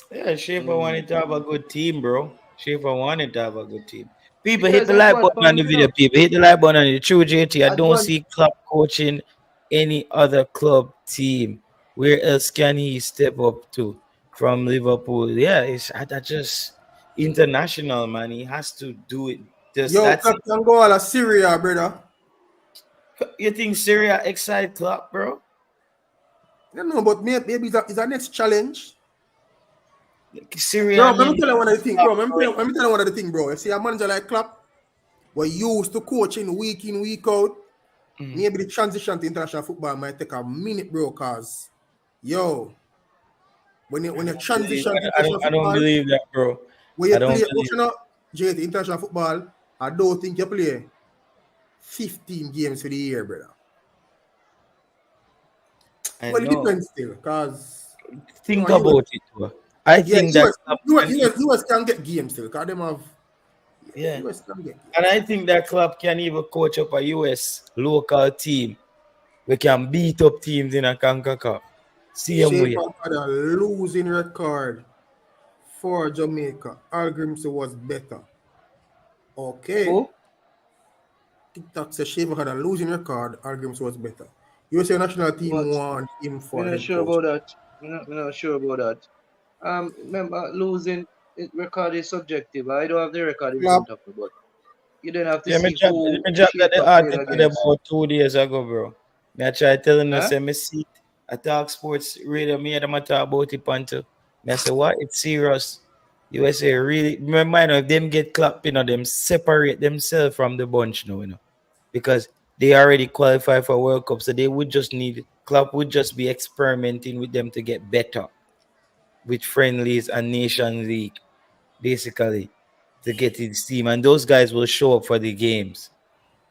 Yeah, Schaefer wanted to have a good team, bro. Schaefer wanted to have a good team. People hit the like button on the video. People hit the like button on the true JT. I don't see Klopp coaching any other club team. Where else can he step up to from Liverpool? Yeah, it's just international, man. He has to do it. Just Yo, Klopp can go all of Syria, brother. You think Syria excite Klopp, bro? I don't know, but maybe it's a next challenge. Syria. Bro, let me tell you one of the things, bro. Let me tell you one of the things, bro. You see, a manager like Klopp, we're used to coaching week in, week out. Maybe the transition to international football might take a minute, bro, because, yo, when you transition to international football, I don't believe that, bro. When you play, JT, international football, I don't think you play 15 games for the year, brother. Well, it depends still, because... Think about it, bro. I Yeah, think that US can get games still, because them have yeah. US can get games. And I think that club can even coach up a US local team. We can beat up teams in a CONCACAF. Same way. Schaefer had a losing record for Jamaica. Al Grimsey was better. Okay. Who? TikTok says Schaefer had a losing record. Al Grimsey was better. USA national team What? want him We're for not head sure coach. about that. We're not sure about that. Remember, losing record is subjective. I don't have the record in Klopp, front of me, but you don't have to Yeah, see who me drop that the Schaefer played article there against. about 2 days ago, bro. Me I try telling us, Huh? say me see it. I talk sports radio, me and them I talk about it panto. Me I say, what? It's serious. USA really, remind if them get clapped, them separate themselves from the bunch now, because they already qualified for World Cup, so they would just need, Klopp would just be experimenting with them to get better with friendlies and nation league, basically, to get his team. And those guys will show up for the games.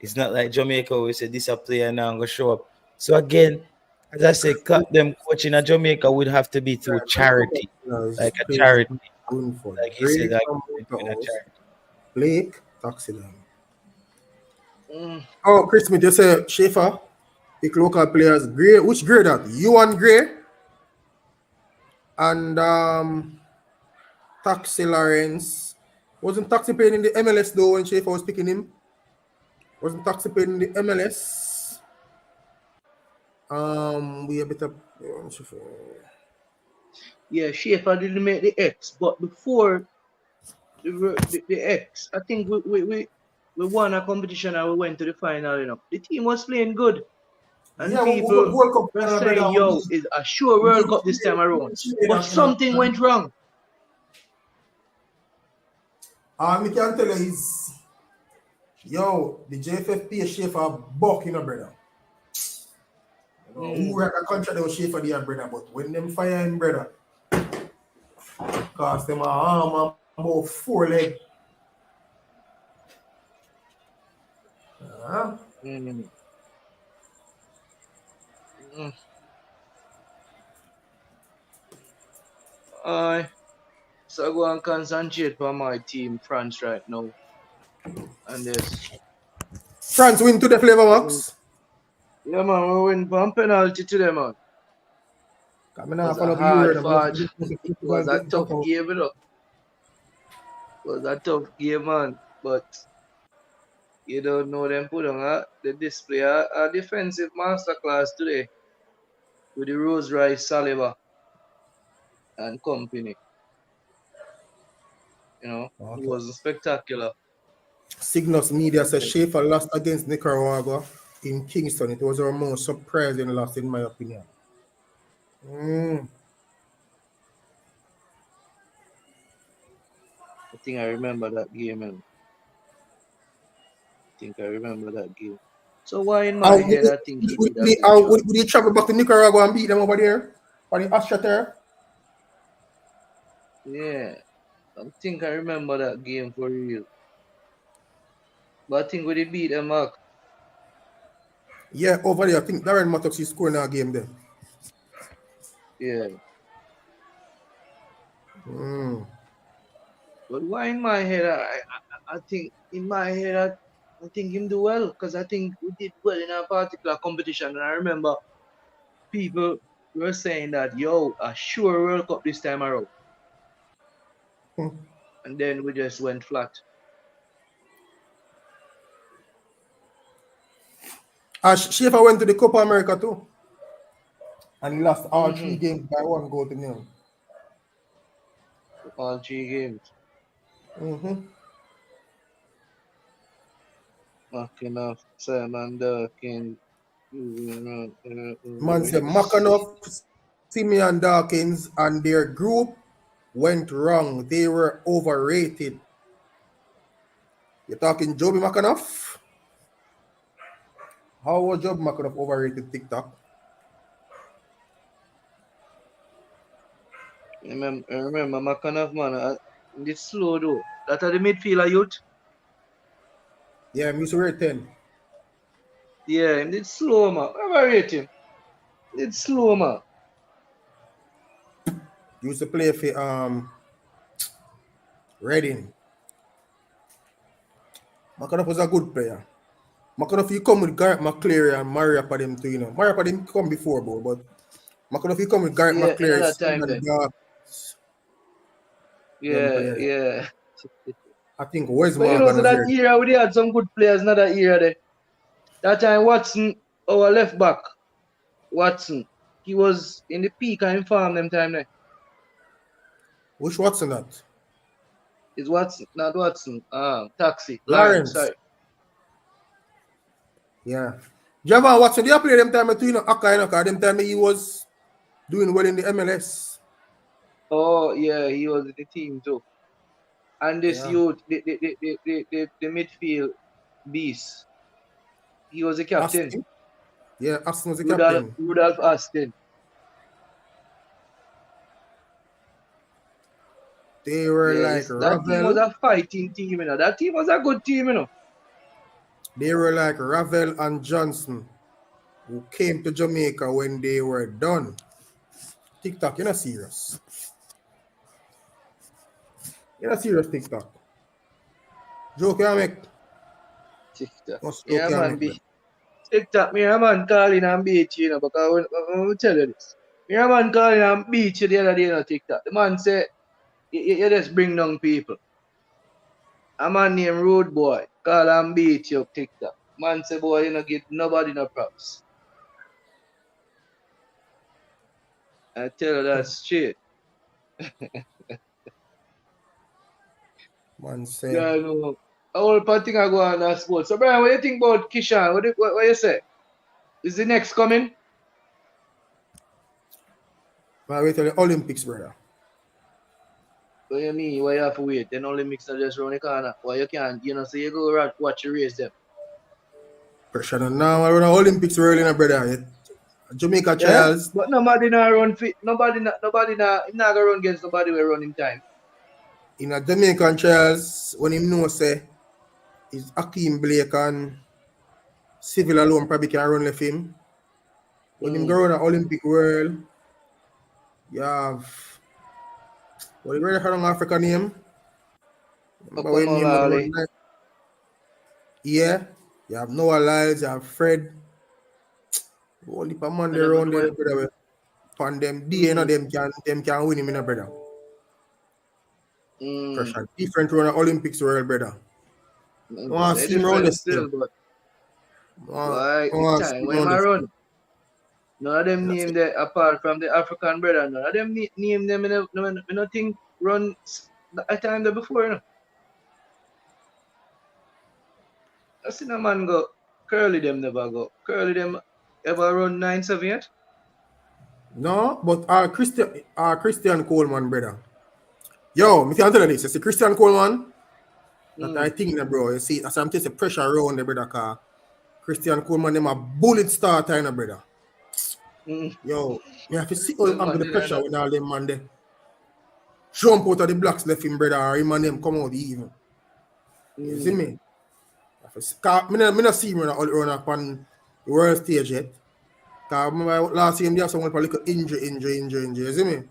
It's not like Jamaica always say this a player now I'm gonna show up. So again, as I say, them coaching at Jamaica would have to be through charity, is like a playing charity, for like he said, Drake like from in a Motorhouse. charity. Blake, Taxidam. Mm. Oh, Chris Smith, you say Schaefer, pick local players. Gray, which Gray that? You and Gray and Taxi Lawrence. Wasn't Taxi playing in the MLS though when Schaefer was picking him? Wasn't Taxi playing in the MLS? We a bit of Yeah, Schaefer didn't make the X, but before the X, I think we won a competition and we went to the final. The team was playing good. And yeah, we got people World Cup were final, saying, brother. yo, it's a sure World Cup this time around. But something went wrong. We can tell you is, the JFFP Schaefer buck, brother. Who had a contract with Schaefer there, brother, but when them fire him, brother, cost them a arm and about 4 leg. Mm. So I go and concentrate on my team, France, right now. And this. France win to the Flavor Max. Yeah, man, we win one penalty to them, man. It was a tough game, It was a tough game, man. But you don't know them put on the display a defensive masterclass today with the Rose Rice Saliba and company. It was spectacular. Cygnus Media says Schaefer lost against Nicaragua in Kingston. It was our most surprising loss, in my opinion. I think I remember that game, man. So why in my head I think he did a good job? Would he travel back to Nicaragua and beat them over there? On the AstroTurf? Yeah. I think I remember that game for real. But I think we did beat them, Mark. Yeah, over there. I think Darren Mattox is scoring that game there. Yeah. But why in my head I think in my head I think him do well because I think we did well in a particular competition, and I remember people were saying that a sure World Cup this time around. And then we just went flat. Schaefer went to the Copa America too. And he lost all 3 games by 1 goal to 0. All 3 games. McAnuff, Simon Dawkins. Man said McAnuff, Simeon Dawkins, and their group went wrong. They were overrated. You're talking Joby McAnuff? How was Joby McAnuff overrated TikTok? I remember McAnuff, man. It's slow though. That are the midfielder youth. Yeah, I'm used to rate 10. Yeah, it's slow, man. Overrate him. It's slow, man. Used to play for Reading. McAnuff was a good player. McAnuff he come with Garrett McCleary and Mario for them too, you know. Mario for them come before, bro, but McAnuff he come with Garrett Yeah, McCleary, another time Stephen then. Dog, them Yeah, players. yeah. I think Wes But you know, Morgan so was that here. era we had some good players, not that era there. That time Watson, our left back, Watson, he was in the peak and in form them time there. Which Watson that? It's Watson, not Watson. Taxi, Lawrence, Lawrence. sorry. Yeah. Javan Watson, they play them time too, you know, Aka, you know, 'cause them time he was doing well in the MLS. Oh yeah, he was in the team too. And this Yeah. youth, the midfield beast, he was the captain. Austin. Yeah, Austin was the captain. Rudolph Austin. They were Yeah, like that team was Ravel. a fighting team, you know. That team was a good team, you know. They were like Ravel and Johnson, who came to Jamaica when they were done. TikTok, you're not serious. You're not serious, TikTok. Joke you make. TikTok. What's joke Yeah, you man, make? TikTok, me a man calling and beat you, you know, because I will tell you this. Me a man calling and beat you the other day on TikTok. The man say, you just bring down people. A man named Rude Boy call and beat you up TikTok. Man say, boy, you know, give nobody no props. I tell you that straight. Man say, Yeah, no. A whole part thing I go on that sports. So, Brian, what do you think about Kishan? What you say? Is the next coming? man, wait till the Olympics, brother. What you mean? Why you have to wait? Then Olympics are just around the corner. Why you can't, you know, so you go watch the race them. Pressure on now. We're in the Olympics early, now, brother. Jamaica Yeah? trials. But nobody not run fit. Nobody not, him not gonna run against nobody will run in time. In a Jamaican trials, when him know say is Akeem Blake and Civil alone probably can run left him. When him go around the Olympic world, you have what you ready for an African name? Remember when name was Okomolale. one yeah. You have Noah Lyles, you have Fred. Only per man there around there, brother. On them day, you know, them can win him in a brother. Pressure. Different run the Olympics world, brother. I want to see him around the Still, still. but I the want to see time him when around I the run. still. None of them That's name it. that apart from the African brother. None of them name them in a thing run a time there before. You know? I seen a man go curly them never go. Curly them ever run 9-7 yet? No, but Christian Coleman, brother. Yo, me can tell you this. You see Christian Coleman? That I think that, bro. You see, as I'm taking pressure around the brother car. Christian Coleman, them a bullet starter in the brother. Yo, me have to see all Them under man the did I pressure know. when all them man there. Jump out of the blocks left him, brother, or him and them come out even. You see me? Me not see him run up on the world stage yet. Cause remember last year, they have someone for like injury. You see me?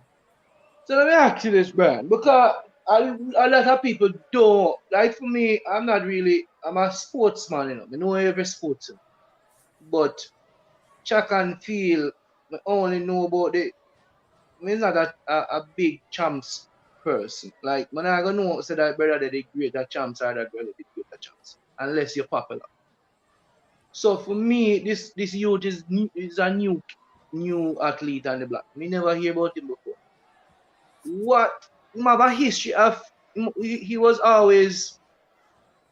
So let me ask you this, Brian, because a lot of people don't like. For me, I'm a sportsman, you know. I know every sports, you know. But track and field, I only know about the. I'm not a big champs person. Like, when I gonna know say that brother that they greater champs are that brother the greater champs, unless you're popular. So for me, this youth is a new athlete on the block. Me never hear about him before. What him have a history of he was always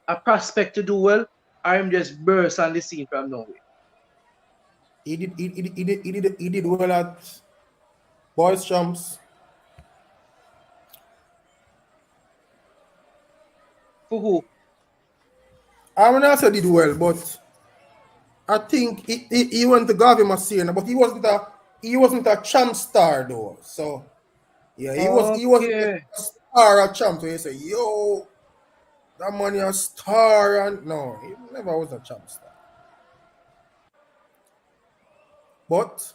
a prospect to do well, or him just burst on the scene from nowhere. He did well at Boys Champs. For who? I mean, I also did well, but I think he went to give him a scene, but he wasn't a champ star though. So yeah, he was a Okay. star at champ. So you say, yo, that man is a star, and no, he never was a champ star. But,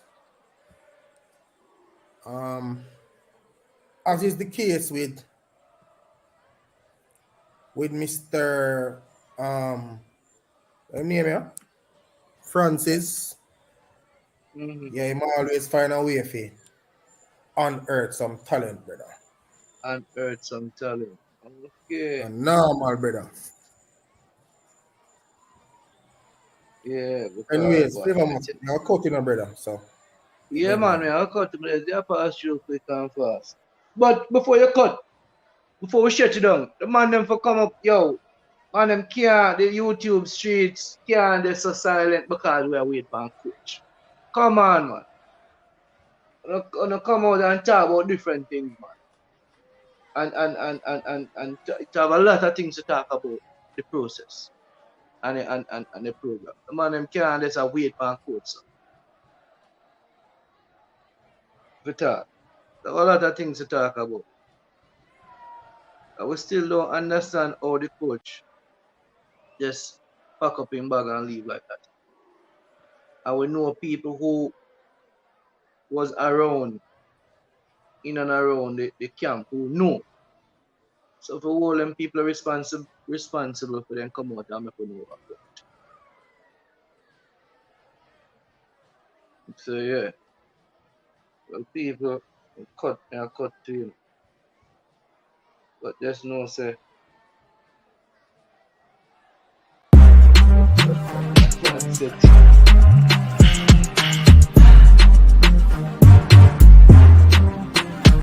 um, as is the case with Mr. What name here? Francis. Yeah, he always find a way to unearth some talent, brother. Unearth some talent. Okay. A normal, brother. Yeah. Anyways, flavor must be cutting, brother. So. Yeah, man, I'll cut the place. They'll pass you quick and fast. But before you cut, before we shut you down, the man them for come up, yo, man them can't, the YouTube streets can't, they're so silent because we are waiting for a coach. Come on, man. Wanna come out and talk about different things, man. And to have a lot of things to talk about the process and the program. The man them can't just wait for a coach. So. We talk. There are a lot of things to talk about. We still don't understand how the coach just pack up in bag and leave like that. And we know people who was around, in and around the camp who know. So for all them people are responsible for them come out and make we know about it. So yeah. Well, people cut to him. But there's no say. Can't sit.